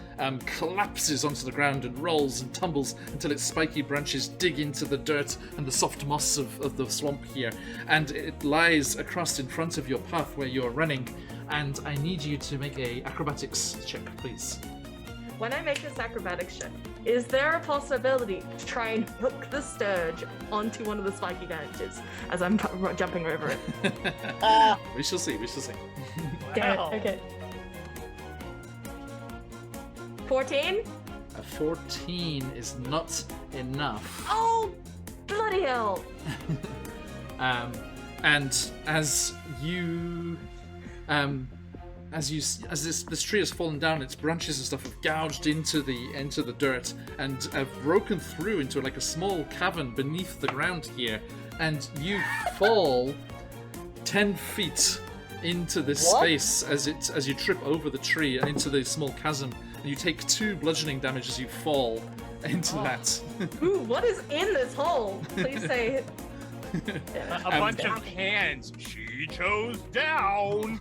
Speaker 1: collapses onto the ground and rolls and tumbles until its spiky branches dig into the dirt and the soft moss of the swamp here. And it lies across in front of your path where you're running. And I need you to make a acrobatics check, please.
Speaker 2: When I make this acrobatics check, is there a possibility to try and hook the sturge onto one of the spiky branches as I'm jumping over it?
Speaker 1: We shall see.
Speaker 2: Damn it.
Speaker 4: Wow.
Speaker 2: Okay. 14?
Speaker 1: A 14 is not enough.
Speaker 2: Oh, bloody hell!
Speaker 1: And as this tree has fallen down, its branches and stuff have gouged into the dirt and have broken through into like a small cavern beneath the ground here, and you fall 10 feet into this
Speaker 3: What?
Speaker 1: space as you trip over the tree and into the small chasm, and you take 2 bludgeoning damage as you fall into that.
Speaker 2: Ooh, what is in this hole? Please say.
Speaker 4: A bunch of hands. She chose down.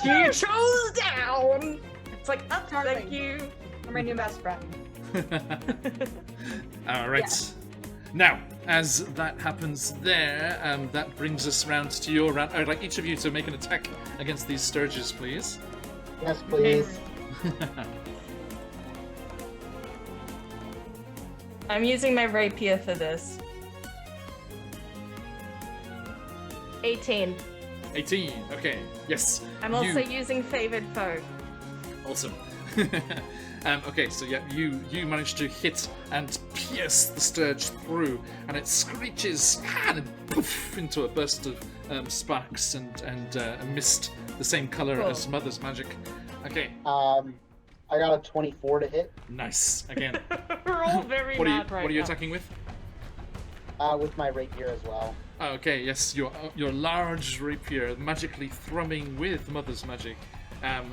Speaker 2: She chose down! It's like, up, thank
Speaker 6: Charming.
Speaker 2: you.
Speaker 6: I'm my new best friend.
Speaker 1: All right. Now, as that happens there, that brings us round to your round. I'd like each of you to make an attack against these sturges, please.
Speaker 3: Yes, please.
Speaker 2: I'm using my rapier for this. 18.
Speaker 1: 18. Okay. Yes.
Speaker 2: I'm also
Speaker 1: You-
Speaker 2: using favored foe.
Speaker 1: Awesome. Okay, so yeah, you manage to hit and pierce the sturge through, and it screeches and poof into a burst of sparks and a mist the same color
Speaker 2: Cool.
Speaker 1: as Mother's magic. Okay,
Speaker 3: I got a 24 to hit
Speaker 1: nice. Again,
Speaker 2: We're all very
Speaker 1: what
Speaker 2: mad right
Speaker 1: are you
Speaker 2: now.
Speaker 1: attacking with?
Speaker 3: with my rapier as well.
Speaker 1: Okay, yes, your large rapier, magically thrumming with Mother's magic,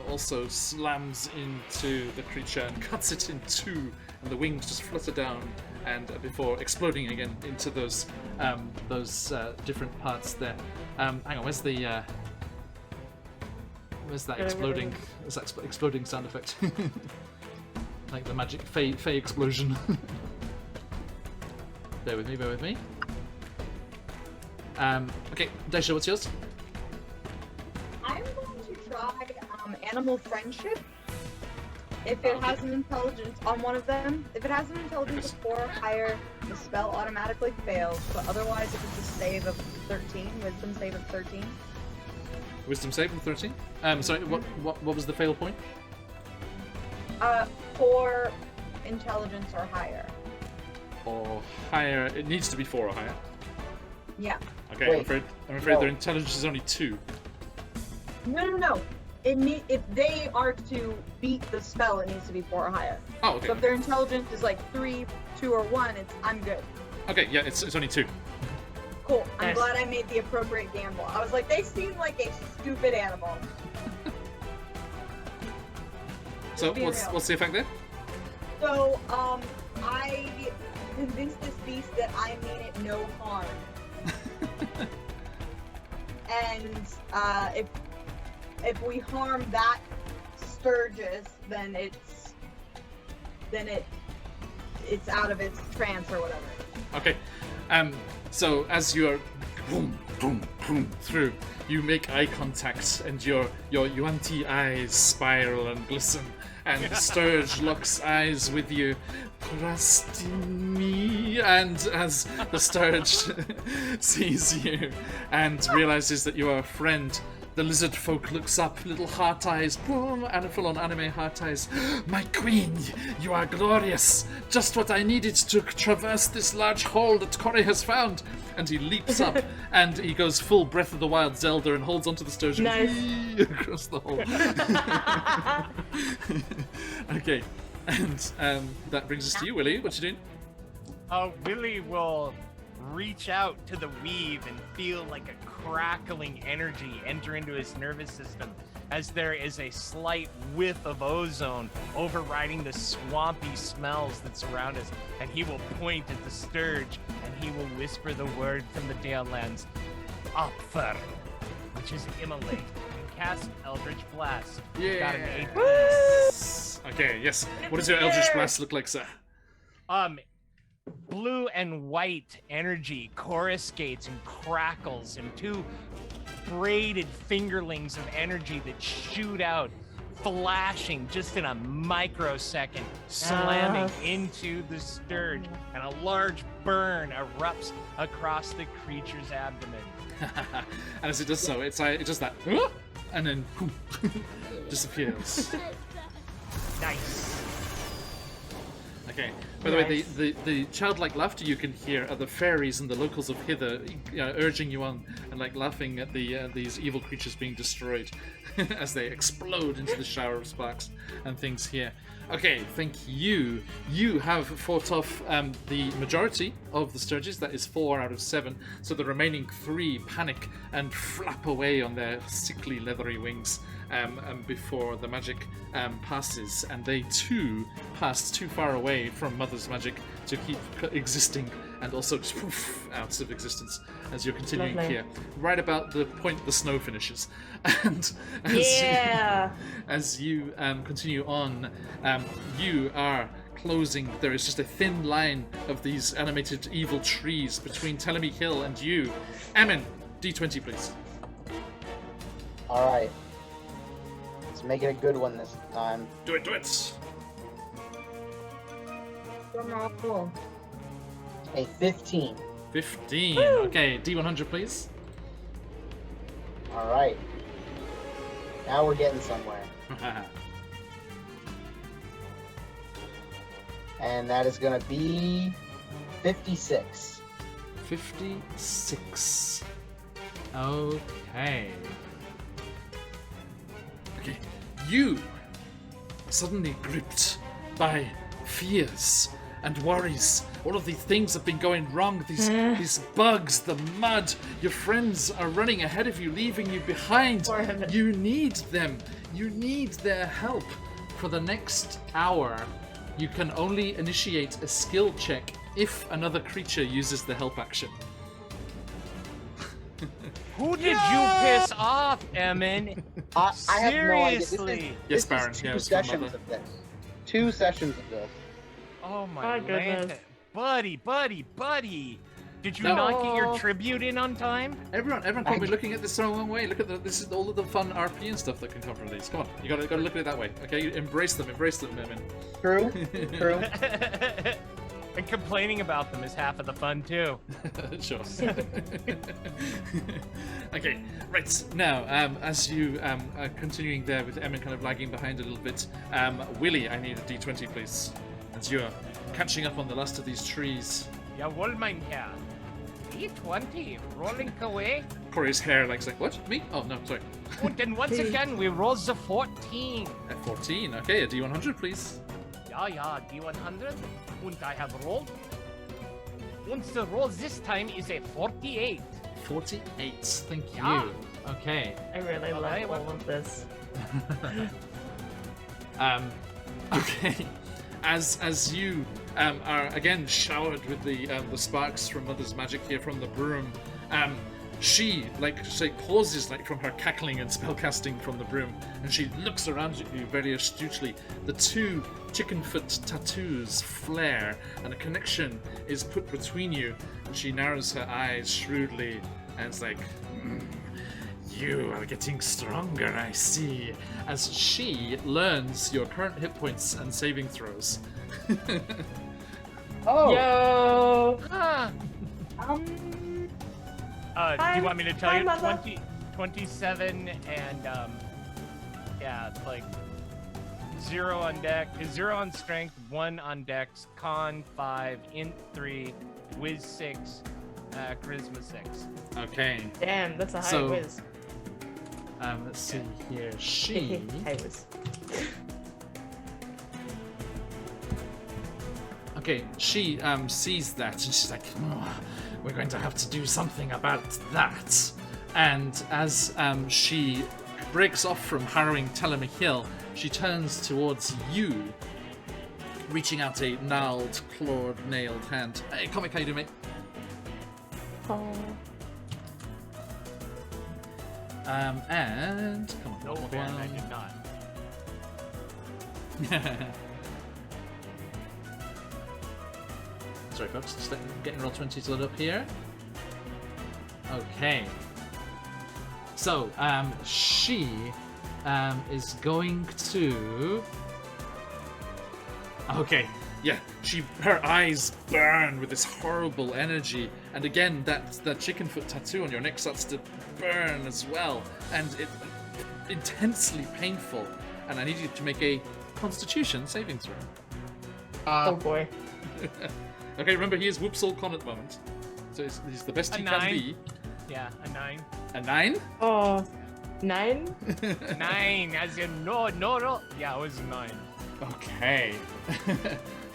Speaker 1: also slams into the creature and cuts it in 2, and the wings just flutter down, and before exploding again into those different parts there. Hang on, where's the Where's that exploding? Is that exploding sound effect? Like the magic Fey explosion. Bear with me, bear with me. Okay, Daisha, what's yours?
Speaker 5: I'm going to try animal friendship. If it has an intelligence on one of them, if it has an intelligence of 4 or higher, the spell automatically fails. But otherwise, if it's a save of 13, wisdom save of 13.
Speaker 1: Wisdom save of 13? Sorry, what was the fail point?
Speaker 5: 4 intelligence or higher.
Speaker 1: Or higher. It needs to be 4 or higher.
Speaker 5: Yeah.
Speaker 1: Okay,
Speaker 3: Wait,
Speaker 1: I'm afraid
Speaker 3: no.
Speaker 1: their intelligence is only 2.
Speaker 5: No. If they are to beat the spell, it needs to be 4 or higher.
Speaker 1: Oh, okay.
Speaker 5: So if their intelligence is like 3, 2, or 1, I'm good.
Speaker 1: Okay, yeah, it's only 2.
Speaker 5: Cool. I'm
Speaker 2: Nice.
Speaker 5: glad I made the appropriate gamble. I was like, they seem like a stupid animal.
Speaker 1: So
Speaker 5: Be real.
Speaker 1: what's the effect there?
Speaker 5: So, I convinced this beast that I mean it no harm. And if we harm that Sturgis, then it's out of its trance or whatever.
Speaker 1: Okay. So as you are boom, boom, boom through, you make eye contact, and your Yuan-Ti eyes spiral and glisten, and Sturge locks eyes with you. Trust in me. And as the Sturge sees you and realizes that you are a friend, the lizard folk looks up, little heart eyes, boom, and full-on anime heart eyes. My queen, you are glorious. Just what I needed to traverse this large hole that Corey has found. And he leaps up, and he goes full Breath of the Wild Zelda and holds onto the Sturgeon
Speaker 2: Nice.
Speaker 1: across the hole. Okay, and that brings us to you, Willie. What you doing?
Speaker 4: Willie will reach out to the weave and feel like a crackling energy enter into his nervous system as there is a slight whiff of ozone overriding the swampy smells that surround us, and he will point at the Sturge and he will whisper the word from the Dalelands, Opfer, which is immolate, and cast Eldritch Blast. Got an 8.
Speaker 1: Okay, yes. What does your Eldritch Blast look like, sir?
Speaker 4: Blue and white energy coruscates and crackles, and 2 braided fingerlings of energy that shoot out, flashing just in a microsecond, slamming into the Sturge, and a large burn erupts across the creature's abdomen.
Speaker 1: And as it does so, it does that, and then disappears.
Speaker 4: Nice.
Speaker 1: Okay. By the way, the childlike laughter you can hear are the fairies and the locals of Hither urging you on and like laughing at these evil creatures being destroyed as they explode into the shower of sparks and things here. Okay, thank you. You have fought off the majority of the Sturges. That is 4 out of 7. So the remaining 3 panic and flap away on their sickly leathery wings before the magic passes, and they too passed too far away from Mother's magic to keep existing, and also just poof, out of existence as you're continuing
Speaker 2: Lovely.
Speaker 1: here, right about the point the snow finishes. And as you continue on, you are closing. There is just a thin line of these animated evil trees between Telemy Hill and you. Amin, D20 please.
Speaker 3: Alright. Let's make it a good one this time.
Speaker 1: Do it.
Speaker 5: Cool.
Speaker 3: A 15.
Speaker 1: 15. Okay, D100 please.
Speaker 3: Alright. Now we're getting somewhere. And that is gonna be 56.
Speaker 1: 56. Okay. Okay. You suddenly gripped by fears and worries. All of these things have been going wrong. These bugs, the mud. Your friends are running ahead of you, leaving you behind. You need them. You need their help. For the next hour, you can only initiate a skill check if another creature uses the help action.
Speaker 4: Who did you piss off, Emin?
Speaker 3: I have no idea.
Speaker 4: Seriously.
Speaker 1: Yes,
Speaker 3: This
Speaker 1: Baron.
Speaker 3: is
Speaker 1: Yeah, it
Speaker 3: two
Speaker 1: was from
Speaker 3: sessions
Speaker 1: Mother.
Speaker 3: of this. 2 sessions of this.
Speaker 4: Oh my
Speaker 2: My goodness.
Speaker 4: buddy. Did you
Speaker 1: No.
Speaker 4: not get your tribute in on time?
Speaker 1: Everyone probably looking at this the wrong way. Look at this is all of the fun RP and stuff that can come from these. Come on, you gotta look at it that way. Okay, you embrace them, Emin.
Speaker 3: True.
Speaker 4: And complaining about them is half of the fun too.
Speaker 1: Sure. Okay, right now, as you are continuing there with Emin kind of lagging behind a little bit, Willie, I need a D20, please, as you're catching up on the last of these trees.
Speaker 4: Jawohl, mein Herr. D20, rolling away.
Speaker 1: Corey's hair like what? Me? Oh no, sorry.
Speaker 4: And then once again, we roll the 14.
Speaker 1: At 14. Okay, a D100, please.
Speaker 4: Ja, D100. And I have rolled. And the roll this time is a 48.
Speaker 1: 48. Thank
Speaker 4: Yeah.
Speaker 1: you. Okay.
Speaker 2: I really love
Speaker 4: Alright,
Speaker 2: all of this.
Speaker 1: Okay. As you are again showered with the sparks from Mother's magic here from the broom, she pauses from her cackling and spellcasting from the broom, and she looks around at you very astutely. The 2 chicken foot tattoos flare, and a connection is put between you. And she narrows her eyes shrewdly, and it's like, you are getting stronger, I see, as she learns your current hit points and saving throws.
Speaker 3: Oh.
Speaker 2: Yo!
Speaker 4: Ah. Do you want me to tell
Speaker 2: Hi,
Speaker 4: you?
Speaker 2: Mother.
Speaker 4: 27 and yeah, 0 on deck, 0 on strength, 1 on dex, con 5, int 3, whiz 6, charisma 6.
Speaker 1: Okay.
Speaker 2: Damn, that's a high
Speaker 1: So-
Speaker 2: whiz.
Speaker 1: Let's see here. She
Speaker 2: High whiz.
Speaker 1: Okay, she sees that and she's like, "Oh, we're going to have to do something about that." And as she breaks off from harrowing Telemahill, she turns towards you, reaching out a gnarled, clawed, nailed hand. Hey, Comic, how you doing, mate?
Speaker 2: Oh.
Speaker 1: And come on,
Speaker 4: No,
Speaker 1: come on,
Speaker 4: Baron,
Speaker 1: come
Speaker 4: I
Speaker 1: on.
Speaker 4: did not.
Speaker 1: Sorry, folks, just getting roll 20 to load up here. Okay. So, she is going to. Okay, yeah, her eyes burn with this horrible energy, and again, that chicken foot tattoo on your neck starts to burn as well, and it intensely painful. And I need you to make a Constitution saving throw.
Speaker 2: Oh boy.
Speaker 1: Okay, remember he is Whoopsall Con at the moment, so he's the best
Speaker 4: A
Speaker 1: he
Speaker 4: 9.
Speaker 1: can be.
Speaker 4: Yeah, a 9.
Speaker 1: A 9?
Speaker 2: Oh. 9?
Speaker 4: 9, as in no. Yeah, it was a 9.
Speaker 1: Okay.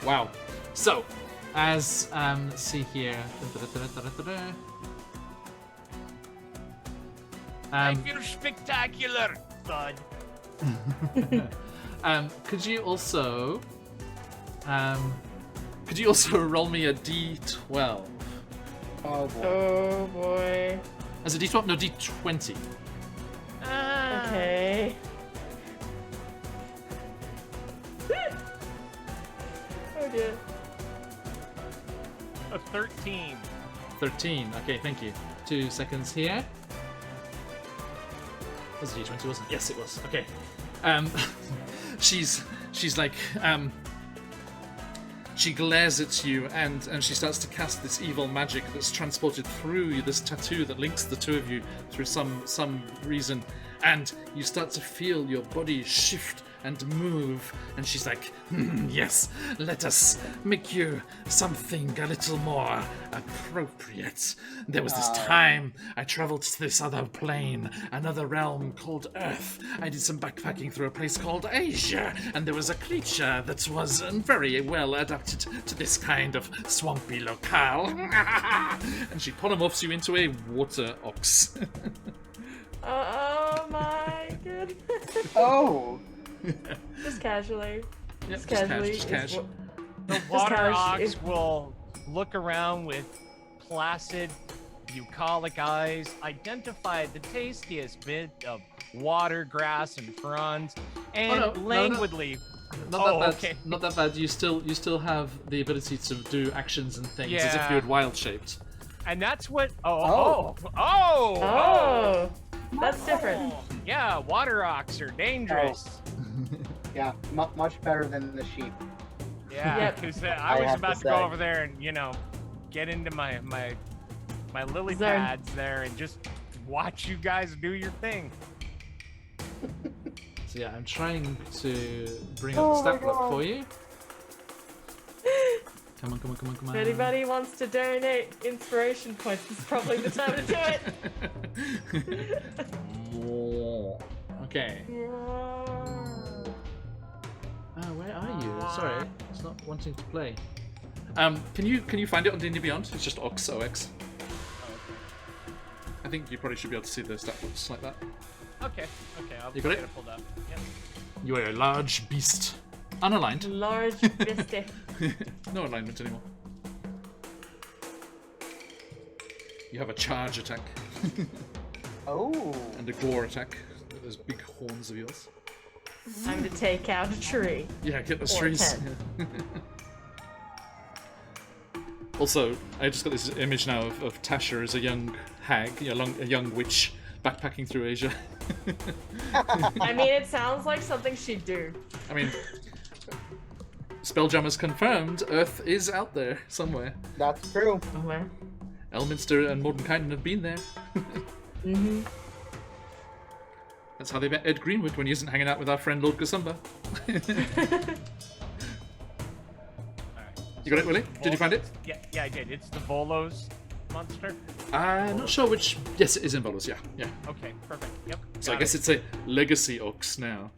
Speaker 1: Wow. So, as let's see here.
Speaker 4: I feel spectacular, God.
Speaker 1: Could you also roll me a D12?
Speaker 3: Oh boy.
Speaker 2: Oh boy.
Speaker 1: As a D12? No, D20.
Speaker 4: Ah.
Speaker 2: Okay. Oh dear.
Speaker 4: A 13.
Speaker 1: 13. Okay, thank you. 2 seconds here. Was it D20, wasn't it? Yes, it was. Okay. She's like, she glares at you and she starts to cast this evil magic that's transported through this tattoo that links the two of you through some reason, and you start to feel your body shift and move, and she's like, yes, let us make you something a little more appropriate. There was this time I traveled to this other plane, another realm called Earth. I did some backpacking through a place called Asia, and there was a creature that was very well adapted to this kind of swampy locale. And she polymorphs you into a water ox.
Speaker 2: Oh my goodness.
Speaker 3: Oh.
Speaker 2: Just casually.
Speaker 1: Yep,
Speaker 2: Just casually.
Speaker 1: just cash.
Speaker 4: The water
Speaker 2: how
Speaker 4: ox
Speaker 2: she-
Speaker 4: will look around with placid, bucolic eyes identify the tastiest bit of water, grass, and fronds, and
Speaker 1: no, no.
Speaker 4: languidly.
Speaker 1: Not that bad.
Speaker 4: Okay.
Speaker 1: Not that bad. You still have the ability to do actions and things as if
Speaker 4: Yeah.
Speaker 1: you had wild shaped.
Speaker 4: And that's what.
Speaker 2: Oh, that's different.
Speaker 4: Yeah, water rocks are dangerous.
Speaker 3: Yeah, much better than the sheep.
Speaker 4: Yeah,
Speaker 2: Yep.
Speaker 4: because
Speaker 3: I
Speaker 4: I was
Speaker 3: have
Speaker 4: about
Speaker 3: to
Speaker 4: to go
Speaker 3: say.
Speaker 4: over there and get into my lily
Speaker 2: Zone.
Speaker 4: pads there and just watch you guys do your thing.
Speaker 1: So yeah, I'm trying to bring up the stat block for you. Come on.
Speaker 2: If anybody wants to donate inspiration points, it's probably the time to do it.
Speaker 1: Okay. Where are you? Sorry, it's not wanting to play. Can you find it on D&D Beyond? It's just Ox. I think you probably should be able to see the stat blocks like that.
Speaker 4: Okay, I'll
Speaker 1: You got
Speaker 4: get
Speaker 1: it?
Speaker 4: it pulled up. Yep.
Speaker 1: You are a large beast. Unaligned.
Speaker 2: Large vista.
Speaker 1: No alignment anymore. You have a charge attack
Speaker 3: Oh.
Speaker 1: and a gore attack with those big horns of yours.
Speaker 2: Time to take out a tree.
Speaker 1: Yeah, get those
Speaker 2: Or
Speaker 1: trees.
Speaker 2: 10.
Speaker 1: Also, I just got this image now of Tasha as a young hag, a young witch backpacking through Asia.
Speaker 2: I mean, it sounds like something she'd do.
Speaker 1: I mean, Spelljammers confirmed Earth is out there somewhere.
Speaker 3: That's true.
Speaker 2: Oh, well.
Speaker 1: Elminster and Mordenkainen have been there.
Speaker 2: Mm-hmm.
Speaker 1: That's how they met Ed Greenwood when he isn't hanging out with our friend Lord Gasumba. You got it, Willie? Did you find it?
Speaker 4: Yeah, I did. It's the Volos monster.
Speaker 1: I'm not sure which. Yes, it is in Volos. Yeah.
Speaker 4: Okay, perfect. Yep.
Speaker 1: So I
Speaker 4: got
Speaker 1: guess
Speaker 4: it.
Speaker 1: it's a legacy ox now,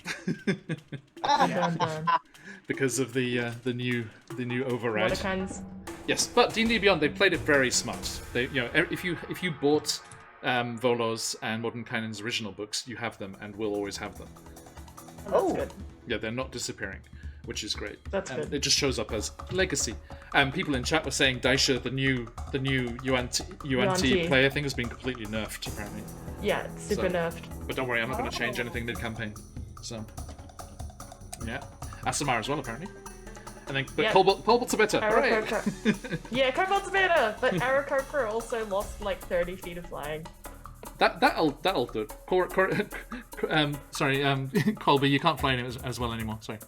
Speaker 2: Dun, dun.
Speaker 1: because of the new override.
Speaker 2: What kinds?
Speaker 1: Yes, but D&D Beyond, they played it very smart. They, if you bought Volos and Mordenkainen's original books, you have them and will always have them.
Speaker 2: Oh, that's good.
Speaker 1: Yeah, they're not disappearing, which is great.
Speaker 2: That's good.
Speaker 1: It just shows up as legacy. People in chat were saying Daisha, the new UNT
Speaker 2: UNT.
Speaker 1: player thing, has been completely nerfed apparently.
Speaker 2: Yeah, it's super
Speaker 1: So-
Speaker 2: nerfed.
Speaker 1: But don't worry, I'm not going to change anything mid-campaign. So, yeah, Asamar as well apparently. And then, but
Speaker 2: Yeah.
Speaker 1: Cobalt's are better. Hooray!
Speaker 2: Aarakocra. Yeah, Cobalt's better, but Aarakocra also lost like 30 feet of flying.
Speaker 1: That'll do it. Colby, you can't fly it as well anymore. Sorry.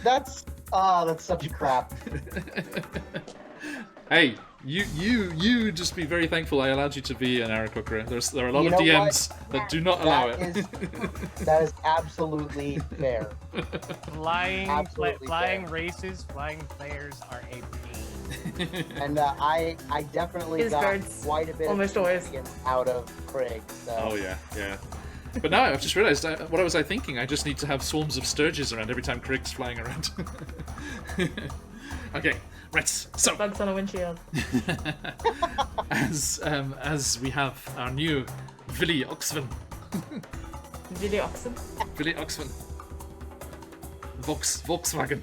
Speaker 3: That's such crap.
Speaker 1: Hey, you just be very thankful I allowed you to be an Aarakocra. There are a lot
Speaker 3: You
Speaker 1: of
Speaker 3: know
Speaker 1: DMs
Speaker 3: what?
Speaker 1: that do not allow
Speaker 3: That
Speaker 1: it.
Speaker 3: That is absolutely fair.
Speaker 4: Flying
Speaker 3: Absolutely
Speaker 4: flying
Speaker 3: fair.
Speaker 4: races, flying players are a pain.
Speaker 3: And I definitely
Speaker 2: His
Speaker 3: got
Speaker 2: guards
Speaker 3: quite a bit
Speaker 2: almost
Speaker 3: of
Speaker 2: always.
Speaker 3: experience out of Craig. So.
Speaker 1: Oh yeah. But now I've just realised, what was I thinking? I just need to have swarms of sturges around every time Craig's flying around. Okay, right. So
Speaker 2: Bugs on a windshield.
Speaker 1: as we have our new Villy Oxven.
Speaker 2: Really awesome.
Speaker 1: Villy Oxven. Volkswagen.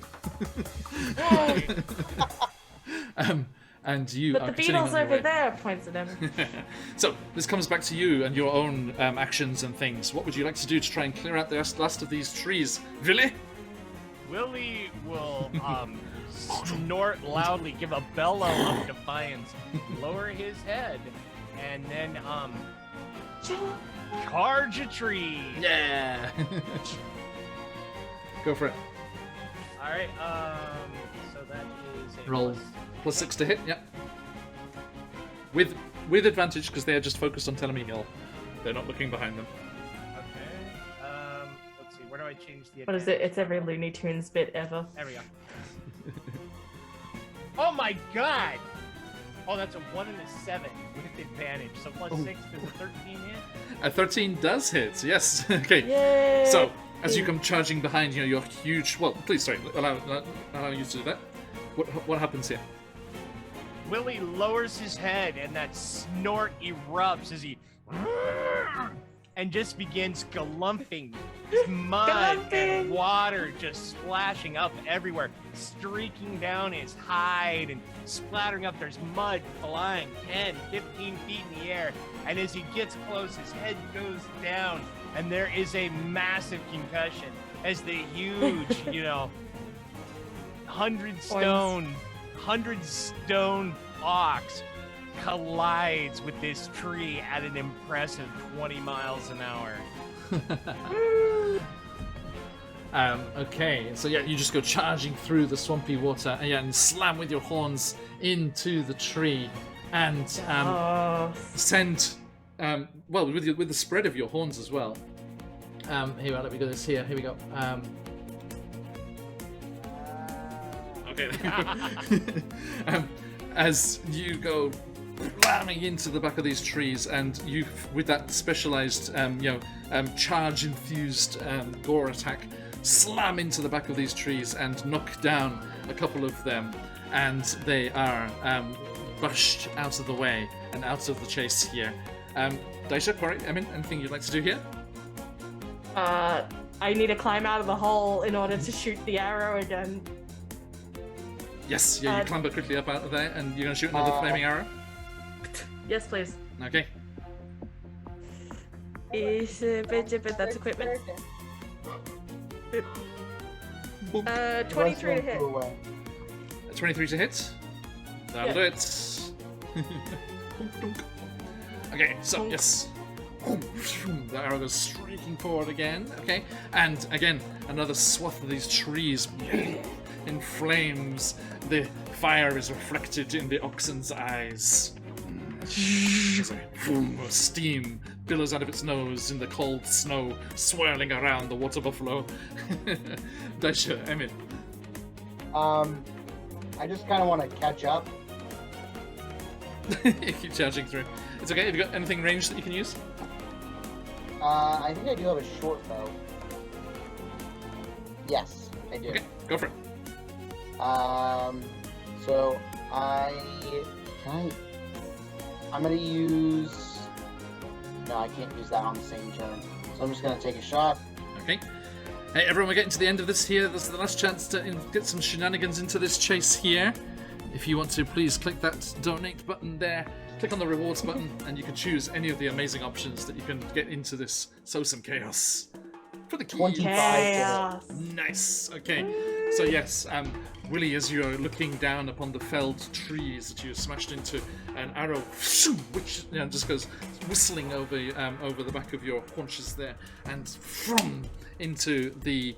Speaker 1: And you
Speaker 2: But
Speaker 1: are
Speaker 2: the
Speaker 1: continuing
Speaker 2: beetle's
Speaker 1: on your
Speaker 2: over
Speaker 1: way.
Speaker 2: there, points at him.
Speaker 1: So this comes back to you and your own actions and things. What would you like to do to try and clear out the last of these trees, Villy?
Speaker 4: Willie will snort loudly, give a bellow of defiance, lower his head, and then charge a tree.
Speaker 1: Yeah. Go for it.
Speaker 4: All right. So that is a
Speaker 1: Roll +6 to hit. Yeah. With advantage because they are just focused on Telemy Hill. They're not looking behind them.
Speaker 4: Okay. Let's see. Where do I change the?
Speaker 2: What is it? It's every Looney Tunes bit ever.
Speaker 4: There we go. Oh my god! Oh, that's a 1 and a 7 with advantage. So +6 is a 13 hit.
Speaker 1: A 13 does hit. Yes. Okay.
Speaker 2: Yay!
Speaker 1: So as you come charging behind, your huge. Well, please, sorry. Allow you to do that. What happens here?
Speaker 4: Willie lowers his head, and that snort erupts as he and just begins galumphing Just mud and
Speaker 2: Galloping.
Speaker 4: water just splashing up everywhere, streaking down his hide and splattering up. There's mud flying 10, 15 feet in the air. And as he gets close, his head goes down, and there is a massive concussion as the huge, 100 stone box collides with this tree at an impressive 20 miles an hour.
Speaker 1: Okay, so yeah, you just go charging through the swampy water and slam with your horns into the tree and send, with the spread of your horns as well. Here, let me go this here. Here we go. Okay. As you go slamming into the back of these trees, and you, with that specialized, charge-infused gore attack, slam into the back of these trees and knock down a couple of them, and they are brushed out of the way and out of the chase here. Daisha, Corey, Emin, anything you'd like to do here?
Speaker 2: I need to climb out of the hole in order to shoot the arrow again.
Speaker 1: Yes, yeah, you clamber quickly up out of there, and you're going to shoot another flaming arrow?
Speaker 2: Yes, please.
Speaker 1: Okay.
Speaker 2: That's equipment. 23 to hit.
Speaker 1: 23 to hit? That'll do it. Okay, so, yes. The arrow goes streaking forward again, okay? And again, another swath of these trees in flames. The fire is reflected in the oxen's eyes. Steam billows out of its nose in the cold snow, swirling around the water buffalo. Daisha, Emin.
Speaker 3: I just kind of want to catch up.
Speaker 1: Keep charging through. It's okay. Have you got anything ranged that you can use?
Speaker 3: I think I do have a short bow. Yes, I do.
Speaker 1: Okay, go for it.
Speaker 3: So I'm gonna use. No, I can't use that on the same turn. So I'm just gonna take a shot.
Speaker 1: Okay. Hey, everyone, we're getting to the end of this here. This is the last chance to get some shenanigans into this chase here. If you want to, please click that donate button there. Click on the rewards button, and you can choose any of the amazing options that you can get into this some chaos. For the
Speaker 3: 25.
Speaker 1: Nice. Okay. So yes, Willie, as you are looking down upon the felled trees that you smashed into, an arrow, which just goes whistling over the back of your haunches there, and into the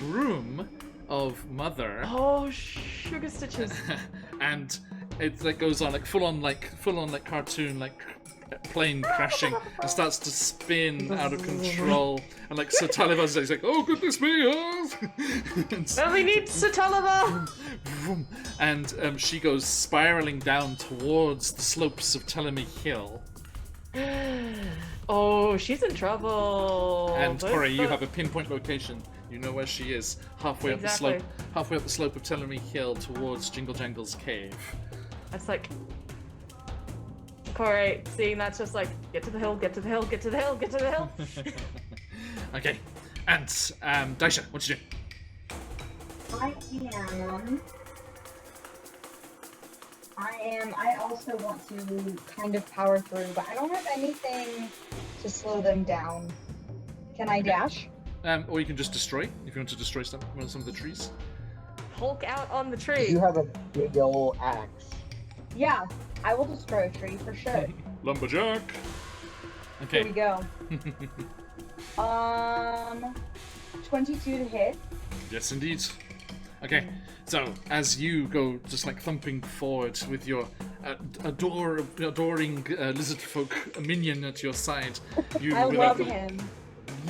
Speaker 1: broom of Mother.
Speaker 2: Oh, sugar stitches.
Speaker 1: And it goes on full on cartoon plane crashing and starts to spin out of control, and Sir Taliban's he's like, oh goodness me, oh.
Speaker 2: We need Sir Taliban.
Speaker 1: And she goes spiraling down towards the slopes of Telemy Hill.
Speaker 2: Oh, she's in trouble.
Speaker 1: And Corey, you have a pinpoint location. You know where she is, halfway up the slope of Telemy Hill towards Jingle Jangle's cave.
Speaker 2: That's Corey, seeing that's just get to the hill, get to the hill, get to the hill, get to the hill.
Speaker 1: Okay, and Daisha, what you do?
Speaker 6: I also want to kind of power through, but I don't have anything to slow them down. Can I dash?
Speaker 1: Or you can just destroy, if you want to destroy some of the trees.
Speaker 2: Hulk out on the tree.
Speaker 3: You have a big old axe.
Speaker 6: Yeah, I will destroy a tree for sure.
Speaker 1: Lumberjack. Okay.
Speaker 6: Here we go. 22 to hit.
Speaker 1: Yes, indeed. Okay, so as you go just thumping forward with your adoring lizard folk minion at your side, you
Speaker 6: I love
Speaker 1: the
Speaker 6: him.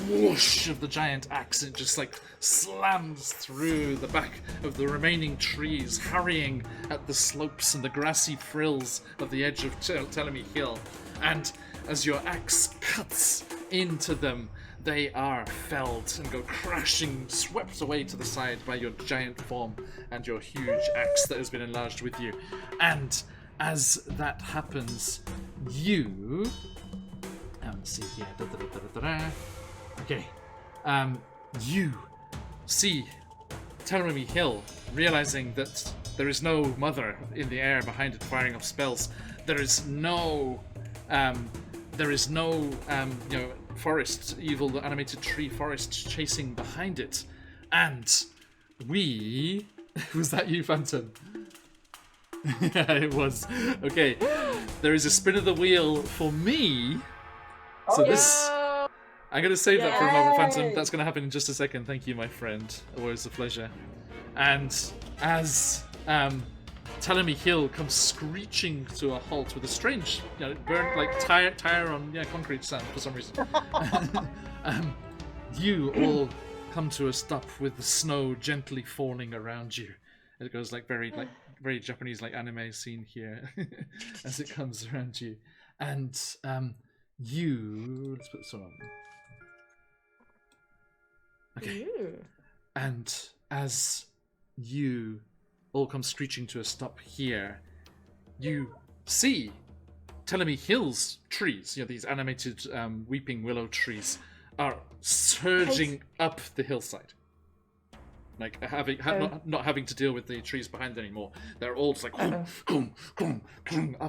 Speaker 1: whoosh of the giant axe, it just slams through the back of the remaining trees, harrying at the slopes and the grassy frills of the edge of Telemy Hill. And as your axe cuts into them, they are felled and go crashing, swept away to the side by your giant form and your huge axe that has been enlarged with you. And as that happens, you... let's see here. Okay. You see Tellermy Hill realizing that there is no mother in the air behind it firing off spells. There is no forest, evil animated tree forest chasing behind it. And we... Was that you, Phantom? Yeah, it was. Okay. There is a spin of the wheel for me. So this... I'm going to save that for a moment, Phantom. That's going to happen in just a second. Thank you, my friend. Always a pleasure. And as Tellermy Hill comes screeching to a halt with a strange, burnt like tire on concrete sound for some reason, you all come to a stop with the snow gently falling around you. It goes like very Japanese like anime scene here as it comes around you, and let's put this one on. Okay. Ooh. And as you all come screeching to a stop here, you see Tellermy Hill's trees, these animated weeping willow trees, are surging up the hillside. Like not having to deal with the trees behind anymore. They're all just like up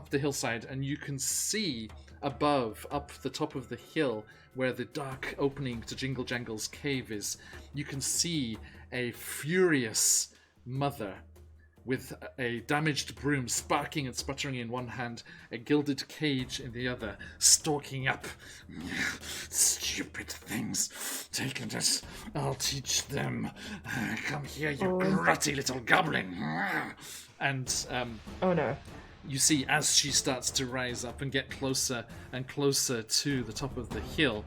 Speaker 1: the hillside, and you can see above, up the top of the hill, where the dark opening to Jingle Jangle's cave is, you can see a furious mother with a damaged broom sparking and sputtering in one hand, a gilded cage in the other, stalking up. Stupid things. Taken it. I'll teach them. Come here, you grutty little goblin. And,
Speaker 2: oh no.
Speaker 1: You see, as she starts to rise up and get closer and closer to the top of the hill,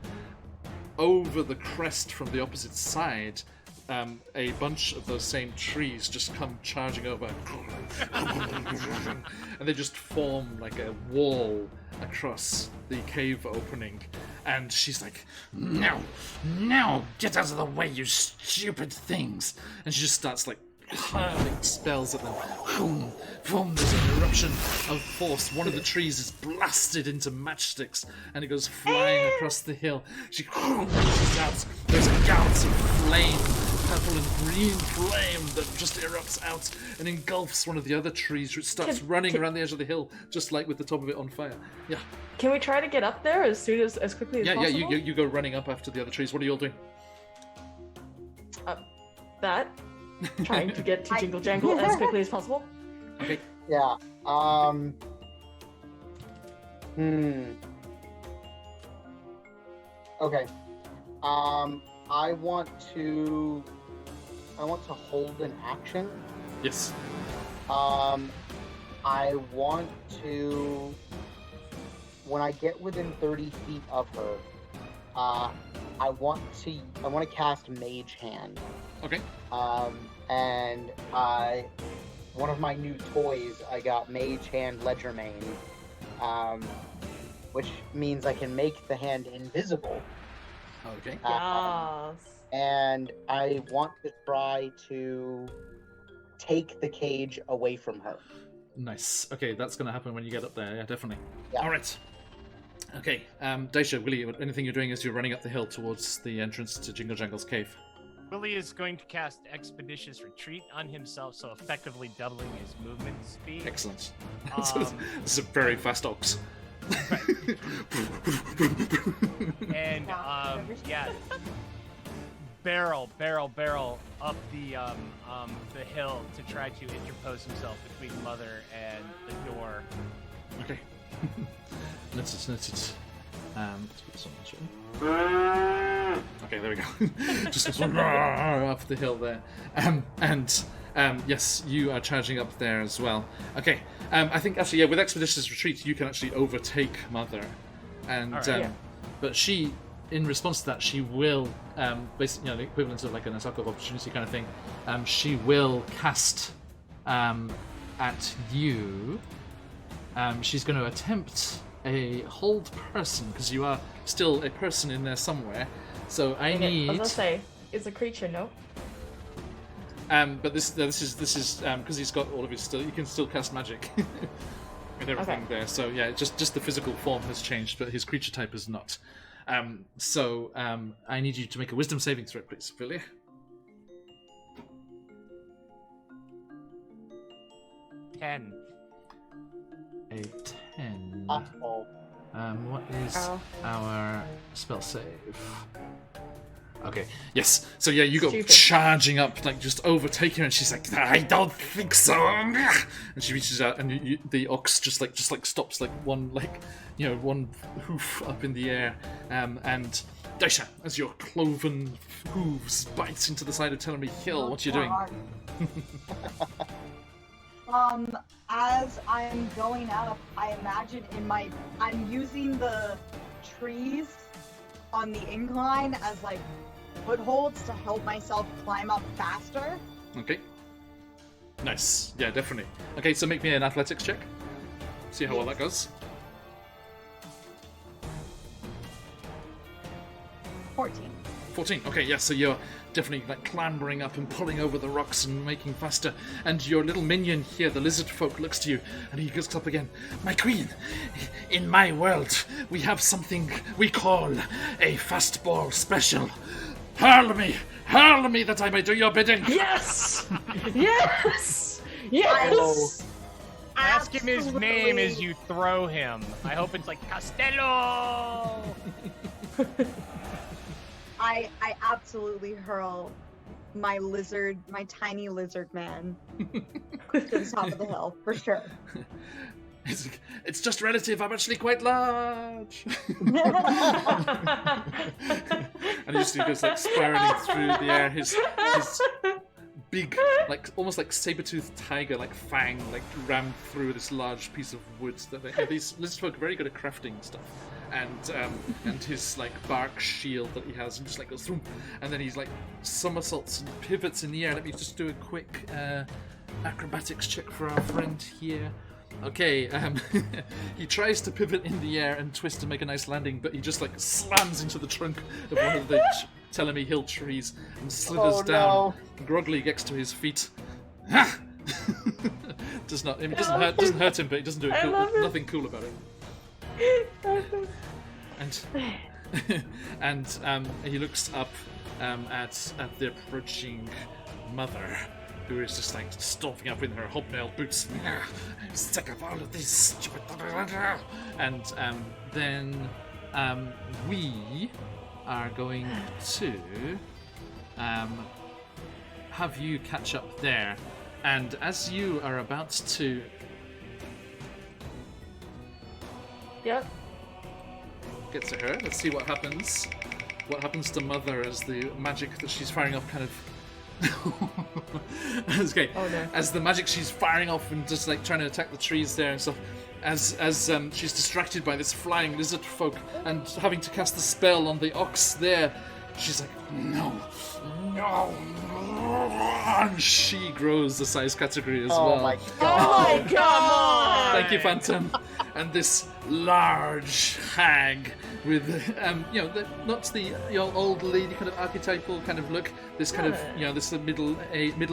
Speaker 1: over the crest from the opposite side, a bunch of those same trees just come charging over. And they just form like a wall across the cave opening. And she's like, no, get out of the way, you stupid things. And she just starts like hurling spells at them. Boom, there's an eruption of force. One of the trees is blasted into matchsticks and it goes flying across the hill. She reaches out. There's a gout of flame, purple and green flame that just erupts out and engulfs one of the other trees, which starts running around the edge of the hill, just like with the top of it on fire. Yeah.
Speaker 2: Can we try to get up there as quickly as possible?
Speaker 1: Yeah, you go running up after the other trees. What are you all doing?
Speaker 2: Trying to get to Jingle Jangle as quickly as possible.
Speaker 1: Okay.
Speaker 3: Yeah. Okay. I want to hold an action.
Speaker 1: Yes.
Speaker 3: I want to, when I get within 30 feet of her, I want to cast Mage Hand.
Speaker 1: Okay.
Speaker 3: And one of my new toys, I got Mage Hand Ledgermane, which means I can make the hand invisible.
Speaker 1: Okay.
Speaker 2: Yes.
Speaker 3: And I want to try to take the cage away from her.
Speaker 1: Nice. Okay, that's going to happen when you get up there. Yeah, definitely.
Speaker 3: Yeah.
Speaker 1: All right. Okay. Daisha, Willie, anything you're doing as you're running up the hill towards the entrance to Jingle Jangle's cave?
Speaker 4: Willie is going to cast Expeditious Retreat on himself, so effectively doubling his movement speed.
Speaker 1: Excellent. This is a very fast ox.
Speaker 4: And yeah, barrel up the hill to try to interpose himself between Mother and the door.
Speaker 1: Okay. Noted. Let's put this on. Okay, there we go. Just goes up the hill there. Yes, you are charging up there as well. Okay. I think actually, with Expeditious Retreat, you can actually overtake Mother, and
Speaker 4: right.
Speaker 1: But she, in response to that, she will basically, the equivalent of like an attack of opportunity kind of thing. She will cast at you. She's going to attempt a hold person because you are still a person in there somewhere. So I need.
Speaker 2: I was gonna say it's a creature, no?
Speaker 1: But this is because he's got all of his still. You can still cast magic with everything there. So yeah, just the physical form has changed, but his creature type is not. So I need you to make a wisdom saving throw, please, Philly.
Speaker 4: Ten.
Speaker 1: A 10.
Speaker 3: Oh,
Speaker 1: What is
Speaker 2: Ow.
Speaker 1: our spell save? Okay, yes. So yeah, you go
Speaker 2: Stupid.
Speaker 1: charging up, like just overtaking her, and she's like, "I don't think so." And she reaches out, and the ox just like stops, like one one hoof up in the air. And Daisha, as your cloven hooves bites into the side of Tellerby Hill, what you doing?
Speaker 6: As I'm going up, I imagine I'm using the trees on the incline as like footholds to help myself climb up faster.
Speaker 1: Okay. Nice. Yeah, definitely. Okay, so make me an athletics check. See how well that goes.
Speaker 6: 14.
Speaker 1: 14. Okay, yeah, so you're definitely like clambering up and pulling over the rocks and making faster. And your little minion here, the lizard folk, looks to you and he goes up again. My queen, in my world, we have something we call a fastball special. Hurl me that I may do your bidding.
Speaker 2: Yes! Yes! Yes!
Speaker 4: Ask him his name as you throw him. I hope it's like Costello.
Speaker 6: I absolutely hurl my tiny lizard man to the top of the hill, for sure.
Speaker 1: It's just relative, I'm actually quite large. And he just goes like spiraling through the air, his big, like almost like saber-toothed tiger, like fang, like rammed through this large piece of wood. That these lizard folk are very good at crafting stuff. And his like bark shield that he has, and just like goes through, and then he's like somersaults and pivots in the air. Let me just do a quick acrobatics check for our friend here. Okay, he tries to pivot in the air and twist to make a nice landing, but he just like slams into the trunk of one of the Tellerby Hill trees and slithers down. Groggily gets to his feet. It doesn't hurt him, but he doesn't do nothing cool about it. And he looks up at the approaching mother, who is just like stomping up in her hobnail boots. I'm sick of all of this stupid. And then we are going to have you catch up there. And as you are about to get to her, let's see what happens. What happens to Mother as the magic that she's firing off kind of okay.
Speaker 2: Oh, no.
Speaker 1: As the magic she's firing off and just like trying to attack the trees there and stuff, as she's distracted by this flying lizard folk and having to cast the spell on the ox there, she's like, no, and she grows the size category as well.
Speaker 3: Oh my god!
Speaker 2: Oh my god!
Speaker 1: Thank you, Phantom. And this large hag with, not the old lady kind of archetypal kind of look. This kind of, this middle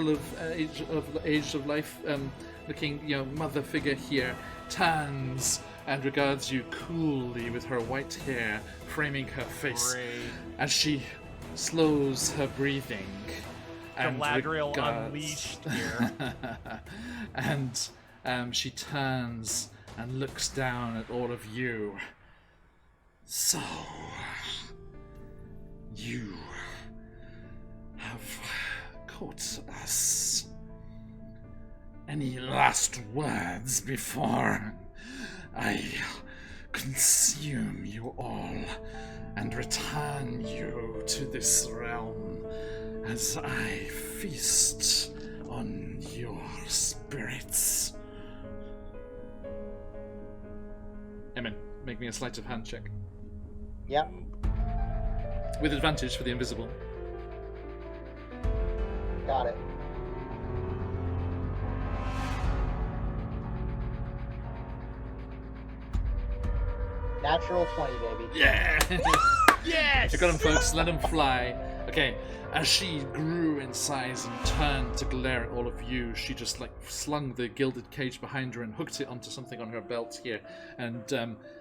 Speaker 1: of age of life, looking, mother figure here turns and regards you coolly with her white hair framing her face, as she slows her breathing. And
Speaker 4: Galadriel unleashed here.
Speaker 1: And she turns and looks down at all of you. So, you have caught us. Any last words before I consume you all and return you to this realm as I feast on your spirits? Emin, make me a sleight of hand check.
Speaker 3: Yep.
Speaker 1: With advantage for the invisible.
Speaker 3: Got it. Natural 20, baby.
Speaker 1: Yeah!
Speaker 4: Yes!
Speaker 1: You got him, folks. Let him fly. Okay. as she grew in size and turned to glare at all of you, she just like slung the gilded cage behind her and hooked it onto something on her belt here. And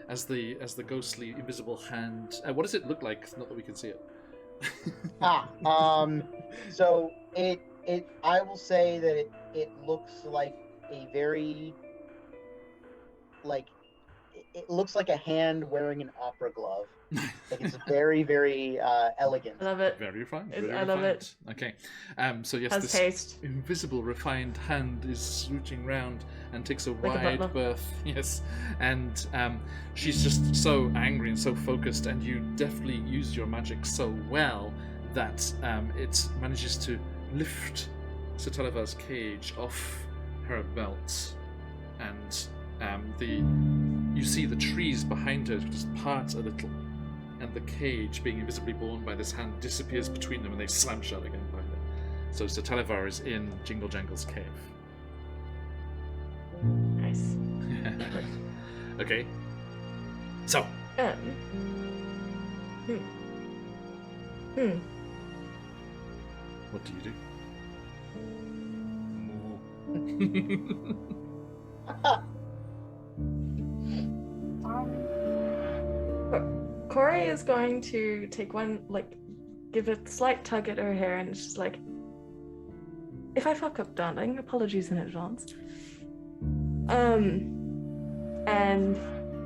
Speaker 1: as the ghostly invisible hand, what does it look like? Not that we can see it.
Speaker 3: So I will say that it looks like a very it looks like a hand wearing an opera glove. Like it's very, very elegant.
Speaker 2: I love it.
Speaker 1: Very refined.
Speaker 2: I love it.
Speaker 1: Okay. So yes,
Speaker 2: Has
Speaker 1: this
Speaker 2: taste.
Speaker 1: invisible, refined hand is swooching round and takes a
Speaker 2: Like a
Speaker 1: wide
Speaker 2: butler.
Speaker 1: berth. Yes, and she's just so angry and so focused, and you deftly use your magic so well that it manages to lift Satalavar's cage off her belt, and you see the trees behind her just part a little, and the cage, being invisibly borne by this hand, disappears between them, and they slam shut again behind it. So Satalavar is in Jingle Jangle's cave.
Speaker 2: Nice.
Speaker 1: Okay. So, what do you do?
Speaker 2: Corey is going to take one, give a slight tug at her hair, and it's just like, if I fuck up, darling, apologies in advance. And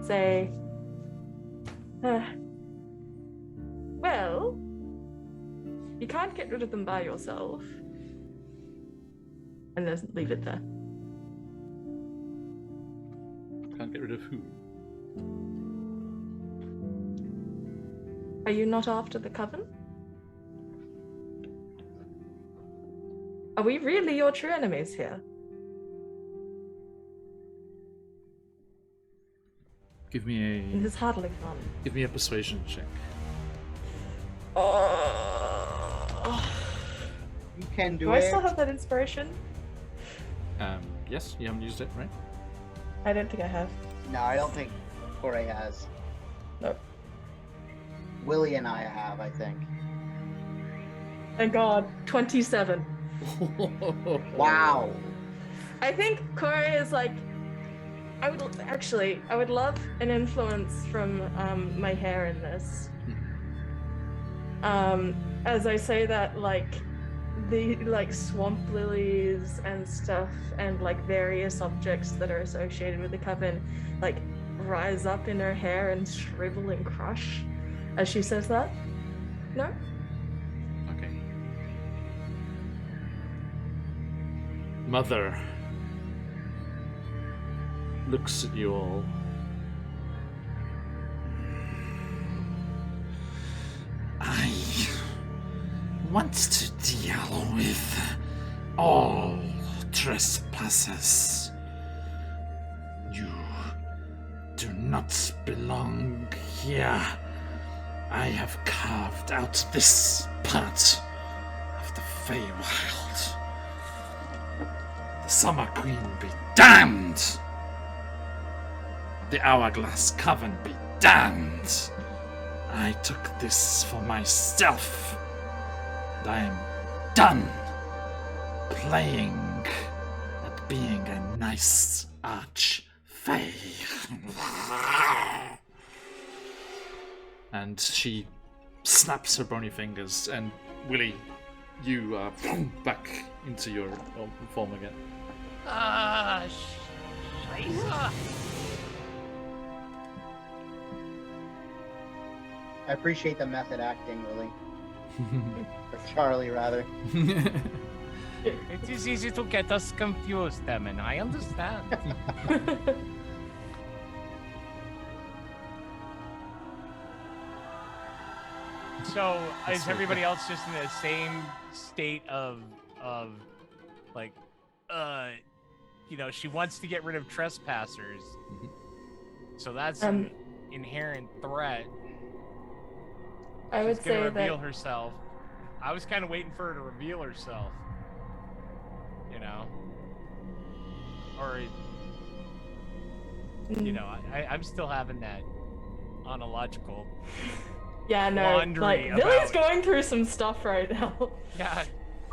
Speaker 2: say, well, you can't get rid of them by yourself. And then leave it there.
Speaker 1: Can't get rid of who?
Speaker 2: Are you not after the coven? Are we really your true enemies here?
Speaker 1: Give me
Speaker 2: This is hardly fun.
Speaker 1: a persuasion check.
Speaker 3: You can do
Speaker 2: Do
Speaker 3: it.
Speaker 2: I still have that inspiration?
Speaker 1: Yes, you haven't used it, right?
Speaker 2: I don't think I have.
Speaker 3: No, I don't think Corey has.
Speaker 2: No.
Speaker 3: Willie and I have, I think.
Speaker 2: Thank God. 27.
Speaker 3: Wow.
Speaker 2: I think Corey is like, I would love an influence from my hair in this. As I say that, the swamp lilies and stuff, and various objects that are associated with the coven, rise up in her hair and shrivel and crush as she says that. No?
Speaker 1: Okay. Mother looks at you all. I want to deal with all trespassers. You do not belong here. I have carved out this part of the Feywild. The Summer Queen be damned! The Hourglass Coven be damned! I took this for myself, and I am done playing at being a nice arch-fey. And she snaps her bony fingers, and Willie, you are back into your form again.
Speaker 4: Scheiße.
Speaker 3: I appreciate the method acting, Willie. Or Charlie, rather.
Speaker 4: It is easy to get us confused, Demon. I understand. So, is everybody else just in the same state of she wants to get rid of trespassers. So that's an inherent threat.
Speaker 2: I would
Speaker 4: She's gonna
Speaker 2: say
Speaker 4: reveal
Speaker 2: that
Speaker 4: herself. I was kind of waiting for her to reveal herself. Or, I'm still having that ontological
Speaker 2: Yeah, no,
Speaker 4: quandary
Speaker 2: like,
Speaker 4: about...
Speaker 2: Billy's going through some stuff right now.
Speaker 4: Yeah,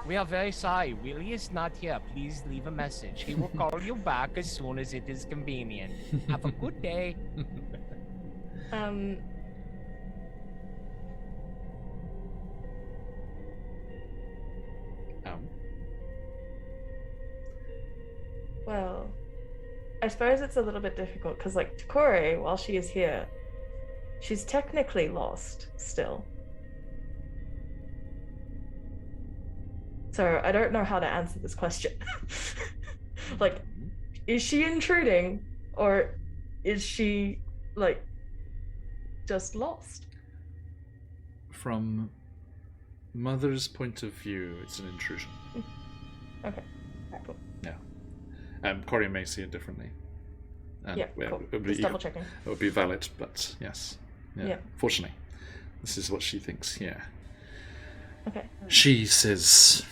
Speaker 4: we are very sorry. Willie is not here. Please leave a message. He will call you back as soon as it is convenient. Have a good day.
Speaker 2: Well, I suppose it's a little bit difficult because, like, Takore, while she is here, she's technically lost still. So I don't know how to answer this question. Like, is she intruding or is she, like, just lost?
Speaker 1: From Mother's point of view, it's an intrusion.
Speaker 2: Okay, cool.
Speaker 1: Yeah. Corey may see it differently.
Speaker 2: Yeah, cool. Just double checking.
Speaker 1: It would be valid, but yes. Yeah. Fortunately, this is what she thinks. Yeah.
Speaker 2: Okay.
Speaker 1: She says,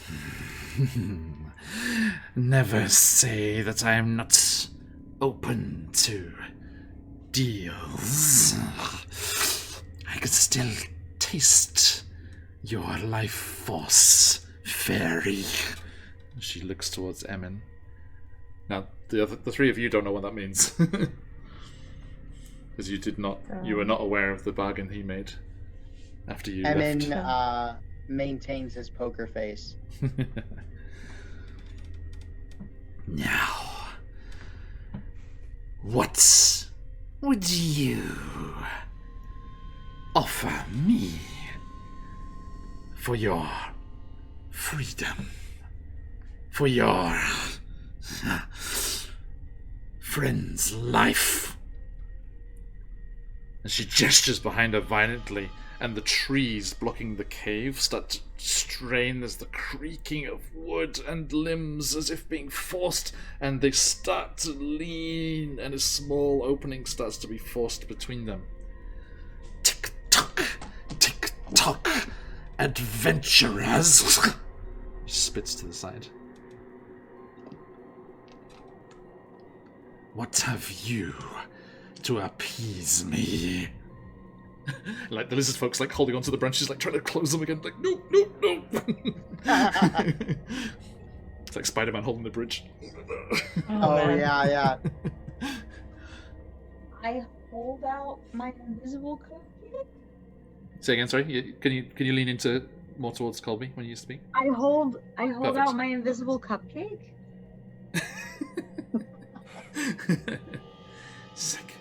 Speaker 1: "Never say that I am not open to deals. I could still taste your life force, fairy." She looks towards Emin. Now, the three of you don't know what that means, because you were not aware of the bargain he made after you
Speaker 3: Emin
Speaker 1: left.
Speaker 3: maintains his poker face.
Speaker 1: Now, what would you offer me for your freedom, for your friend's life? And she gestures behind her violently, and the trees blocking the cave start to strain. There's the creaking of wood and limbs as if being forced, and they start to lean, and a small opening starts to be forced between them. Tick-tock, tick-tock, adventurers. She spits to the side. What have you to appease me? Like the lizard folks, like holding onto the branches, like trying to close them again. Like no. It's like Spider-Man holding the bridge.
Speaker 3: Oh yeah.
Speaker 6: I hold out my invisible cookie.
Speaker 1: Say again, sorry. Can you lean into more towards Colby when you speak?
Speaker 6: I hold
Speaker 1: Perfect.
Speaker 6: out my invisible cupcake.
Speaker 1: Sick.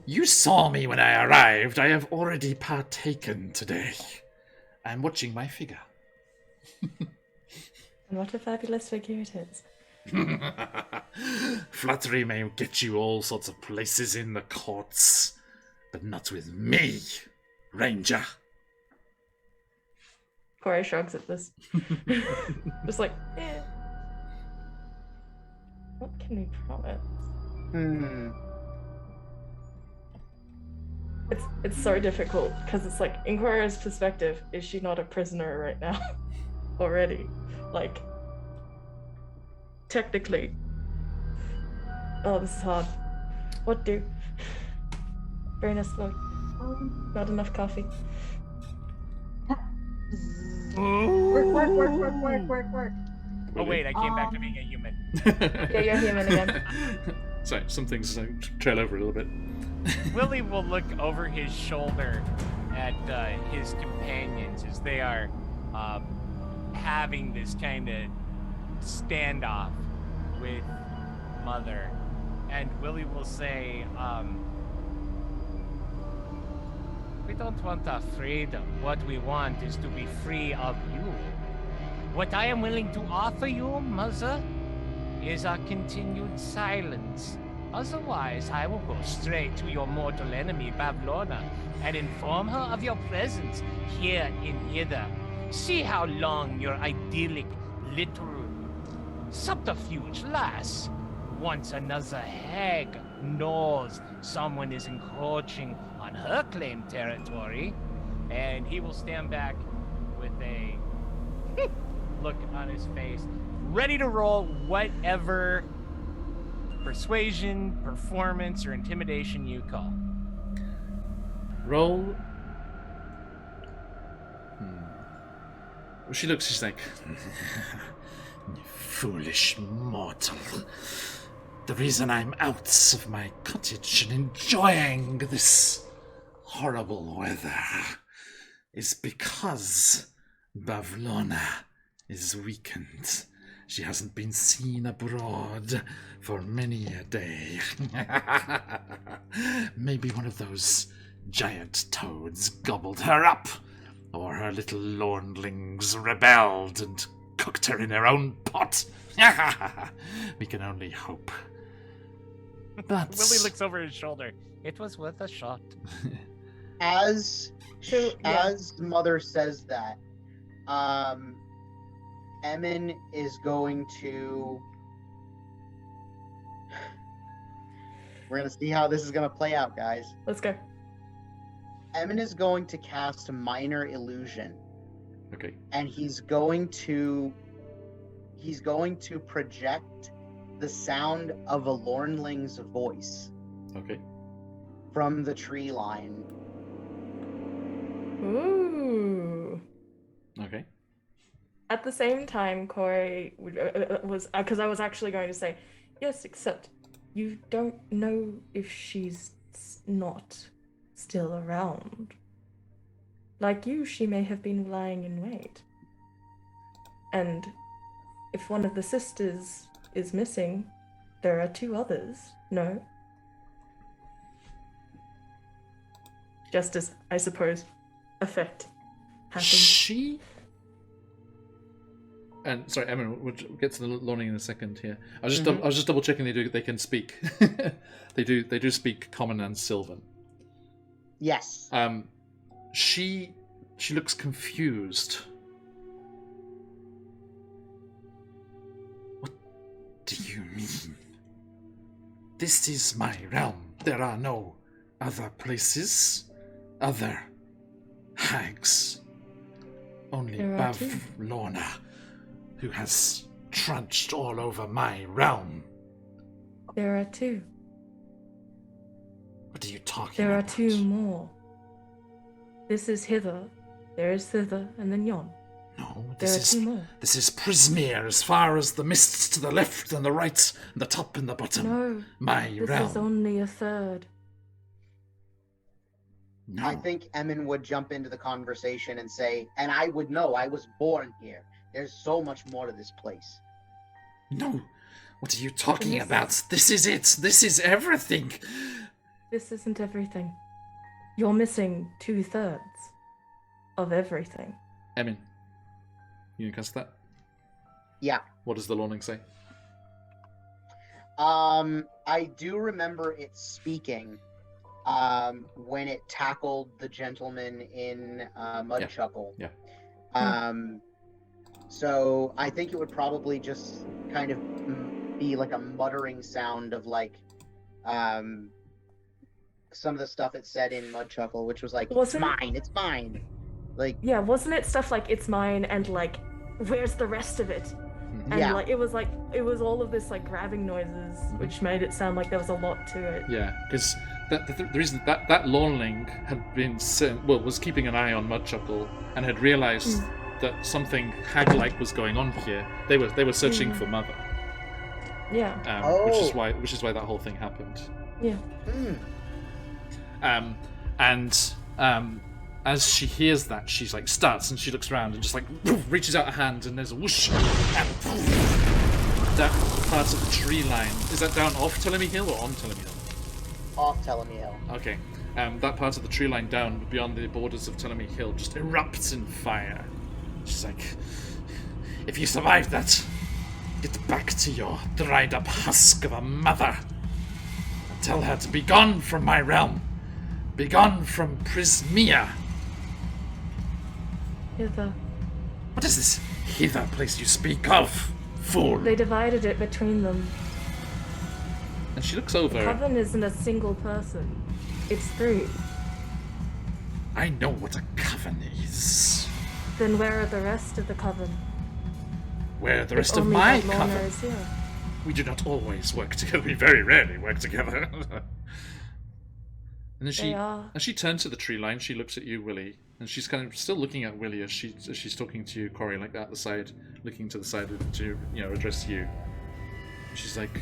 Speaker 1: You saw me when I arrived. I have already partaken today. I'm watching my figure.
Speaker 2: And what a fabulous figure it is.
Speaker 1: Flattery may get you all sorts of places in the courts, but not with me, Ranger.
Speaker 2: Corey shrugs at this. Just like, what can we promise? It's so difficult because it's like, in Corey's perspective, is she not a prisoner right now? Already? Like, technically. Oh, this is hard. What do? Brain is slow. Not enough coffee.
Speaker 6: Work.
Speaker 4: Oh wait, I came back to being a human.
Speaker 2: Yeah, you're human again.
Speaker 1: Sorry, some things trail over a little bit.
Speaker 4: Willie will look over his shoulder at his companions as they are having this kind of standoff with Mother. And Willie will say, we don't want our freedom. What we want is to be free of you. What I am willing to offer you, Mother, is our continued silence. Otherwise, I will go straight to your mortal enemy, Bavlorna, and inform her of your presence here in Hither. See how long your idyllic little subterfuge lasts. Once another hag knows someone is encroaching on her claimed territory, and he will stand back with a look on his face, ready to roll whatever persuasion, performance, or intimidation you call.
Speaker 1: Roll. She looks, she's like, "You foolish mortal. The reason I'm out of my cottage and enjoying this horrible weather is because Bavlona is weakened. She hasn't been seen abroad for many a day. Maybe one of those giant toads gobbled her up, or her little lornlings rebelled and cooked her in her own pot. We can only hope. But
Speaker 4: Willie looks over his shoulder. It was worth a shot.
Speaker 3: As
Speaker 2: So, yeah.
Speaker 3: as Mother says that, Emin is going to. We're gonna see how this is gonna play out, guys.
Speaker 2: Let's go.
Speaker 3: Emin is going to cast Minor Illusion,
Speaker 1: okay,
Speaker 3: and he's going to project the sound of a Lornling's voice
Speaker 1: okay.
Speaker 3: from the tree line.
Speaker 2: Ooh.
Speaker 1: Okay.
Speaker 2: At the same time, Corey was because I was actually going to say yes, except you don't know if she's not still around. Like you, she may have been lying in wait. And if one of the sisters is missing, there are two others. No? Just as, I suppose, effect happens.
Speaker 1: She. And sorry, Emma, we'll get to the learning in a second here. I was just double checking they can speak. they do speak Common and Sylvan.
Speaker 3: Yes.
Speaker 1: She looks confused. What do you mean? This is my realm. There are no other places, other hags. Only
Speaker 2: There are two.
Speaker 1: Bavlona, who has trudged all over my realm.
Speaker 2: There are two.
Speaker 1: What are you talking
Speaker 2: There are
Speaker 1: about?
Speaker 2: two more. This is hither, there is thither, and then yon.
Speaker 1: No,
Speaker 2: There are two more.
Speaker 1: this is Prismere, as far as the mists to the left and the right, and the top and the bottom.
Speaker 2: No,
Speaker 1: My
Speaker 2: this
Speaker 1: realm.
Speaker 2: is only a third.
Speaker 1: No.
Speaker 3: I think Emin would jump into the conversation and say, and I would know, I was born here. There's so much more to this place.
Speaker 1: No. What are you talking
Speaker 2: This-
Speaker 1: about? This is it. This is everything.
Speaker 2: This isn't everything. You're missing 2/3 of everything.
Speaker 1: Emin, you can cast that?
Speaker 3: Yeah.
Speaker 1: What does the Lorning say?
Speaker 3: I do remember it speaking when it tackled the gentleman in Mudchuckle.
Speaker 1: Yeah.
Speaker 3: So I think it would probably just kind of be like a muttering sound of like some of the stuff it said in Mudchuckle, which was like,
Speaker 2: Wasn't-
Speaker 3: it's mine. Like,
Speaker 2: Yeah, wasn't it stuff like it's mine and like where's the rest of it? And
Speaker 3: Yeah.
Speaker 2: like it was all of this like grabbing noises, which made it sound like there was a lot to it.
Speaker 1: Yeah, because the reason that Lornling had been was keeping an eye on Mudchuckle and had realised that something hag-like was going on here. They were searching for Mother,
Speaker 2: Yeah.
Speaker 1: which is why that whole thing happened.
Speaker 2: Yeah.
Speaker 1: As she hears that, she's like starts and she looks around and just like reaches out a hand and there's a whoosh and that part of the tree line. Is that down off Telemy Hill or on Telemy Hill?
Speaker 3: off Telemy Hill.
Speaker 1: Okay. That part of the tree line down beyond the borders of Telemy Hill just erupts in fire. She's like, if you survive that, get back to your dried up husk of a mother. And tell her to be gone from my realm. Be gone from Prismere.
Speaker 2: Hither.
Speaker 1: What is this hither place you speak of, fool?
Speaker 2: They divided it between them.
Speaker 1: And she looks over.
Speaker 2: Coven isn't a single person. It's 3.
Speaker 1: I know what a coven is.
Speaker 2: Then where are the rest of the coven?
Speaker 1: Where are the
Speaker 2: If
Speaker 1: rest of
Speaker 2: only
Speaker 1: my
Speaker 2: Bavlona
Speaker 1: coven?
Speaker 2: is here.
Speaker 1: We do not always work together. We very rarely work together. And then
Speaker 2: They are.
Speaker 1: as she turns to the tree line, she looks at you, Willie, and she's kind of still looking at Willie as she's talking to you, Corey, like at the side, looking to the side to address you. And she's like,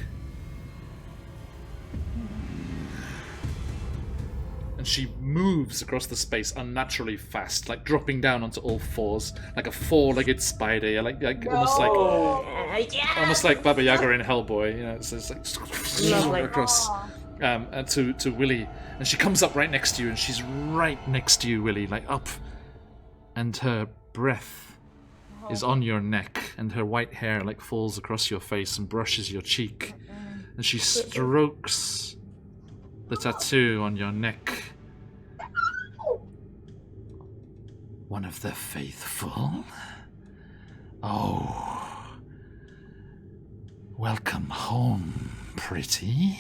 Speaker 1: and she moves across the space unnaturally fast, like dropping down onto all fours, like a four-legged spider, like almost like Baba Yaga in Hellboy. It's like
Speaker 2: Lovely.
Speaker 1: across. And to Willie, and she comes up right next to you, and she's right next to you, Willie, like up, and her breath is on your neck, and her white hair like falls across your face and brushes your cheek, and she strokes the tattoo on your neck. One of the faithful? Oh, welcome home, pretty.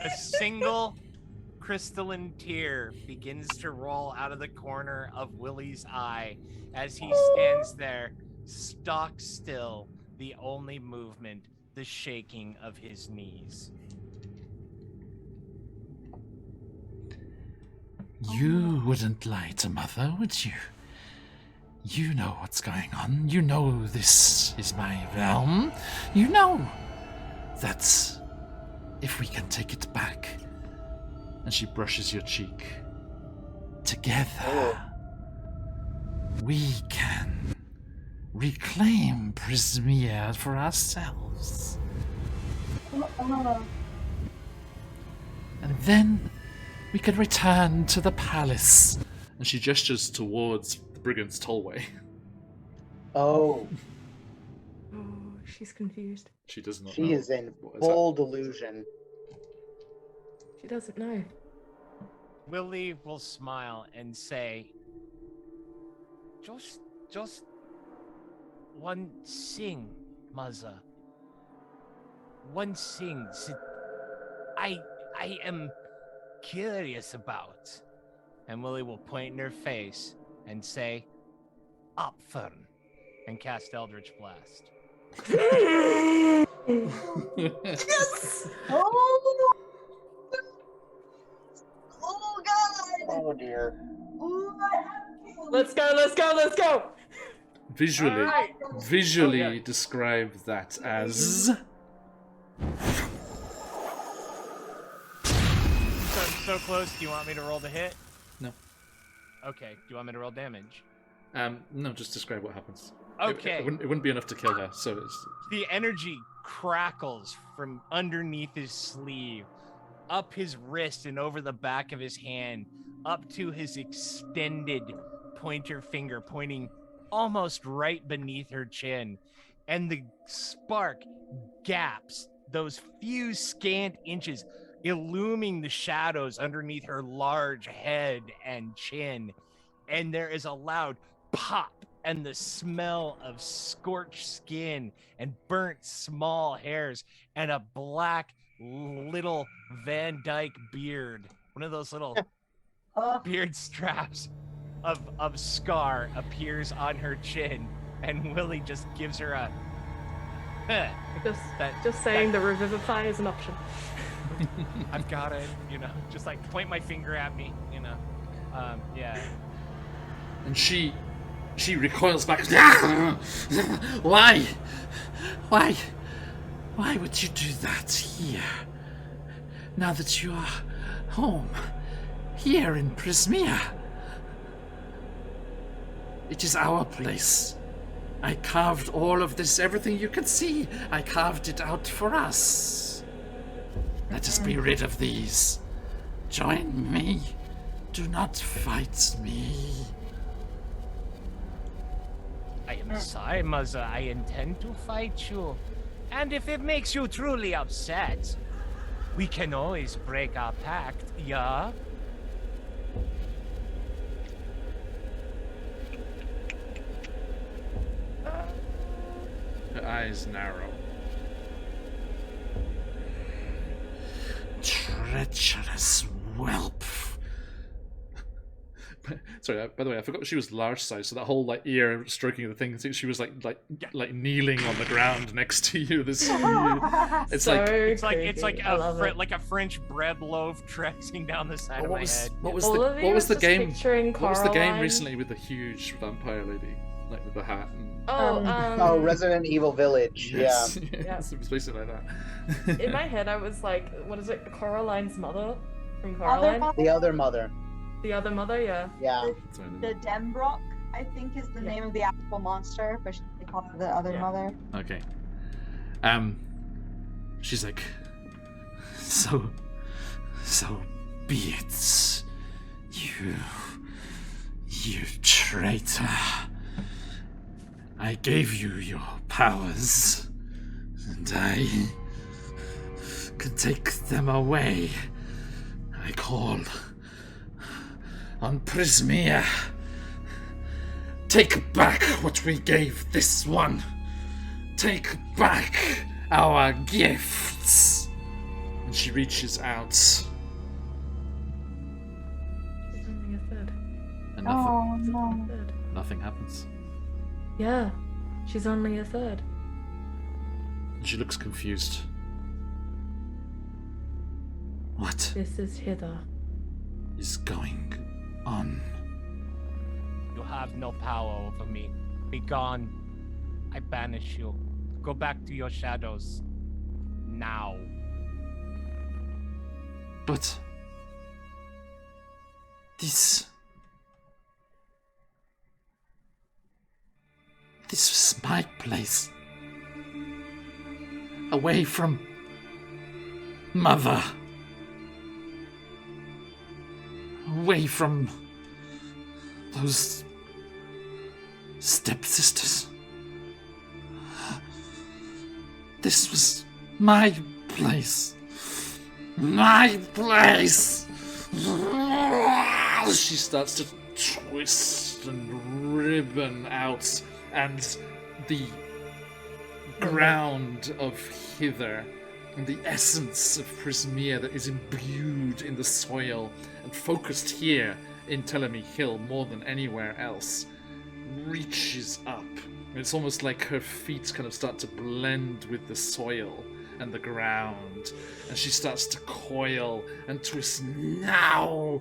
Speaker 4: A single crystalline tear begins to roll out of the corner of Willie's eye as he stands there, stock still, the only movement, the shaking of his knees.
Speaker 1: You wouldn't lie to Mother, would you? You know what's going on. You know this is my realm. You know that if we can take it back, and she brushes your cheek, together, we can reclaim Prismia for ourselves. And then we can return to the palace. And she gestures towards the Brigand's Tollway.
Speaker 3: Oh,
Speaker 2: Oh, she's confused.
Speaker 1: She does not know.
Speaker 3: she is in
Speaker 1: What
Speaker 3: full delusion.
Speaker 2: She doesn't know.
Speaker 4: Willie will smile and say, just one thing, Mother. One thing that I am curious about. And Willie will point in her face and say, Opfern, and cast Eldritch Blast.
Speaker 2: Yes!
Speaker 6: Oh! Oh god!
Speaker 3: Oh dear.
Speaker 6: Oh, I have to-
Speaker 2: Let's go, let's go, let's go!
Speaker 1: Visually,
Speaker 2: Alright.
Speaker 1: visually
Speaker 4: Oh, yeah.
Speaker 1: describe that as...
Speaker 4: So close, do you want me to roll the hit?
Speaker 1: No.
Speaker 4: Okay, do you want me to roll damage?
Speaker 1: No, just describe what happens.
Speaker 4: Okay.
Speaker 1: It wouldn't be enough to kill her, so it's...
Speaker 4: The energy crackles from underneath his sleeve, up his wrist and over the back of his hand, up to his extended pointer finger, pointing almost right beneath her chin. And the spark gaps those few scant inches, illuming the shadows underneath her large head and chin. And there is a loud pop, and the smell of scorched skin and burnt small hairs and a black little Van Dyke beard. One of those little beard straps of scar appears on her chin, and Willie just gives her a
Speaker 2: Just saying the revivify is an option.
Speaker 4: I've got it, just like point my finger at me, yeah.
Speaker 1: And she recoils back. Why? Why would you do that here? Now that you are home, here in Prismia. It is our place. I carved all of this, everything you can see. I carved it out for us. Let us be rid of these. Join me. Do not fight me.
Speaker 4: I am sorry, Mother. I intend to fight you. And if it makes you truly upset, we can always break our pact, yeah?
Speaker 1: Her eyes narrow. Treacherous whelp. Sorry, by the way, I forgot she was large size. So that whole like ear stroking of the thing, she was like kneeling on the ground next to you. This it's
Speaker 2: So
Speaker 1: like
Speaker 4: It's
Speaker 2: creepy.
Speaker 4: like
Speaker 2: I love it.
Speaker 4: like a French bread loaf tracing down the side of my head.
Speaker 1: what was
Speaker 2: All
Speaker 1: the
Speaker 2: of you
Speaker 1: what was
Speaker 2: is
Speaker 1: the
Speaker 2: just
Speaker 1: game?
Speaker 2: picturing
Speaker 1: What was the game
Speaker 2: Coraline.
Speaker 1: recently with the huge vampire lady, like with the hat? And...
Speaker 3: Oh, Resident Evil Village.
Speaker 1: Yes.
Speaker 3: Yeah.
Speaker 1: Yes, it was basically like that.
Speaker 2: In my head, I was like, what is it? Coraline's mother from
Speaker 6: Other
Speaker 2: Coraline?
Speaker 6: mother,
Speaker 3: The other mother.
Speaker 2: The other mother, yeah.
Speaker 3: Yeah.
Speaker 1: Sorry,
Speaker 6: the Dembrock, I think is the name of the actual monster, but they call it the other
Speaker 2: Yeah.
Speaker 6: mother.
Speaker 1: Okay. She's like, so be it. You traitor. I gave you your powers, and I could take them away. I call on Prismia. Take back what we gave this one. Take back our gifts. And she reaches out,
Speaker 2: She's only a third.
Speaker 1: and
Speaker 6: Oh
Speaker 2: She's
Speaker 6: no.
Speaker 2: only a third.
Speaker 1: nothing happens.
Speaker 2: Yeah, she's only a third.
Speaker 1: And she looks confused. What
Speaker 2: This is hither.
Speaker 1: is going on?
Speaker 4: You have no power over me. Be gone. I banish you. Go back to your shadows. Now.
Speaker 1: But this was my place. Away from Mother. Away from those stepsisters. This was my place. My place! She starts to twist and ribbon out, and the ground of hither and the essence of Prismia that is imbued in the soil and focused here in Telemy Hill more than anywhere else reaches up. It's almost like her feet kind of start to blend with the soil and the ground, and she starts to coil and twist. Now,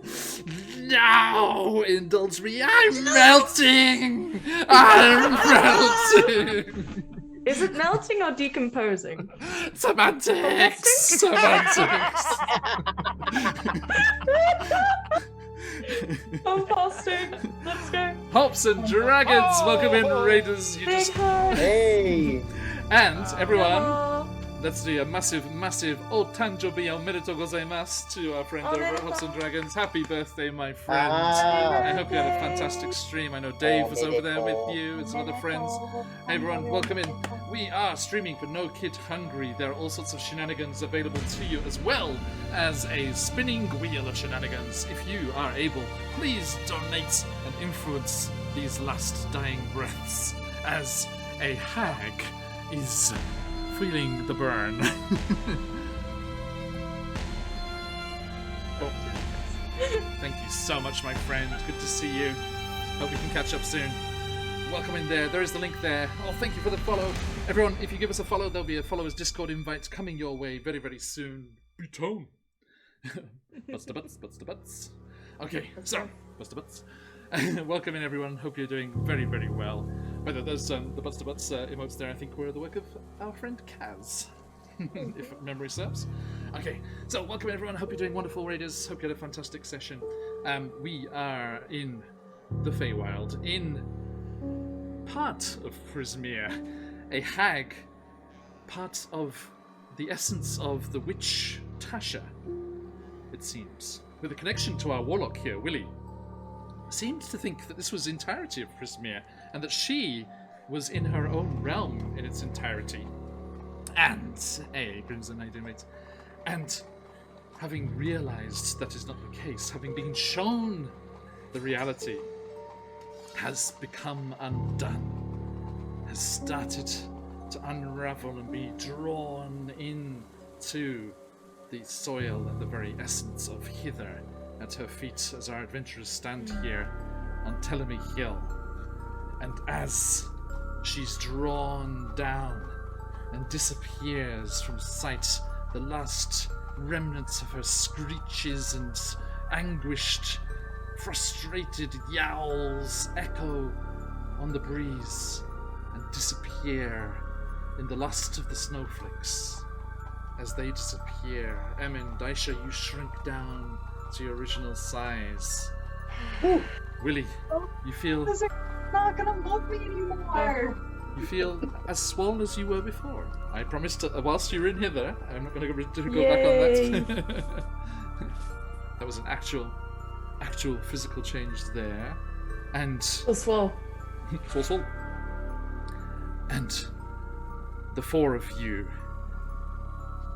Speaker 1: indulge me. I'm melting. I'm melting.
Speaker 2: Is it melting or decomposing?
Speaker 1: Semantics.
Speaker 2: Fantastic. Let's go.
Speaker 1: Hops and dragons, welcome in, raiders. You
Speaker 2: Big
Speaker 1: just
Speaker 2: hug.
Speaker 3: Hey.
Speaker 1: and everyone.
Speaker 2: Hello.
Speaker 1: Let's do a massive Otanjobi omerito gozaimasu to our friend over at Hops and Dragons. Happy birthday, my friend. I hope you had a fantastic stream. I know Dave was over there with you and some other friends. Hey everyone, welcome in. We are streaming for No Kid Hungry. There are all sorts of shenanigans available to you, as well as a spinning wheel of shenanigans. If you are able, please donate and influence these last dying breaths as a hag is feeling the burn. Oh. Thank you so much, my friend. Good to see you. Hope we can catch up soon. Welcome in there. There is the link there. Oh, thank you for the follow. Everyone, if you give us a follow, there'll be a followers Discord invite coming your way very, very soon. Beton. Butts to butts. Okay, so, butts to butts. Welcome in, everyone. Hope you're doing very, very well. By the way, those the butts to butts emotes there, I think, were the work of our friend Kaz, if memory serves. Okay, so welcome everyone. Hope you're doing wonderful, raiders. Hope you had a fantastic session. We are in the Feywild, in part of Prismia, a hag, part of the essence of the witch Tasha, it seems, with a connection to our warlock here, Willie. Seemed to think that this was the entirety of Prismia, and that she was in her own realm in its entirety. And, Crimson, I didn't wait. And having realized that is not the case, having been shown the reality, has become undone, has started to unravel and be drawn into the soil and the very essence of hither at her feet as our adventurers stand here on Telemy Hill. And as she's drawn down and disappears from sight, the last remnants of her screeches and anguished, frustrated yowls echo on the breeze and disappear in the last of the snowflakes. As they disappear, Emin, Daisha, you shrink down to your original size. Willie, you feel
Speaker 6: This is not gonna love me anymore.
Speaker 1: you feel as swollen as you were before. I promised whilst you're in hither, I'm not going to go
Speaker 2: Yay.
Speaker 1: back on that. That was an actual physical change there, and
Speaker 2: Swole.
Speaker 1: full. And the four of you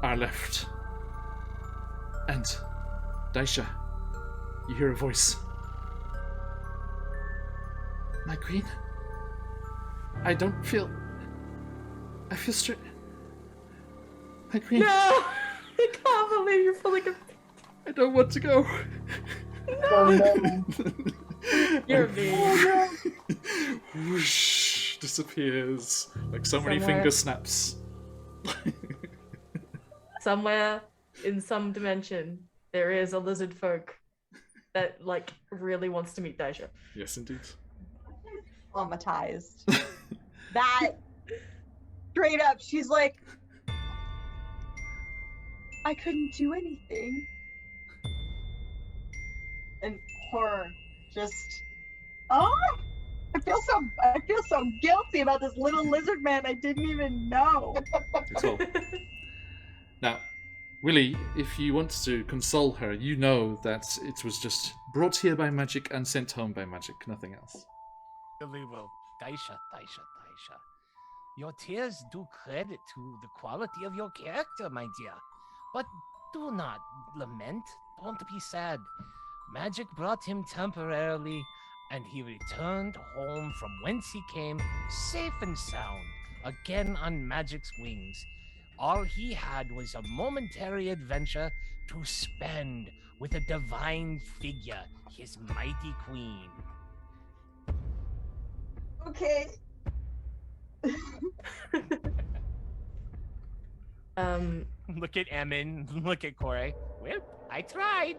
Speaker 1: are left. And Daisha, you hear a voice. My queen? I feel straight. My queen.
Speaker 2: No! I can't believe you're pulling a...
Speaker 1: I don't want to go.
Speaker 3: Oh no.
Speaker 2: You're mean.
Speaker 1: Whoosh, disappears like so many
Speaker 2: Somewhere.
Speaker 1: finger snaps.
Speaker 2: Somewhere in some dimension, there is a lizard folk that, like, really wants to meet Daisha.
Speaker 1: Yes, indeed.
Speaker 6: Traumatized. That straight up, she's like, I couldn't do anything. And horror just, oh, I feel so guilty about this little lizard man I didn't even know.
Speaker 1: As well. Now, Willie, if you want to console her, you know that it was just brought here by magic and sent home by magic, nothing else.
Speaker 4: Unbelievable. Daisha. Your tears do credit to the quality of your character, my dear. But do not lament. Don't be sad. Magic brought him temporarily, and he returned home from whence he came, safe and sound, again on magic's wings. All he had was a momentary adventure to spend with a divine figure, his mighty queen.
Speaker 6: Okay.
Speaker 4: Look at Emin, look at Corey. Well, I tried.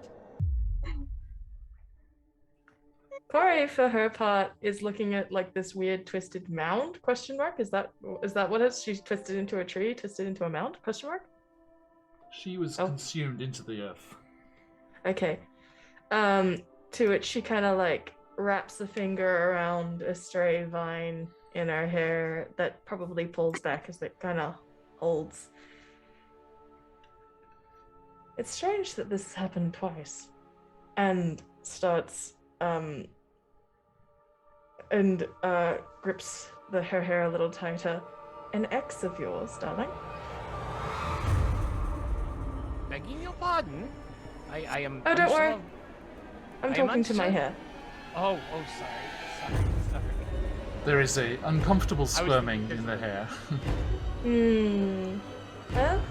Speaker 2: Corey, for her part, is looking at, like, this weird twisted mound, question mark? Is that what it is? She's twisted into a tree, twisted into a mound, question mark?
Speaker 1: She was
Speaker 2: Oh.
Speaker 1: consumed into the earth.
Speaker 2: Okay. To which she kind of, like, wraps a finger around a stray vine in her hair that probably pulls back as it kind of holds. It's strange that this has happened twice. And starts, grips her hair a little tighter. An ex of yours, darling?
Speaker 4: Begging your pardon? I am.
Speaker 2: Oh, don't
Speaker 4: unsure
Speaker 2: worry.
Speaker 4: of-
Speaker 2: I'm
Speaker 4: I am
Speaker 2: talking to my
Speaker 4: unsure.
Speaker 2: hair.
Speaker 4: Oh, sorry.
Speaker 1: There is a uncomfortable squirming in the hair.
Speaker 2: Well,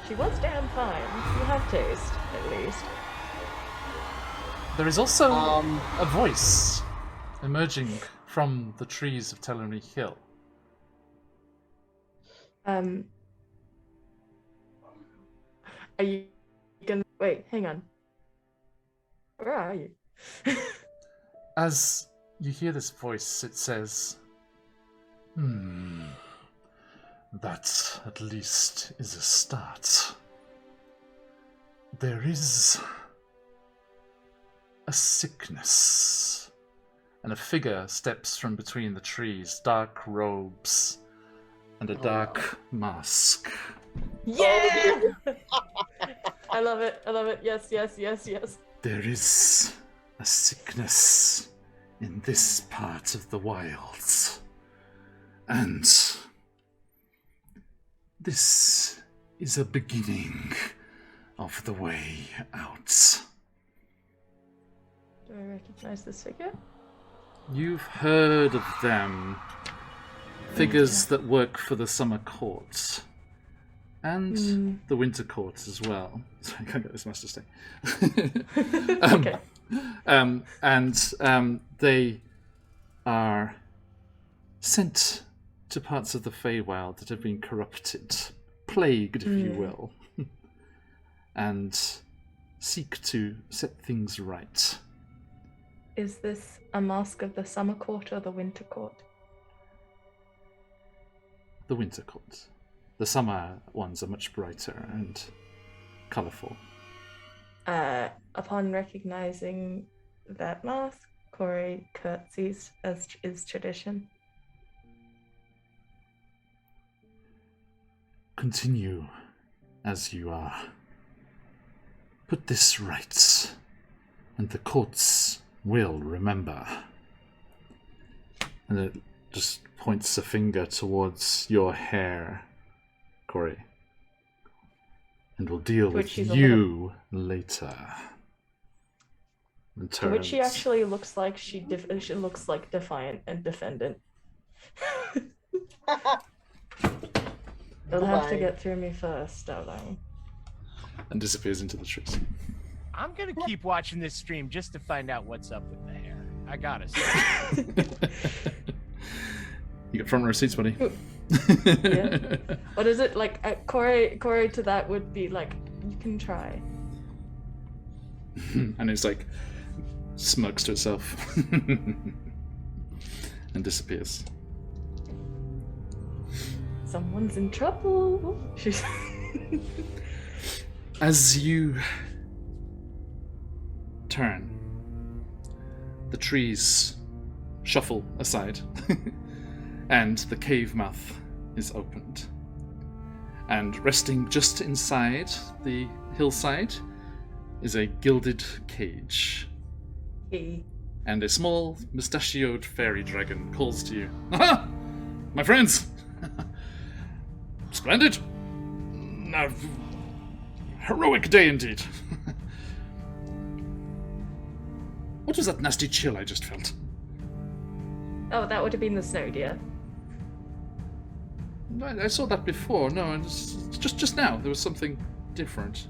Speaker 2: she was damn fine. You have taste, at least.
Speaker 1: There is also
Speaker 3: Um,
Speaker 1: a voice emerging from the trees of Telemy Hill.
Speaker 2: Are you gonna wait? Hang on. Where are you?
Speaker 1: As you hear this voice, it says, that at least is a start. There is a sickness. And a figure steps from between the trees, dark robes and a dark mask.
Speaker 2: Yeah! I love it. I love it. Yes, yes, yes, yes.
Speaker 1: There is a sickness in this part of the wilds. And this is a beginning of the way out.
Speaker 2: Do I recognize this figure?
Speaker 1: You've heard of them. Figures that work for the summer court. And the winter court as well. Sorry, I can't get this much to stay.
Speaker 2: Okay.
Speaker 1: They are sent to parts of the Feywild that have been corrupted, plagued, if you will, and seek to set things right.
Speaker 2: Is this a mask of the summer court or the winter court?
Speaker 1: The winter court. The summer ones are much brighter and colourful.
Speaker 2: Upon recognizing that mask, Corey curtsies as is tradition.
Speaker 1: Continue as you are. Put this right, and the courts will remember. And it just points a finger towards your hair, Corey. And we'll deal with you later. And
Speaker 2: To which she actually looks like she looks like defiant and defendant. They'll have to get through me first, don't I?
Speaker 1: And disappears into the trees.
Speaker 4: I'm gonna keep watching this stream just to find out what's up with the hair. I gotta say.
Speaker 1: You got front row seats, buddy.
Speaker 2: Yeah. What is it like? Corey to that would be like, you can try.
Speaker 1: And it's like smirks to itself and disappears.
Speaker 2: Someone's in trouble. She's.
Speaker 1: As you turn, the trees shuffle aside, and the cave mouth is opened. And resting just inside the hillside is a gilded cage.
Speaker 2: Hey.
Speaker 1: And a small, mustachioed fairy dragon calls to you. Aha! My friends! Splendid! A heroic day indeed. What was that nasty chill I just felt?
Speaker 2: Oh, that would have been the snow, dear.
Speaker 1: I saw that before. No, it's just now. There was something different.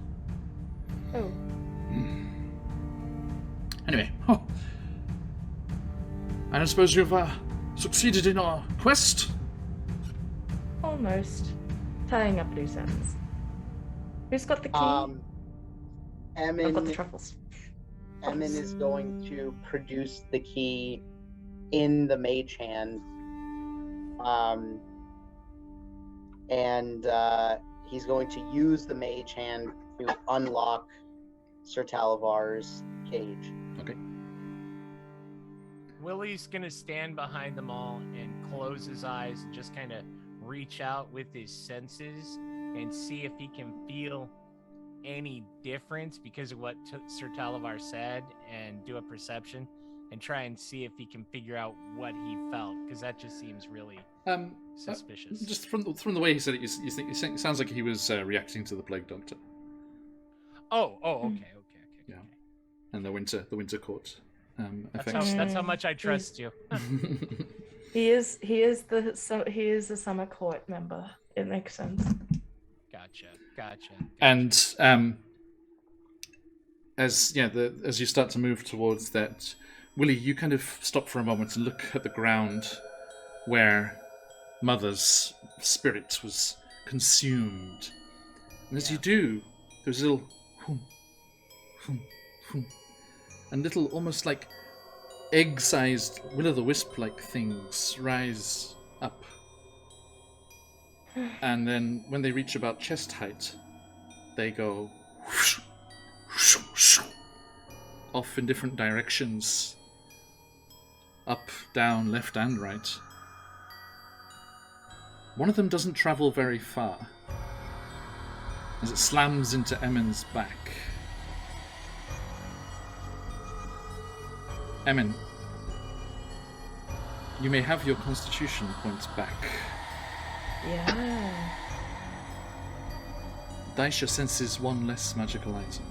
Speaker 2: Oh.
Speaker 1: Anyway, I suppose you've succeeded in our quest?
Speaker 2: Almost. Tying up loose ends. Who's got the key? I've got the truffles.
Speaker 3: Emin is going to produce the key in the mage hand. And he's going to use the mage hand to unlock Sir Talavar's cage.
Speaker 1: Okay.
Speaker 4: Willie's gonna stand behind them all and close his eyes and just kind of reach out with his senses and see if he can feel any difference because of what Sir Talavar said, and do a perception and try and see if he can figure out what he felt, because that just seems really suspicious.
Speaker 1: Just from the way he said it, you think it sounds like he was reacting to the plague doctor.
Speaker 4: Okay.
Speaker 1: Yeah, and the winter court.
Speaker 4: That's how much I trust you.
Speaker 2: He is a summer court member. It makes sense.
Speaker 4: Gotcha.
Speaker 1: And as you start to move towards that, Willie, you kind of stop for a moment and look at the ground where Mother's spirit was consumed. And as you do, there's a little hum, hum, hum, and little almost like egg-sized will-o'-the-wisp-like things rise up. And then when they reach about chest height, they go whoosh, whoosh, whoosh, off in different directions. Up, down, left and right. One of them doesn't travel very far, as it slams into Emin's back. Emin, you may have your constitution points back.
Speaker 2: Yeah.
Speaker 1: Daisha senses one less magical item.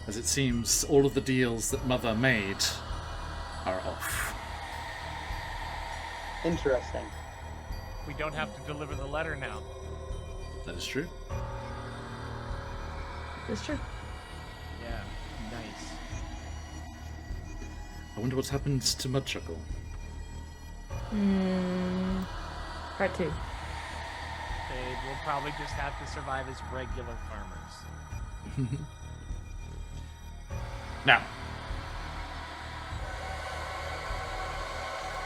Speaker 1: As it seems, all of the deals that Mother made are off.
Speaker 3: Interesting.
Speaker 4: We don't have to deliver the letter now.
Speaker 1: That is true.
Speaker 2: It's true.
Speaker 4: Yeah, nice.
Speaker 1: I wonder what's happened to Mudchuckle.
Speaker 2: Part 2.
Speaker 4: They will probably just have to survive as regular farmers.
Speaker 1: Now,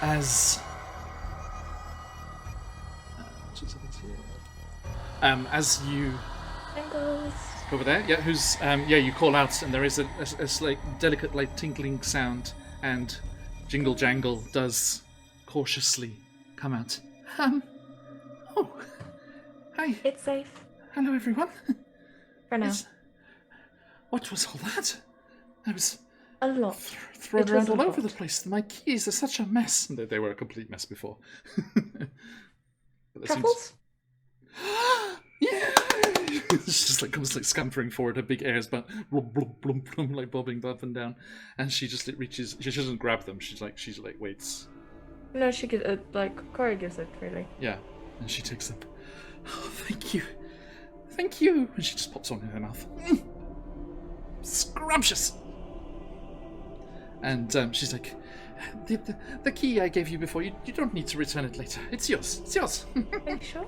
Speaker 1: as you
Speaker 2: Angles.
Speaker 1: over there, you call out, and there is a slight delicate, like tinkling sound, and Jingle Jangle does cautiously come out. Oh, hi,
Speaker 2: It's safe.
Speaker 1: hello everyone.
Speaker 2: For now.
Speaker 1: What was all that? I was
Speaker 2: A lot.
Speaker 1: thrown
Speaker 2: It
Speaker 1: around
Speaker 2: was
Speaker 1: all
Speaker 2: a
Speaker 1: over the
Speaker 2: lot.
Speaker 1: place. My keys are such a mess. And they were a complete mess before. But that seems-
Speaker 2: Truffles?
Speaker 1: Yeah! She just comes scampering forward, her big ears, but blum, blum, blum, blum, like bobbing up and down. And she just reaches. She doesn't grab them. She's waits.
Speaker 2: No, she gives it, Corey gives it, really.
Speaker 1: Yeah, and she takes them. Oh, thank you, thank you. And she just pops one in her mouth. Scrumptious. And she's like, the key I gave you before, you don't need to return it later. It's yours. It's yours.
Speaker 2: Are you sure?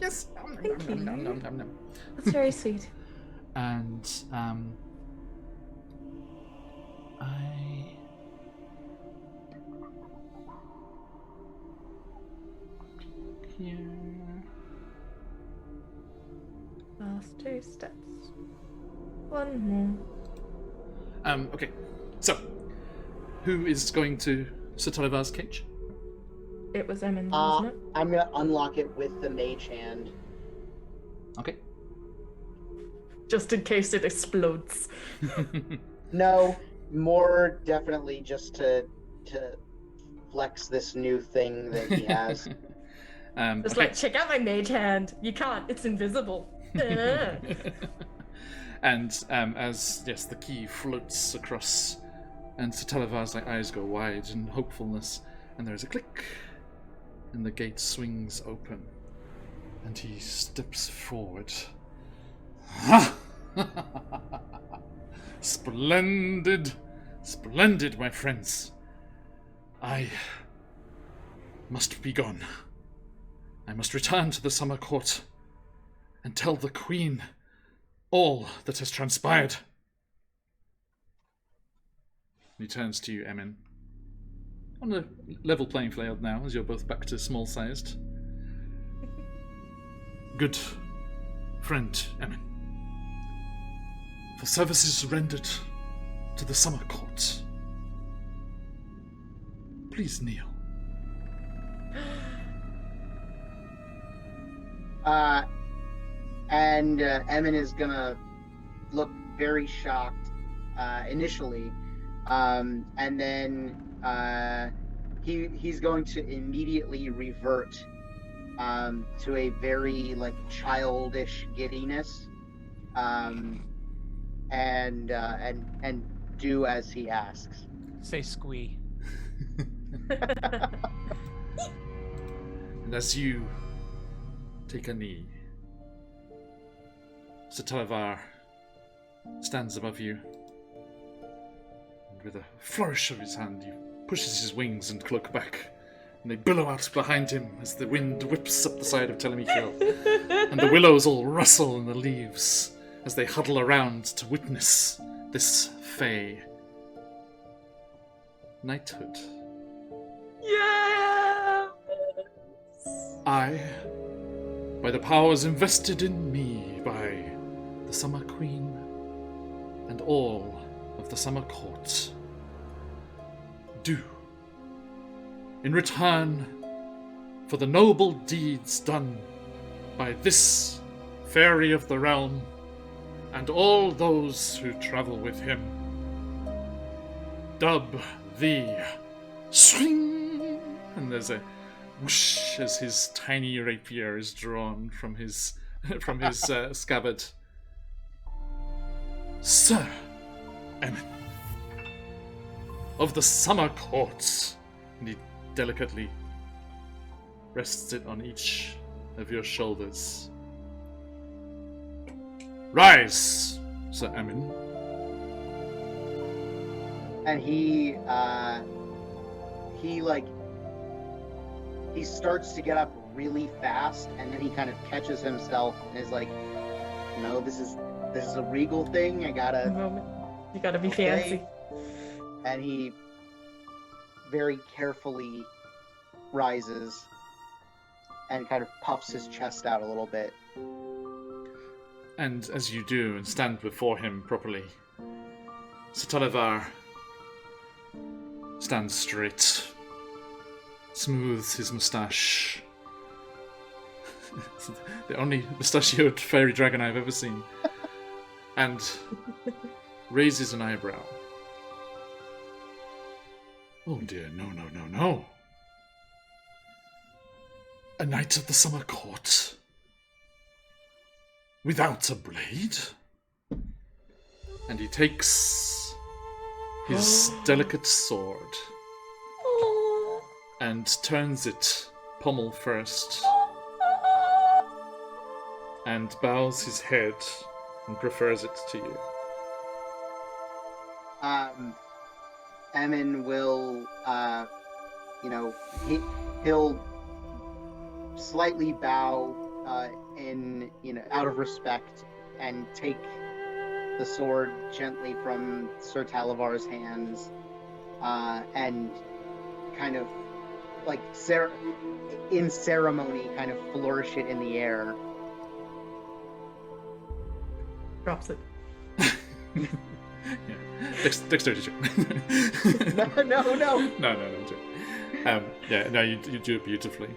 Speaker 1: Yes.
Speaker 2: Thank you.
Speaker 1: Nom.
Speaker 2: That's very sweet.
Speaker 1: And here.
Speaker 2: Last 2 steps. One more.
Speaker 1: Okay. So, who is going to Sir Talivar's cage?
Speaker 2: It was Emin, wasn't it?
Speaker 3: I'm gonna unlock it with the mage hand.
Speaker 1: Okay.
Speaker 2: Just in case it explodes.
Speaker 3: No, more definitely just to flex this new thing that he has.
Speaker 2: It's
Speaker 1: okay.
Speaker 2: check out my mage hand. You can't. It's invisible.
Speaker 1: And as the key floats across, and Sir Talivar's eyes go wide in hopefulness, and there's a click, and the gate swings open, and he steps forward. Splendid, splendid, my friends. I must be gone. I must return to the summer court and tell the Queen all that has transpired. He turns to you, Emin. On a level playing field now, as you're both back to small-sized. Good friend, Emin. For services rendered to the summer court, please kneel.
Speaker 3: And Emin is gonna look very shocked initially, and then he's going to immediately revert to a very childish giddiness, and do as he asks.
Speaker 4: Say squee.
Speaker 1: And as you take a knee, Sir Talivar stands above you, and with a flourish of his hand, he pushes his wings and cloak back, and they billow out behind him as the wind whips up the side of Telemeth Hill, and the willows all rustle in the leaves as they huddle around to witness this fey knighthood.
Speaker 2: Yeah!
Speaker 1: I, by the powers invested in me by the Summer Queen and all of the Summer Court, do, in return for the noble deeds done by this fairy of the realm and all those who travel with him, dub thee swing, and there's a whoosh as his tiny rapier is drawn from his scabbard. Sir Emin of the Summer Courts, and he delicately rests it on each of your shoulders. Rise, Sir Amin.
Speaker 3: And he starts to get up really fast, and then he kind of catches himself and is like, no, this is a regal thing. I gotta.
Speaker 2: You gotta be
Speaker 3: Okay.
Speaker 2: fancy.
Speaker 3: And he very carefully rises and kind of puffs his chest out a little bit.
Speaker 1: And as you do and stand before him properly, Sir Talivar stands straight, smooths his moustache. The only mustachioed fairy dragon I've ever seen. And raises an eyebrow. Oh dear, no. A knight of the summer court? Without a blade? And he takes his delicate sword and turns it pommel first and bows his head and prefers it to you.
Speaker 3: Emin will, he'll slightly bow out of respect, and take the sword gently from Sir Talivar's hands, and kind of like in ceremony, kind of flourish it in the air.
Speaker 2: Drops it.
Speaker 1: Yeah. Dexterity check.
Speaker 3: No.
Speaker 1: No. You do it beautifully.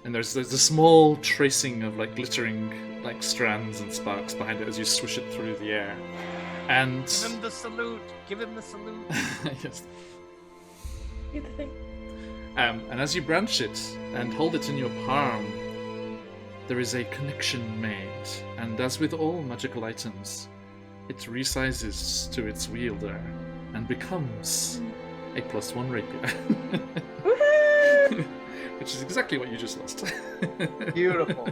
Speaker 1: And there's a small tracing of like glittering like strands and sparks behind it as you swish it through the air. And
Speaker 4: Give him the salute. Give him the salute.
Speaker 1: yes.
Speaker 2: Do the thing.
Speaker 1: And as you branch it and hold it in your palm, there is a connection made. And as with all magical items, it resizes to its wielder and becomes a +1 rapier.
Speaker 2: Woohoo!
Speaker 1: Which is exactly what you just lost.
Speaker 3: Beautiful.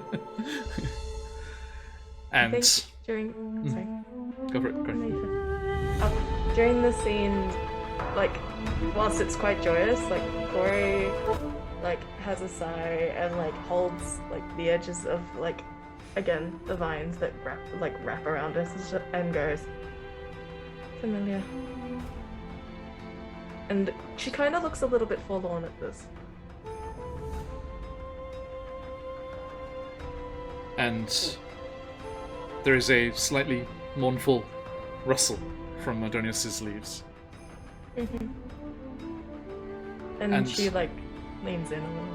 Speaker 1: And
Speaker 2: I think during sorry.
Speaker 1: go for it. Go.
Speaker 2: During the scene, like, whilst it's quite joyous, like, Corey, like, has a sigh and, like, holds, like, the edges of, like, again, the vines that wrap around us and goes, familiar. And she kind of looks a little bit forlorn at this.
Speaker 1: And there is a slightly mournful rustle from Adonius's leaves.
Speaker 2: Mm-hmm. And she, like, leans in a little.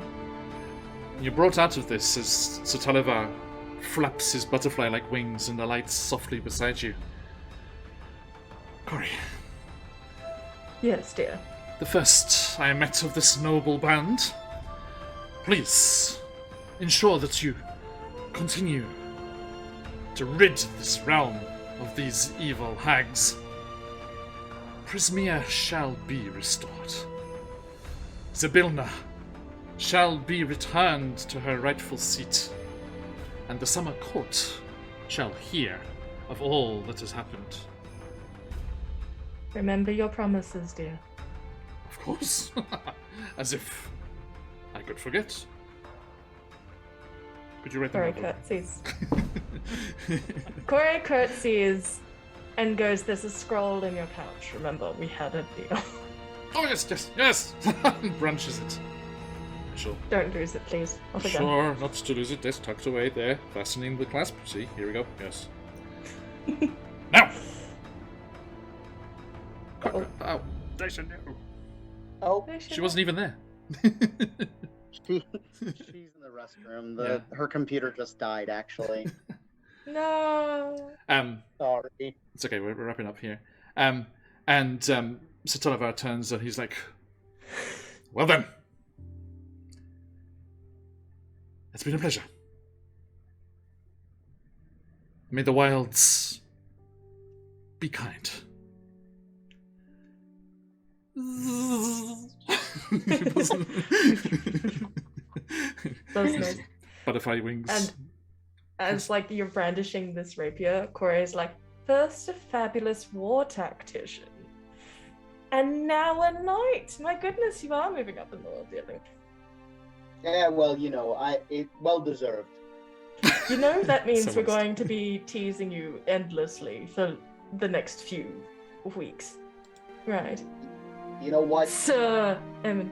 Speaker 1: You're brought out of this as Sir Talivar flaps his butterfly-like wings and alights softly beside you. Corey,
Speaker 2: Yes, dear.
Speaker 1: the first I met of this noble band. Please, ensure that you continue to rid this realm of these evil hags. Prismia shall be restored. Zybilna shall be returned to her rightful seat, and the summer court shall hear of all that has happened.
Speaker 2: Remember your promises, dear.
Speaker 1: Of course. As if I could forget. Could you write them
Speaker 2: Corey
Speaker 1: down?
Speaker 2: curtsies. Corey curtsies and goes, "There's a scroll in your pouch. Remember, we had a deal.
Speaker 1: Oh, yes! Branches it. Sure.
Speaker 2: Don't lose it, please. Off again."
Speaker 1: Sure, not to lose it. It's tucked away there, fastening the clasp. See, here we go. Yes. Now! Oh, Dyson, no.
Speaker 3: Oh,
Speaker 1: She wasn't even there.
Speaker 3: she's in the restroom. Her computer just died, actually.
Speaker 2: No.
Speaker 3: Sorry.
Speaker 1: It's okay, we're wrapping up here. And Sir Talivar turns and he's like, well then. It's been a pleasure. May the wilds be kind.
Speaker 2: Those nice.
Speaker 1: Butterfly wings.
Speaker 2: And as like you're brandishing this rapier, Corey's like, first a fabulous war tactician, and now a knight. My goodness, you are moving up in the world, dearly.
Speaker 3: Yeah, well, it well deserved.
Speaker 2: You know that means we're
Speaker 1: Someone's-
Speaker 2: going to be teasing you endlessly for the next few weeks, right?
Speaker 3: You know what?
Speaker 2: Sir Emin,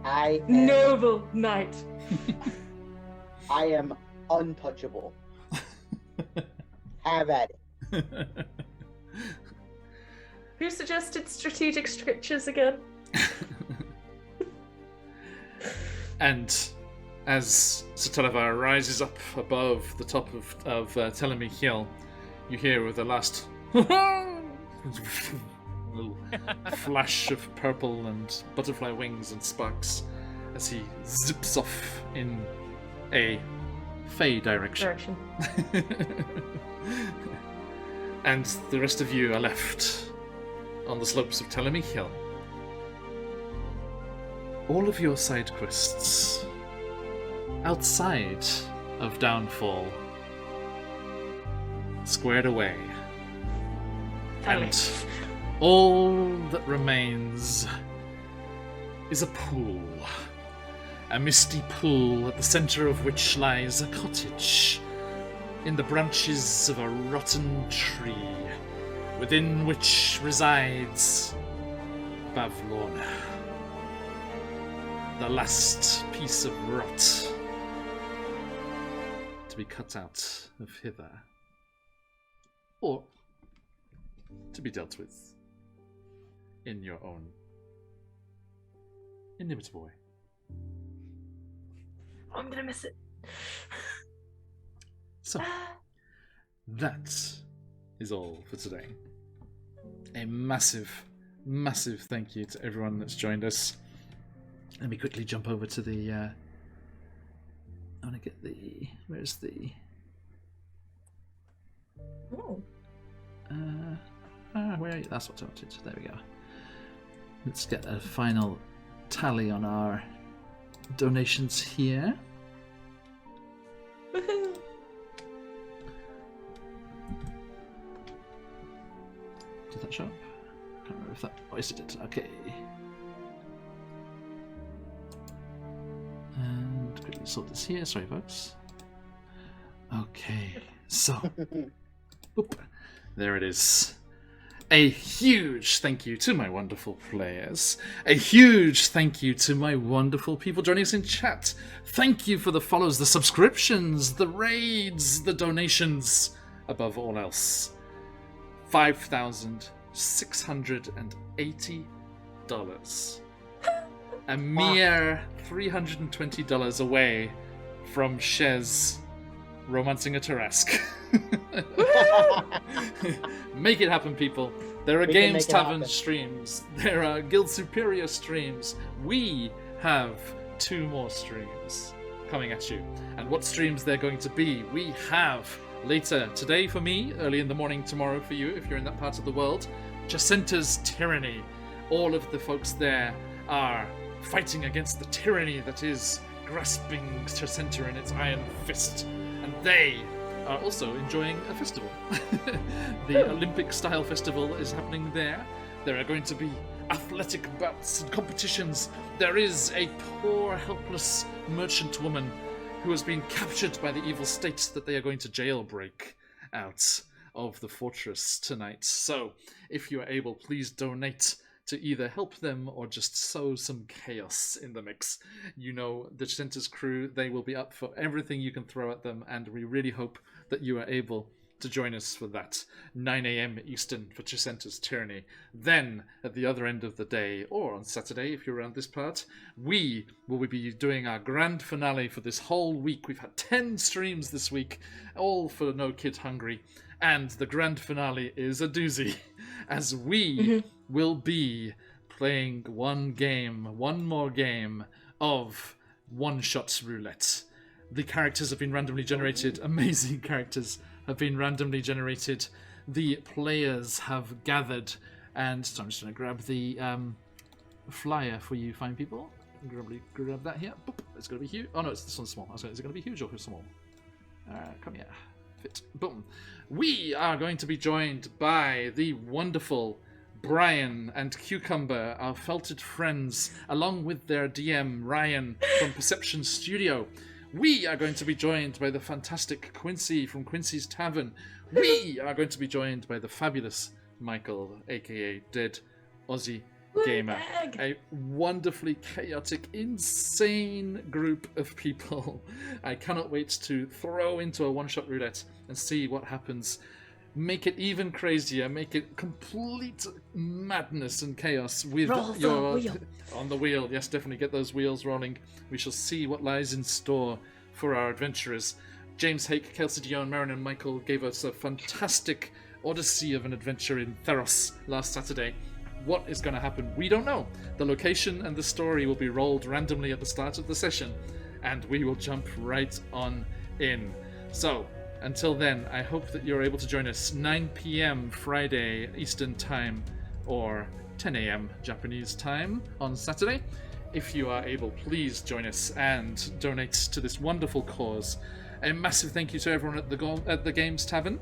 Speaker 3: I am,
Speaker 2: noble knight.
Speaker 3: I am untouchable. Have at it.
Speaker 2: Who suggested strategic strictures again?
Speaker 1: And as Satalavar rises up above the top of Telemi Hill, you hear with the last little flash of purple and butterfly wings and sparks as he zips off in a Fey direction. And the rest of you are left on the slopes of Telemi Hill. All of your side quests outside of Downfall squared away. And all that remains is a pool. A misty pool at the center of which lies a cottage in the branches of a rotten tree, within which resides Bavlorna, the last piece of rot to be cut out of hither, or to be dealt with in your own inimitable way.
Speaker 2: I'm gonna miss it.
Speaker 1: So, that is all for today. A massive, massive thank you to everyone that's joined us. Let me quickly jump over to the... I want to get the... Where's the...
Speaker 2: Oh.
Speaker 1: Where are you? That's what I wanted. There we go. Let's get a final tally on our donations here.
Speaker 2: Woohoo.
Speaker 1: Did that show up? Can't remember if that... Oh, yes, it did. Okay. And quickly sort this here. Sorry, folks. Okay. So... Boop. There it is. A huge thank you to my wonderful players. A huge thank you to my wonderful people joining us in chat. Thank you for the follows, the subscriptions, the raids, the donations. Above all else, $5,680. A mere $320 away from Shez romancing a Tarrasque. Make it happen, people. There are
Speaker 3: We can
Speaker 1: Games
Speaker 3: make it
Speaker 1: Tavern
Speaker 3: happen.
Speaker 1: streams. There are Guild Superior streams. We have 2 more streams coming at you. And what streams they're going to be, we have later today for me, early in the morning tomorrow for you if you're in that part of the world, Jacinta's Tyranny. All of the folks there are fighting against the tyranny that is grasping Jacinta in its iron fist. And they are also enjoying a festival. The Olympic-style festival is happening there. There are going to be athletic bouts and competitions. There is a poor, helpless merchant woman who has been captured by the evil state that they are going to jailbreak out of the fortress tonight. So, if you are able, please donate to either help them or just sow some chaos in the mix. You know, the Center's crew, they will be up for everything you can throw at them, and we really hope that you are able to join us for that 9 a.m. Eastern for Chicenter's Tyranny. Then, at the other end of the day, or on Saturday if you're around this part, we will be doing our grand finale for this whole week. We've had 10 streams this week, all for No Kid Hungry, and the grand finale is a doozy, as we will be playing one more game of one-shot roulette. The characters have been randomly generated. Amazing characters have been randomly generated. The players have gathered, and so I'm just going to grab the flyer for you fine people. Grab that here. Boop. It's going to be huge. Oh no, this one's small. Is it going to be huge or small? Come here. Fit. Boom. We are going to be joined by the wonderful Brian and Cucumber, our felted friends, along with their DM, Ryan, from Perception Studio. We are going to be joined by the fantastic Quincy from Quincy's Tavern. We are going to be joined by the fabulous Michael, aka Dead Aussie Gamer. A wonderfully chaotic, insane group of people. I cannot wait to throw into a one-shot roulette and see what happens. Make it even crazier. Make it complete madness and chaos with your on the wheel. Yes, definitely get those wheels rolling. We shall see what lies in store for our adventurers. James Hake, Kelsey Dion, Marin, and Michael gave us a fantastic odyssey of an adventure in Theros last Saturday. What is going to happen? We don't know. The location and the story will be rolled randomly at the start of the session, and we will jump right on in. So, until then, I hope that you're able to join us 9 p.m. Friday Eastern Time or 10 a.m. Japanese time on Saturday. If you are able, please join us and donate to this wonderful cause. A massive thank you to everyone at the Games Tavern.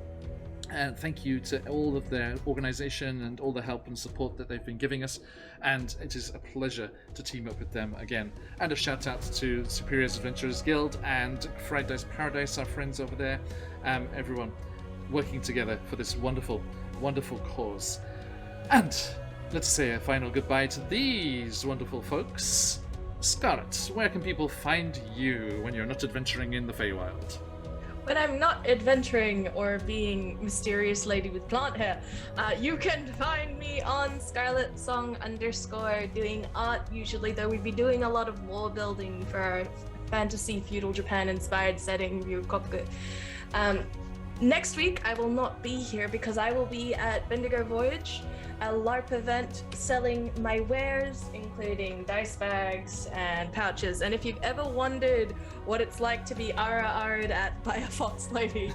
Speaker 1: And thank you to all of their organisation and all the help and support that they've been giving us. And it is a pleasure to team up with them again. And a shout out to Superior's Adventurers Guild and Fried Dice Paradise, our friends over there. Everyone working together for this wonderful, wonderful cause. And let's say a final goodbye to these wonderful folks. Scarlet, where can people find you when you're not adventuring in the Feywild?
Speaker 2: When I'm not adventuring or being mysterious lady with plant hair, you can find me on ScarletSong _ doing art usually, though we'd be doing a lot of war building for our fantasy feudal Japan inspired setting, Ryukoku. Next week I will not be here because I will be at Bendigo Voyage, a LARP event selling my wares, including dice bags and pouches. And if you've ever wondered what it's like to be ara-ara'd at by a fox lady,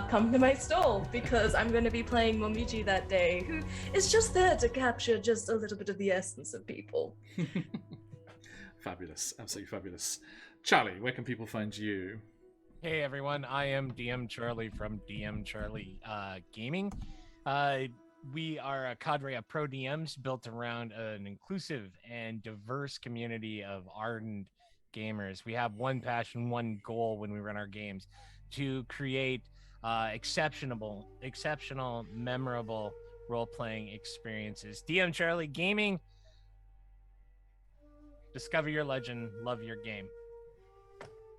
Speaker 2: come to my stall, because I'm going to be playing Momiji that day, who is just there to capture just a little bit of the essence of people.
Speaker 1: Fabulous, absolutely fabulous. Charlie, where can people find you?
Speaker 4: Hey everyone, I am DM Charlie from DM Charlie Gaming. We are a cadre of pro DMs built around an inclusive and diverse community of ardent gamers. We have one passion, one goal when we run our games: to create exceptional, memorable role-playing experiences. DM Charlie Gaming. Discover your legend, love your game.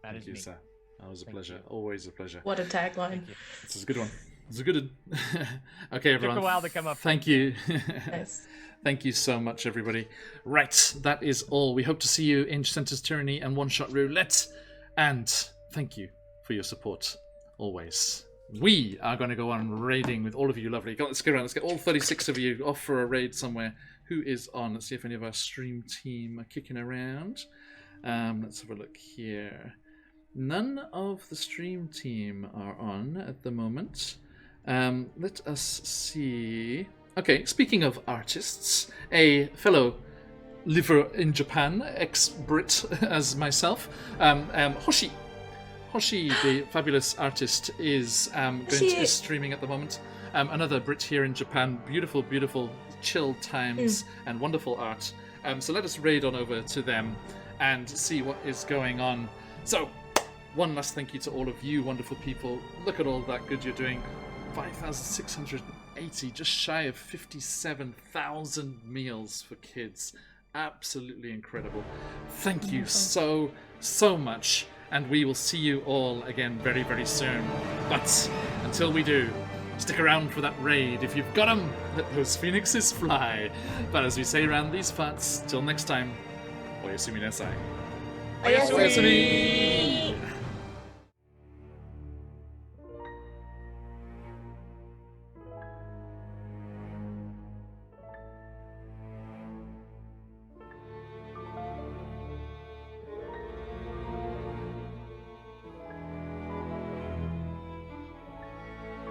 Speaker 4: That is me.
Speaker 1: Sir. Always a pleasure. Always a pleasure.
Speaker 2: What a tagline.
Speaker 1: This is a good one. It's a good one. Okay, everyone.
Speaker 4: Took a while to come up.
Speaker 1: Thank you.
Speaker 2: Nice.
Speaker 1: Thank you so much, everybody. Right, that is all. We hope to see you in Center's Tyranny and One Shot Roulette. And thank you for your support, always. We are going to go on raiding with all of you lovely. Let's go around. Let's get all 36 of you off for a raid somewhere. Who is on? Let's see if any of our stream team are kicking around. Let's have a look here. None of the stream team are on at the moment. Let us see. Okay, speaking of artists, a fellow liver in Japan, ex-Brit as myself, Hoshi, the fabulous artist, is is streaming at the moment. Another Brit here in Japan. Beautiful, beautiful, chill times and wonderful art. So let us raid on over to them and see what is going on. So, one last thank you to all of you wonderful people. Look at all that good you're doing. 5,680, just shy of 57,000 meals for kids. Absolutely incredible. Thank you so much. And we will see you all again very, very soon. But until we do, stick around for that raid. If you've got them, let those phoenixes fly. But as we say around these parts, till next time, oyasumi nasai.
Speaker 2: Oyasumi!